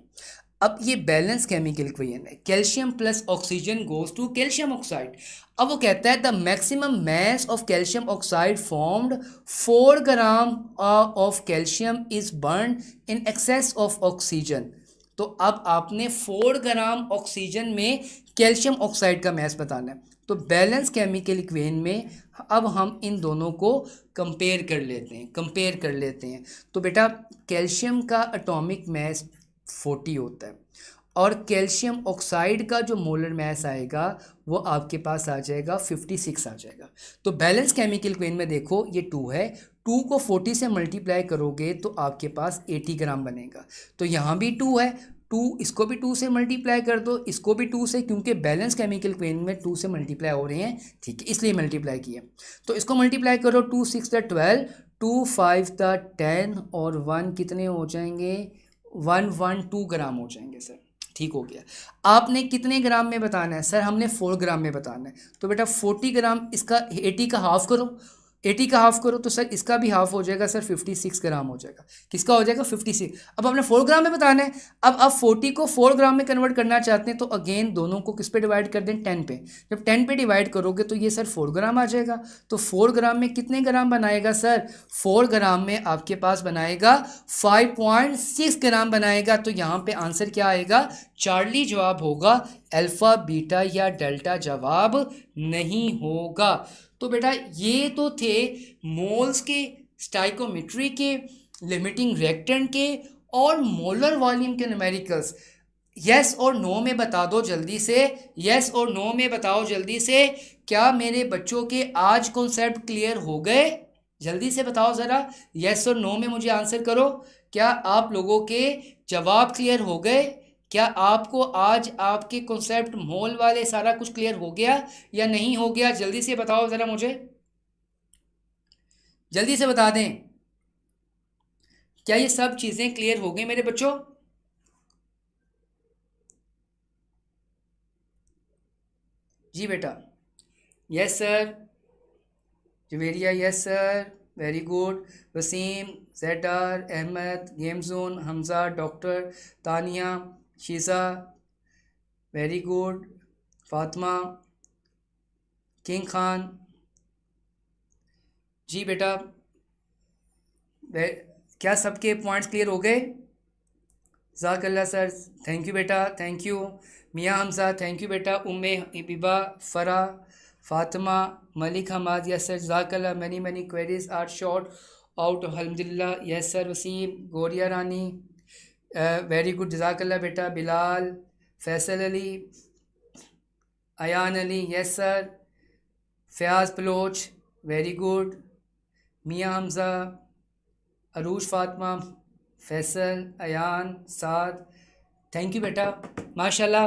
A: अब ये बैलेंस केमिकल इक्वेशन है, calcium plus oxygen goes to calcium oxide. अब वो कहता है the maximum mass of calcium oxide formed 4 gram of calcium is burn in excess of oxygen. तो अब आपने 4 ग्राम ऑक्सीजन में कैल्शियम ऑक्साइड का मैस बताना है। तो बैलेंस केमिकल इक्वेशन में अब हम इन दोनों को कंपेयर कर लेते हैं। तो बेटा कैल्शियम का एटॉमिक मैस 40 होता है और कैल्शियम ऑक्साइड का जो मोलर मैस आएगा वो आपके पास आ जाएगा 56 आ जाएगा। तो बैलेंस केमिकल इक्वेशन में देखो ये 2 है, 2 को 40 से मल्टीप्लाई करोगे तो आपके पास 80 ग्राम बनेगा। तो यहाँ भी 2 है, 2 इसको भी 2 से मल्टीप्लाई कर दो, इसको भी 2 से, क्योंकि बैलेंस केमिकल इक्वेशन में 2 से मल्टीप्लाई हो रहे हैं, ठीक है, इसलिए मल्टीप्लाई किया। तो इसको मल्टीप्लाई करो, 2 6 द 12, 2 5 द 10 और 1 कितने हो जाएंगे? 112 ग्राम हो जाएंगे सर। ठीक हो गया। आपने कितने ग्राम में बताना है? सर हमने 4 ग्राम में बताना है। तो बेटा 40 ग्राम, इसका 80 का हाफ करो, 80 का हाफ करो तो सर इसका भी हाफ हो जाएगा सर, 56 ग्राम हो जाएगा। किसका हो जाएगा? 56। अब आपने 4 ग्राम में बताना है। अब आप 40 को 4 ग्राम में कन्वर्ट करना चाहते हैं तो अगेन दोनों को किस पे डिवाइड कर दें? 10 पे। जब 10 पे डिवाइड करोगे तो ये सर 4 ग्राम आ जाएगा। तो 4 ग्राम में कितने ग्राम बनाएगा सर? 4 ग्राम में आपके पास बनाएगा 5.6 ग्राम बनाएगा। तो यहाँ पे आंसर क्या आएगा? चार्ली जवाब होगा, अल्फा बीटा या डेल्टा जवाब नहीं होगा। तो बेटा ये तो थे मोल्स के, स्टाइकोमेट्री के, लिमिटिंग रिएक्टेंट के और मोलर वॉल्यूम के न्यूमेरिकल्स। यस और नो में बता दो जल्दी से, यस और नो में बताओ जल्दी से, क्या मेरे बच्चों के आज कॉन्सेप्ट क्लियर हो गए? जल्दी से बताओ ज़रा, यस और नो में मुझे आंसर करो। क्या आप लोगों के जवाब क्लियर हो गए? क्या आपको आज आपके कॉन्सेप्ट मोल वाले सारा कुछ क्लियर हो गया या नहीं हो गया? जल्दी से बताओ ज़रा मुझे, जल्दी से बता दें। क्या ये सब चीज़ें क्लियर हो गई मेरे बच्चों? जी बेटा, yes sir. Juveria yes sir, very good. Waseem, ज़ेडार, Ahmad, game zone, Hamza, doctor Tania, Sheeza, very good. Fatima, king Khan, जी बेटा। क्या सबके पॉइंट्स क्लियर हो गए? जज़ाकल्लाह सर, थैंक यू बेटा, thank you. Mian Hamza, thank you बेटा। उम्मे हबीबा, फ़रा, फातिमा, मलिक हमाद, यस सर, जज़ाकल्लाह। Many many queries are short out अल्हम्दुलिल्लाह, yes sir. Waseem, Goria Rani, very good, जज़ाकल्लाह बेटा। Bilal, Faisal Ali, Ayan Ali, yes sir. Fayyaz Baloch, very good. मियाँ हमज़ा, अरूज फातिमा, फैसल, अयान, साद, थैंक यू बेटा, माशाल्लाह।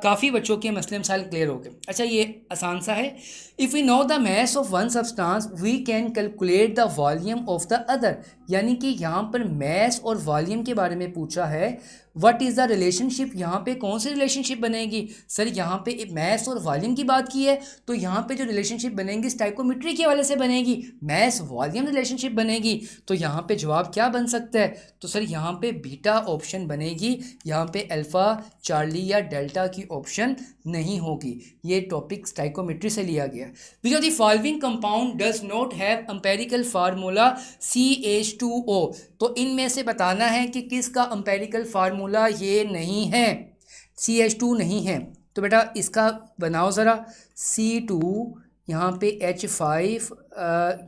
A: काफ़ी बच्चों के मसले मसाइल क्लियर हो गए। अच्छा, ये आसान सा है। If we know the mass of one substance we can calculate the volume of the other. यानी कि यहाँ पर मास और वॉल्यूम के बारे में पूछा है। व्हाट इज़ द रिलेशनशिप, यहाँ पे कौन सी रिलेशनशिप बनेगी? सर यहाँ पे मास और वॉल्यूम की बात की है, तो यहाँ पे जो रिलेशनशिप बनेगी स्टाइकोमेट्री के हवाले से बनेगी, मास वॉल्यूम रिलेशनशिप बनेगी। तो यहाँ पे जवाब क्या बन सकता है? तो सर यहाँ पे बीटा ऑप्शन बनेगी, यहाँ पे अल्फ़ा, चार्ली या डेल्टा की ऑप्शन नहीं होगी। ये टॉपिक स्टाइकोमेट्री से लिया गया। Which of the following compound does not have empirical formula CH2O। तो इनमें से बताना है कि किसका एम्पेरिकल फार्मूला ये नहीं है, CH2 नहीं है। तो बेटा इसका बनाओ ज़रा, C2, यहाँ पे H5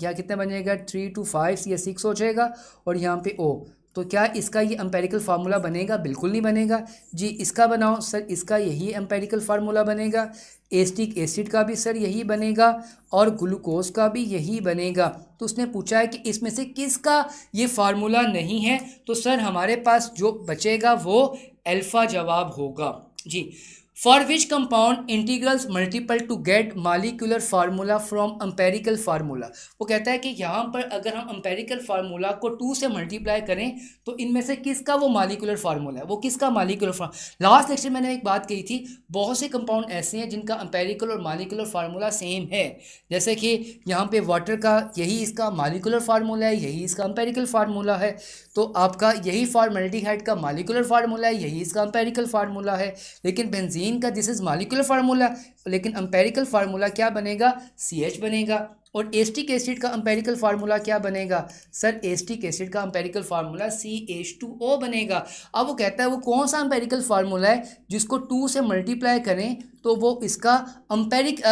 A: या कितना बनेगा, 3 to 5 या 6 हो जाएगा, और यहाँ पे O। तो क्या इसका ये एम्पेरिकल फार्मूला बनेगा? बिल्कुल नहीं बनेगा जी। इसका बनाओ सर, इसका यही एम्पेरिकल फार्मूला बनेगा। एसिटिक एसिड का भी सर यही बनेगा, और ग्लूकोज का भी यही बनेगा। तो उसने पूछा है कि इसमें से किसका ये फार्मूला नहीं है, तो सर हमारे पास जो बचेगा वो अल्फ़ा जवाब होगा जी। For which compound integrals multiple to get molecular formula from empirical formula. वो कहता है कि यहाँ पर अगर हम एम्पेरिकल फार्मूला को 2 से मल्टीप्लाई करें तो इनमें से किसका वो मालिकुलर फार्मूला है, वो किसका मालिकुलर फार्मूला। लास्ट लेक्चर मैंने एक बात कही थी, बहुत से कंपाउंड ऐसे हैं जिनका एम्पेरिकल और मालिकुलर फार्मूला सेम है। जैसे कि यहाँ पे वाटर का यही इसका मालिकुलर फार्मूला है, यही इसका एम्पेरिकल फार्मूला है। तो आपका यही फॉर्मेल्डिहाइड का मालिकुलर फार्मूला है, यही इसका एम्पेरिकल फार्मूला है। लेकिन बेंजीन का दिस इज मालिकुलर फार्मूला, लेकिन एम्पेरिकल फार्मूला क्या बनेगा, CH बनेगा। और एसिटिक एसिड का एम्पेरिकल फार्मूला क्या बनेगा सर, एसिटिक एसिड का एम्पेरिकल फार्मूला CH2O बनेगा। अब वो कहता है वो कौन सा एम्पेरिकल फार्मूला है जिसको 2 से मल्टीप्लाई करें तो वो इसका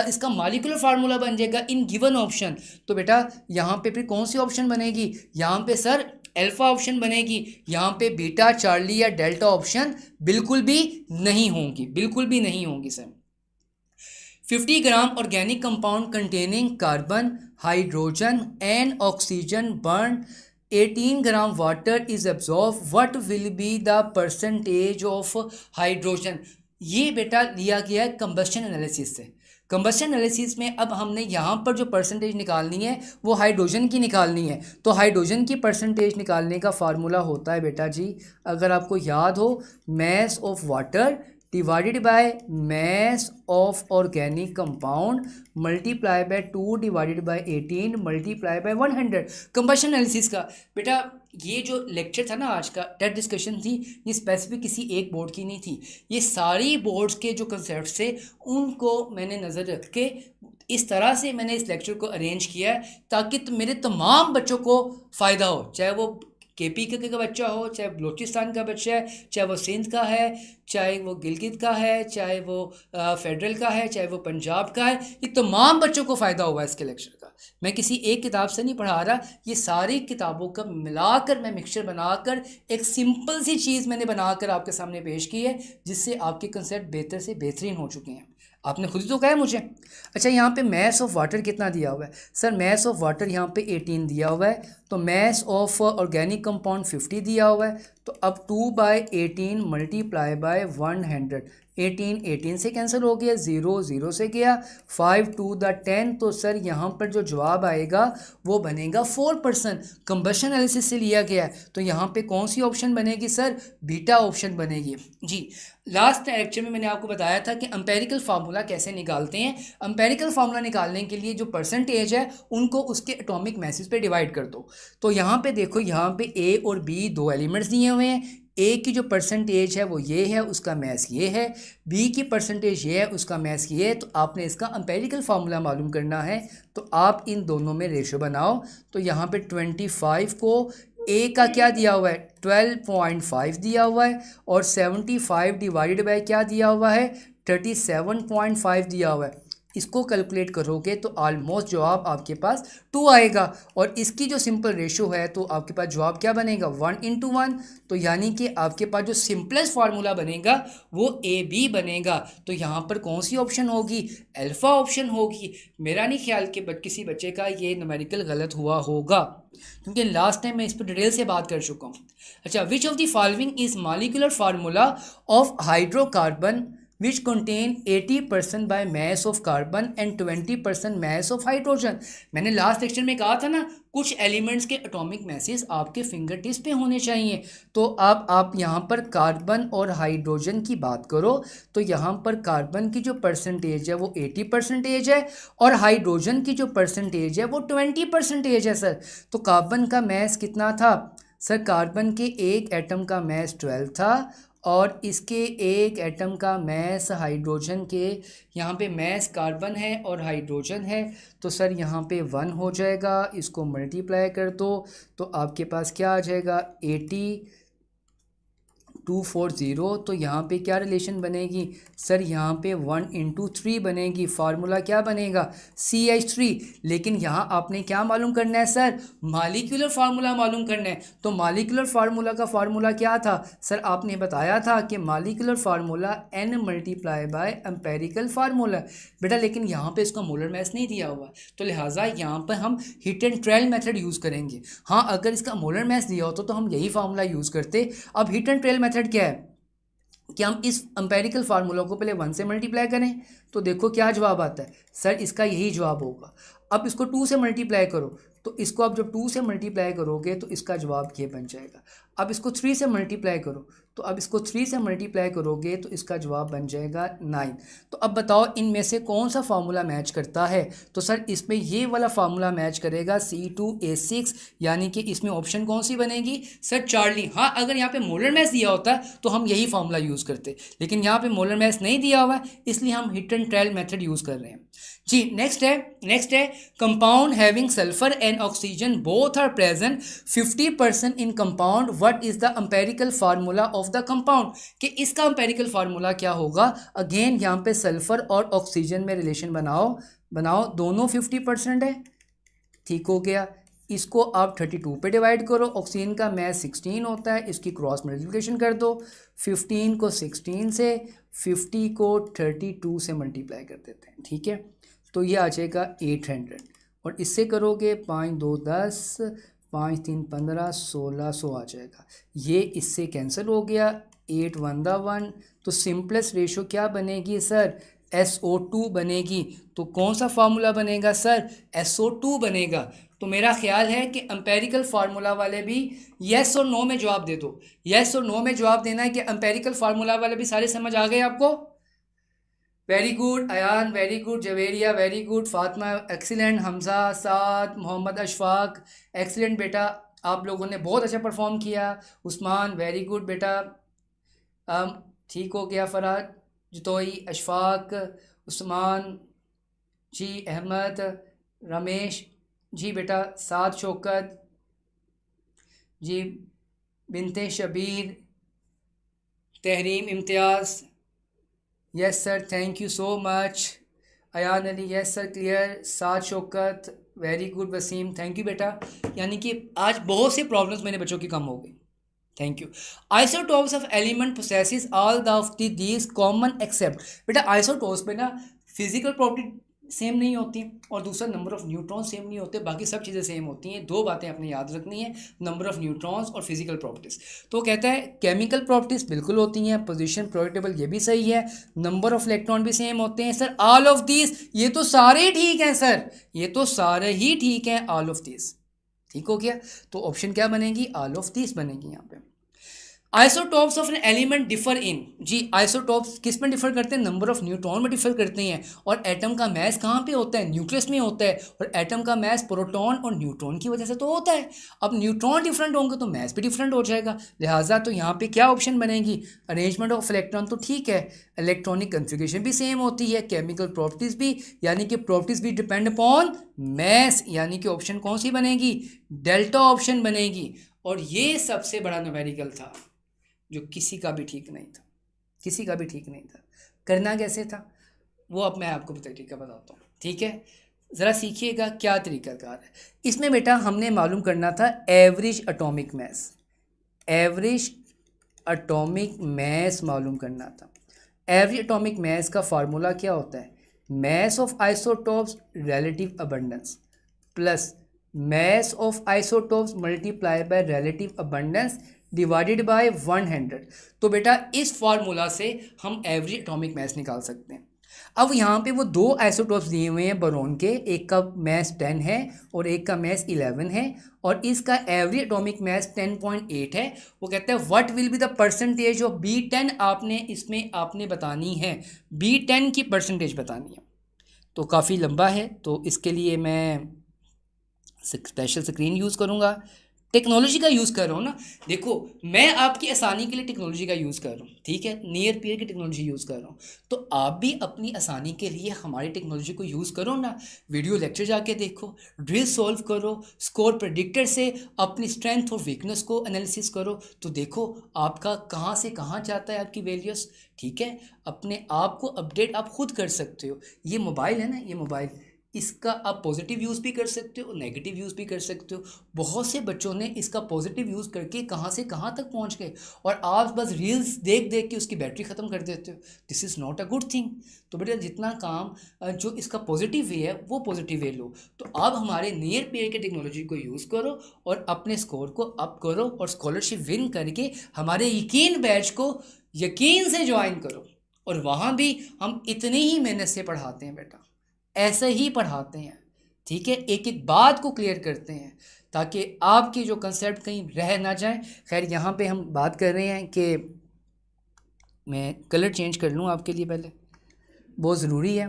A: इसका मालिकुलर फार्मूला बन जाएगा इन गिवन ऑप्शन। तो बेटा यहाँ पे फिर कौन सी ऑप्शन बनेगी, यहाँ पे सर अल्फा ऑप्शन बनेगी, यहाँ पे बीटा, चार्ली या डेल्टा ऑप्शन बिल्कुल भी नहीं होंगी, बिल्कुल भी नहीं होंगी sir. 50 gram organic compound containing carbon, hydrogen and oxygen burn 18 gram water is absorb, what will be the percentage of hydrogen. ये बेटा लिया गया है कंबस्शन एनालिसिस से। कंबस्शन एनालिसिस में अब हमने यहाँ पर जो परसेंटेज निकालनी है वो हाइड्रोजन की निकालनी है। तो हाइड्रोजन की परसेंटेज निकालने का फार्मूला होता है बेटा जी, अगर आपको याद हो, mass of water divided by mass of organic compound multiply by 2 divided by 18 multiply by 100। Combustion analysis का बेटा ये जो लेक्चर था ना आज का, टेट डिस्कशन थी, ये स्पेसिफिक किसी एक बोर्ड की नहीं थी, ये सारी बोर्ड्स के जो कंसेप्ट थे उनको मैंने नज़र रख के इस तरह से मैंने इस लेक्चर को अरेंज किया है ताकि मेरे तमाम बच्चों को फ़ायदा हो, चाहे वो KP का बच्चा हो, चाहे बलोचिस्तान का बच्चा है, चाहे वो सिंध का है, चाहे वो गिलगित का है, चाहे वो फेडरल का है, चाहे वो पंजाब का है, ये तमाम बच्चों को फ़ायदा होगा इसके लेक्चर का। मैं किसी एक किताब से नहीं पढ़ा रहा, ये सारी किताबों का मिलाकर मैं मिक्सचर बनाकर एक सिंपल सी चीज़ मैंने बनाकर आपके सामने पेश की है, जिससे आपके कंसेप्ट बेहतर से बेहतरीन हो चुके हैं। आपने खुद ही तो कहा है मुझे। अच्छा, यहाँ पे मास ऑफ वाटर कितना दिया हुआ है सर, मास ऑफ वाटर यहाँ पे 18 दिया हुआ है, तो मास ऑफ ऑर्गेनिक कंपाउंड 50 दिया हुआ है। तो अब 2/18 मल्टीप्लाई बाय 100, 18 से कैंसिल हो गया, 0 से गया, 5 to the 10। तो सर यहाँ पर जो जवाब आएगा वो बनेगा 4%। कंबशन एनालिसिस से लिया गया है, तो यहाँ पे कौन सी ऑप्शन बनेगी सर, बीटा ऑप्शन बनेगी जी। लास्ट लेक्चर में मैंने आपको बताया था कि एम्पेरिकल फार्मूला कैसे निकालते हैं। एम्पेरिकल फार्मूला निकालने के लिए जो परसेंटेज है उनको उसके एटॉमिक मैसेज पे डिवाइड कर दो। तो यहाँ पे देखो, यहाँ पे A और B दो एलिमेंट्स दिए हुए हैं। A की जो परसेंटेज है वो ये है, उसका मैस ये है। B की परसेंटेज ये है, उसका मैस ये है। तो आपने इसका एम्पेरिकल फार्मूला मालूम करना है, तो आप इन दोनों में रेशो बनाओ। तो यहाँ पे 25 को A का क्या दिया हुआ है, 12.5 दिया हुआ है, और 75 डिवाइडेड बाय क्या दिया हुआ है, 37.5 दिया हुआ है। इसको कैलकुलेट करोगे तो ऑलमोस्ट जवाब आपके पास 2 आएगा। और इसकी जो सिंपल रेशो है तो आपके पास जवाब क्या बनेगा 1:1। तो यानी कि आपके पास जो सिंपलेस्ट फार्मूला बनेगा वो ए बी बनेगा। तो यहाँ पर कौन सी ऑप्शन होगी, अल्फ़ा ऑप्शन होगी। मेरा नहीं ख्याल कि किसी बच्चे का ये न्यूमेरिकल गलत हुआ होगा, क्योंकि लास्ट टाइम मैं इस पर डिटेल से बात कर चुका हूँ। अच्छा, which of the following is molecular formula of hydrocarbon which contain 80% by mass of carbon and 20% mass of hydrogen। मैंने लास्ट लेक्चर में कहा था ना, कुछ एलिमेंट्स के एटॉमिक मैसेज आपके फिंगर टिप्स पे होने चाहिए। तो आप यहाँ पर कार्बन और हाइड्रोजन की बात करो तो यहाँ पर कार्बन की जो परसेंटेज है वो 80% है और हाइड्रोजन की जो परसेंटेज है वो 20% है सर। तो कार्बन का मैस कितना था सर, कार्बन के एक एटम का मैस 12 था और इसके एक एटम का मैस हाइड्रोजन के, यहाँ पे मैस कार्बन है और हाइड्रोजन है तो सर यहाँ पे 1 हो जाएगा। इसको मल्टीप्लाई कर दो तो आपके पास क्या आ जाएगा 8240। तो यहाँ पे क्या रिलेशन बनेगी सर, यहाँ पे 1:3 बनेगी। फार्मूला क्या बनेगा CH3। लेकिन यहाँ आपने क्या मालूम करना है सर, मॉलिक्यूलर फार्मूला मालूम करना है। तो मॉलिक्यूलर फार्मूला का फार्मूला क्या था सर, आपने बताया था कि molecular formula n multiply by empirical formula बेटा। लेकिन यहाँ पे इसका मोलर मास नहीं दिया हुआ, तो लिहाजा यहाँ पर हम hit and trial method use करेंगे। हाँ, अगर इसका मोलर मास दिया होता तो हम यही फार्मूला यूज़ करते। अब हिट एंड ट्रायल मेथड क्या है कि हम इस एम्पेरिकल फार्मूला को पहले 1 से मल्टीप्लाई करें तो देखो क्या जवाब आता है सर, इसका यही जवाब होगा। अब इसको 2 से मल्टीप्लाई करो तो इसको आप जब 2 से मल्टीप्लाई करोगे तो इसका जवाब ये बन जाएगा। अब इसको 3 से मल्टीप्लाई करो तो अब इसको 3 से मल्टीप्लाई करोगे तो इसका जवाब बन जाएगा 9। तो अब बताओ इनमें से कौन सा फार्मूला मैच करता है। तो सर इसमें ये वाला फार्मूला मैच करेगा C2H6, यानी कि इसमें ऑप्शन कौन सी बनेगी सर, चार्ली। हाँ, अगर यहाँ पे मोलर मैस दिया होता तो हम यही फार्मूला यूज़ करते, लेकिन यहाँ पे मोलर मैस नहीं दिया हुआ है इसलिए हम hit and trial method use कर रहे हैं जी। नेक्स्ट है compound having sulphur and oxygen both are present 50% in compound, what is the empirical formula of the compound. कि इसका एम्पेरिकल फार्मूला क्या होगा। अगेन यहाँ पे सल्फर और ऑक्सीजन में रिलेशन बनाओ दोनों 50% है, ठीक हो गया। इसको आप 32 पे डिवाइड करो, ऑक्सीजन का मैस 16 होता है, इसकी क्रॉस मल्टीप्लिकेशन कर दो। 15 को 16 से, 50 को 32 से मल्टीप्लाई कर देते हैं, ठीक है। तो ये आ जाएगा 800 और इससे करोगे 5 2 10, 5 3 15, 1600 आ जाएगा। ये इससे कैंसिल हो गया, 8 1 1। तो सिंपलेस्ट रेशो क्या बनेगी सर, SO2 बनेगी। तो कौन सा फार्मूला बनेगा सर, SO2 बनेगा। तो मेरा ख्याल है कि एम्पेरिकल फार्मूला वाले भी येस और नो में जवाब दे दो। येस और नो में जवाब देना है कि एम्पेरिकल फार्मूला वाले भी सारे समझ आ गए आपको। Very good Ayan, very good Javeria, very good Fatima, excellent Hamza, Saad, Mohammad Ashfaq, excellent बेटा, आप लोगों ने बहुत अच्छा परफॉर्म किया। उस्मान, वेरी गुड बेटा, ठीक हो गया। फराज, जतोई, अशफाक, उस्मान जी, अहमद, रमेश जी बेटा, Saad Shaukat ji, Binte Shabbir, Tehreem Imtiaz, yes sir, thank you so much. Ayan Ali, yes sir, clear. Saad Shaukat, very good. Waseem, thank you बेटा। यानी कि आज बहुत सी प्रॉब्लम्स मेरे बच्चों की कम हो गई, thank you. Isotopes of element possesses all the of these common except. बेटा आइसोटोप्स में ना फिजिकल प्रॉपर्टी सेम नहीं होती और दूसरा नंबर ऑफ न्यूट्रॉन सेम नहीं होते, बाकी सब चीज़ें सेम होती हैं। दो बातें आपने याद रखनी है, नंबर ऑफ न्यूट्रॉन्स और फिजिकल प्रॉपर्टीज़। तो कहता है केमिकल प्रॉपर्टीज़ बिल्कुल होती हैं, पोजीशन प्रोजेक्टेबल ये भी सही है, नंबर ऑफ इलेक्ट्रॉन भी सेम होते हैं सर। ऑल ऑफ दिस, ये तो सारे ठीक हैं सर, ये तो सारे ही ठीक हैं, ऑल ऑफ दिस, ठीक हो गया। तो ऑप्शन क्या बनेगी, ऑल ऑफ दिस बनेगी यहाँ पे। Isotopes of an element differ in, जी आइसोटोप्स किस में डिफर करते हैं, नंबर ऑफ न्यूट्रॉन में डिफर करते हैं। और एटम का मैस कहाँ पे होता है, न्यूक्लियस में होता है। और एटम का मैस प्रोटॉन और न्यूट्रॉन की वजह से तो होता है। अब न्यूट्रॉन डिफरेंट होंगे तो मैस भी डिफरेंट हो जाएगा, लिहाजा तो यहाँ पे क्या ऑप्शन बनेगी, अरेंजमेंट ऑफ इलेक्ट्रॉन। तो ठीक है, इलेक्ट्रॉनिक कन्फिगरेशन भी सेम होती है, केमिकल प्रॉपर्टीज़ भी, यानी कि प्रॉपर्टीज़ भी डिपेंड अपॉन मैस, यानी कि ऑप्शन कौन सी बनेगी, डेल्टा ऑप्शन बनेगी। और ये सबसे बड़ा न्यूमेरिकल था जो किसी का भी ठीक नहीं था, किसी का भी ठीक नहीं था। करना कैसे था, वो अब मैं आपको तरीका बताता हूँ, ठीक है। ज़रा सीखिएगा क्या तरीकाकार है इसमें बेटा। हमने मालूम करना था average atomic mass, average atomic mass मालूम करना था। एवरेज एटॉमिक मास का फार्मूला क्या होता है? Mass of isotopes relative abundance plus mass of isotopes multiply by relative abundance divided by 100। तो बेटा इस फार्मूला से हम एवरेज एटॉमिक मास निकाल सकते हैं। अब यहाँ पे वो दो आइसोटोप्स दिए हुए हैं बोरोन के, एक का मास 10 है और एक का मास 11 है, और इसका एवरेज एटॉमिक मास 10.8 है। वो कहता है what will be the percentage of B10, आपने इसमें आपने बतानी है B10 की परसेंटेज बतानी है। तो काफ़ी लंबा है, तो इसके लिए मैं स्पेशल स्क्रीन यूज़ करूँगा, टेक्नोलॉजी का यूज़ कर रहा हूँ ना। देखो मैं आपकी आसानी के लिए टेक्नोलॉजी का यूज़ कर रहा हूँ, ठीक है, नियर पीयर की टेक्नोलॉजी यूज़ कर रहा हूँ। तो आप भी अपनी आसानी के लिए हमारी टेक्नोलॉजी को यूज़ करो ना। वीडियो लेक्चर जाके देखो, ड्रिल सॉल्व करो, स्कोर प्रेडिक्टर से अपनी स्ट्रेंथ और वीकनेस को एनालिसिस करो, तो देखो आपका कहाँ से कहाँ जाता है आपकी वैल्यूज़, ठीक है। अपने आप को अपडेट आप खुद कर सकते हो। ये मोबाइल है ना, ये मोबाइल, इसका आप पॉजिटिव यूज़ भी कर सकते हो, नेगेटिव यूज़ भी कर सकते हो। बहुत से बच्चों ने इसका पॉजिटिव यूज़ करके कहाँ से कहाँ तक पहुँच गए, और आप बस रील्स देख देख के उसकी बैटरी ख़त्म कर देते हो। This is not a good thing. तो बेटा जितना काम जो इसका पॉजिटिव वे है वो पॉजिटिव वे लो। तो आप हमारे नियर पेयर के टेक्नोलॉजी को यूज़ करो और अपने स्कोर को अप करो, और स्कॉलरशिप विन करके हमारे यकीन बैच को यकीन से ज्वाइन करो। और वहाँ भी हम इतनी ही मेहनत से पढ़ाते हैं बेटा, ऐसे ही पढ़ाते हैं, ठीक है। एक एक बात को क्लियर करते हैं ताकि आपके जो कंसेप्ट कहीं रह ना जाए। खैर यहाँ पे हम बात कर रहे हैं कि मैं कलर चेंज कर लूँ आपके लिए, पहले बहुत ज़रूरी है।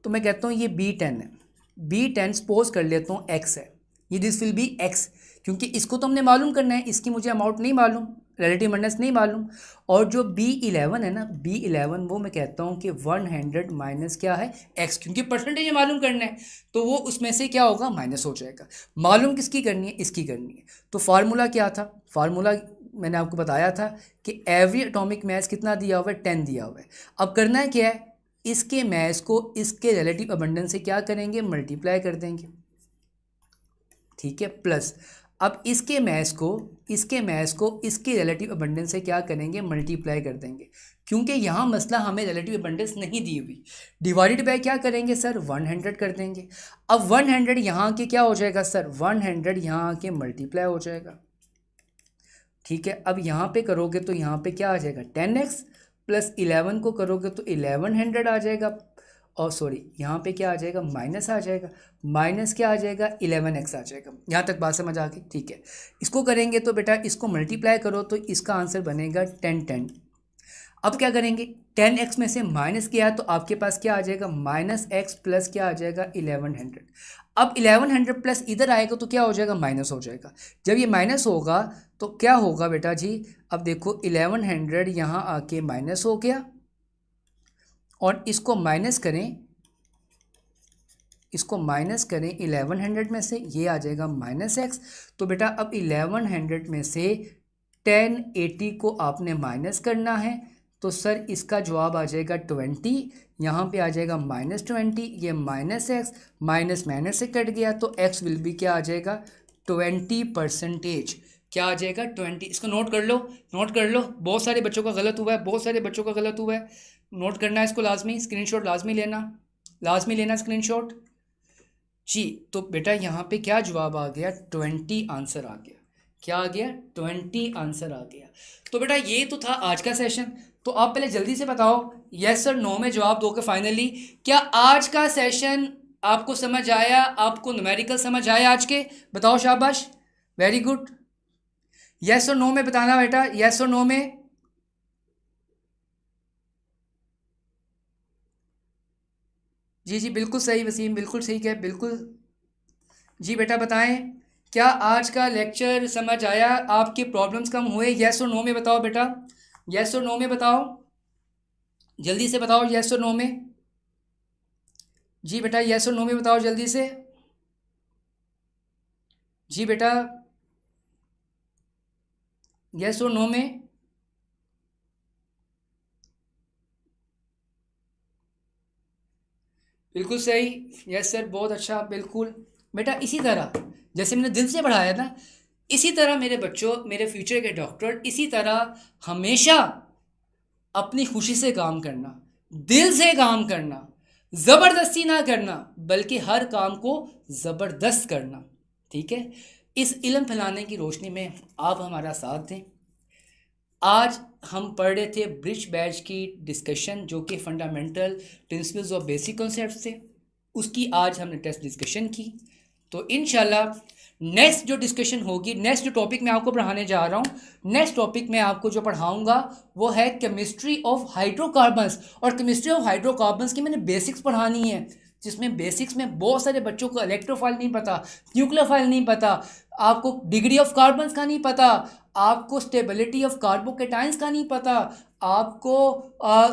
A: तो मैं कहता हूँ ये B10 है, B10 सपोज कर लेता हूँ X है, ये दिस विल बी X, क्योंकि इसको तो हमने मालूम करना है, इसकी मुझे अमाउंट नहीं मालूम, रिलेटिव अबंडेंस नहीं मालूम। और जो B11 है ना, B11 वो मैं कहता हूँ कि 100 माइनस क्या है X, क्योंकि परसेंटेज मालूम करना है, तो वो उसमें से क्या होगा, माइनस हो जाएगा। मालूम किसकी करनी है, इसकी करनी है। तो फार्मूला क्या था, फार्मूला मैंने आपको बताया था कि एवरी एटॉमिक मास कितना दिया हुआ है, 10 दिया हुआ है। अब करना है क्या है, इसके मास को इसके रिलेटिव अबंडेंस से क्या करेंगे, मल्टीप्लाई कर देंगे, ठीक है। प्लस अब इसके मास को इसके रिलेटिव अबंडेंस से क्या करेंगे, मल्टीप्लाई कर देंगे, क्योंकि यहाँ मसला हमें रिलेटिव अबंडेंस नहीं दी हुई। डिवाइडेड बाय क्या करेंगे सर, 100 कर देंगे। अब 100 यहाँ के क्या हो जाएगा सर, 100 यहाँ के मल्टीप्लाई हो जाएगा, ठीक है। अब यहाँ पे करोगे तो यहाँ पे क्या आ जाएगा, 10x प्लस 11 को करोगे तो 1100 आ जाएगा, और सॉरी यहाँ पे क्या आ जाएगा, माइनस आ जाएगा, माइनस क्या आ जाएगा, 11x आ जाएगा। यहाँ तक बात समझ आ गई, ठीक है। इसको करेंगे तो बेटा इसको मल्टीप्लाई करो तो इसका आंसर बनेगा 1010। अब क्या करेंगे, 10x में से माइनस किया है तो आपके पास क्या आ जाएगा, माइनस एक्स प्लस क्या आ जाएगा, 1100। अब 1100 प्लस इधर आएगा तो क्या हो जाएगा, माइनस हो जाएगा। जब ये माइनस होगा तो क्या होगा बेटा जी, अब देखो 1100 यहाँ आके माइनस हो गया, और इसको माइनस करें, इसको माइनस करें 1100 में से, ये आ जाएगा माइनस एक्स। तो बेटा अब 1100 में से 1080 को आपने माइनस करना है, तो सर इसका जवाब आ जाएगा 20। यहाँ पे आ जाएगा -20, ये माइनस एक्स माइनस माइनस से कट गया, तो एक्स विल बी क्या आ जाएगा, 20%। क्या आ जाएगा, 20। इसको नोट कर लो, नोट कर लो, बहुत सारे बच्चों का गलत हुआ है, बहुत सारे बच्चों का गलत हुआ है। नोट करना है इसको लाजमी, स्क्रीनशॉट लाजमी लेना, लाजमी लेना स्क्रीनशॉट जी। तो बेटा यहाँ पे क्या जवाब आ गया, 20 आंसर आ गया। क्या आ गया, 20 आंसर आ गया। तो बेटा ये तो था आज का सेशन। तो आप पहले जल्दी से बताओ, यस और नो में जवाब दो के फाइनली, क्या आज का सेशन आपको समझ आया, आपको न्यूमेरिकल समझ आया आज के, बताओ शाबाश, वेरी गुड। यस और नो में बताना बेटा, यस और नो में। जी जी बिल्कुल सही वसीम, बिल्कुल सही है, बिल्कुल। जी बेटा बताएं, क्या आज का लेक्चर समझ आया, आपके प्रॉब्लम्स कम हुए, यस और नो में बताओ बेटा, यस और नो में बताओ, जल्दी से बताओ यस और नो में। जी बेटा यस और नो में बताओ जल्दी से। जी बेटा यस और नो में। बिल्कुल सही। यस सर, बहुत अच्छा, बिल्कुल। बेटा इसी तरह जैसे मैंने दिल से पढ़ाया ना, इसी तरह मेरे बच्चों, मेरे फ्यूचर के डॉक्टर, इसी तरह हमेशा अपनी खुशी से काम करना, दिल से काम करना, ज़बरदस्ती ना करना, बल्कि हर काम को ज़बरदस्त करना। ठीक है, इस इल्म फैलाने की रोशनी में आप हमारा साथ दें। आज हम पढ़ रहे थे ब्रिज बैच की डिस्कशन, जो कि फंडामेंटल प्रिंसिपल्स और बेसिक कॉन्सेप्ट्स थे, उसकी आज हमने टेस्ट डिस्कशन की। तो इंशाल्लाह नेक्स्ट जो डिस्कशन होगी, नेक्स्ट जो टॉपिक मैं आपको पढ़ाने जा रहा हूँ, नेक्स्ट टॉपिक मैं आपको जो पढ़ाऊँगा वो है केमिस्ट्री ऑफ हाइड्रोकार्बन्स। और केमिस्ट्री ऑफ हाइड्रोकार्बन्स की मैंने बेसिक्स पढ़ानी है, जिसमें बेसिक्स में बहुत सारे बच्चों को इलेक्ट्रोफाइल नहीं पता, न्यूक्लियोफाइल नहीं पता, आपको डिग्री ऑफ कार्बन्स का नहीं पता, आपको स्टेबिलिटी ऑफ कार्बोकेटाइंस का नहीं पता, आपको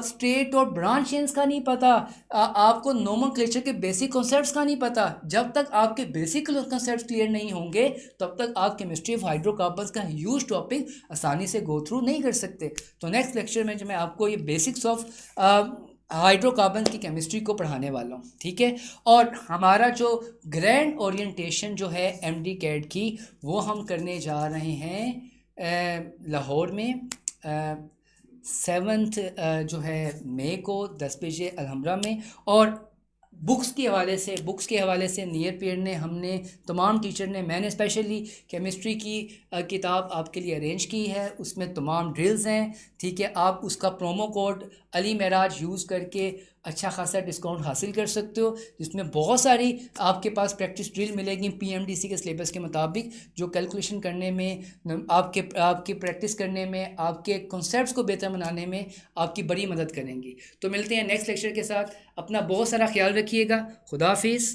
A: स्टेट और ब्रांच चेन्स का नहीं पता, आपको नोमेनक्लेचर के बेसिक कॉन्सेप्ट्स का नहीं पता। जब तक आपके बेसिक कॉन्सेप्ट्स क्लियर नहीं होंगे, तब तक आप केमिस्ट्री ऑफ हाइड्रोकार्बन्स का ह्यूज टॉपिक आसानी से गो थ्रू नहीं कर सकते। तो नेक्स्ट लेक्चर में जो मैं आपको ये बेसिक्स ऑफ हाइड्रोकार्बन की केमिस्ट्री को पढ़ाने वाला हूँ। ठीक है, और हमारा जो ग्रैंड ओरिएंटेशन जो है एमडी कैट की, वो हम करने जा रहे हैं लाहौर में 7 जो है मई को 10 बजे अलहमरा में। और बुक्स के हवाले से नियर पीरियड ने हमने तमाम टीचर ने, मैंने स्पेशली केमिस्ट्री की किताब आपके लिए अरेंज की है, उसमें तमाम ड्रिल्स हैं। ठीक है, आप उसका प्रोमो कोड अली महराज यूज़ करके अच्छा खासा डिस्काउंट हासिल कर सकते हो, जिसमें बहुत सारी आपके पास प्रैक्टिस ड्रिल मिलेगी पीएमडीसी के सिलेबस के मुताबिक, जो कैलकुलेशन करने में, आपकी प्रैक्टिस करने में, आपके कॉन्सेप्ट्स को बेहतर बनाने में आपकी बड़ी मदद करेंगी। तो मिलते हैं नेक्स्ट लेक्चर के साथ। अपना बहुत सारा ख्याल रखिएगा। खुदा हाफिज़।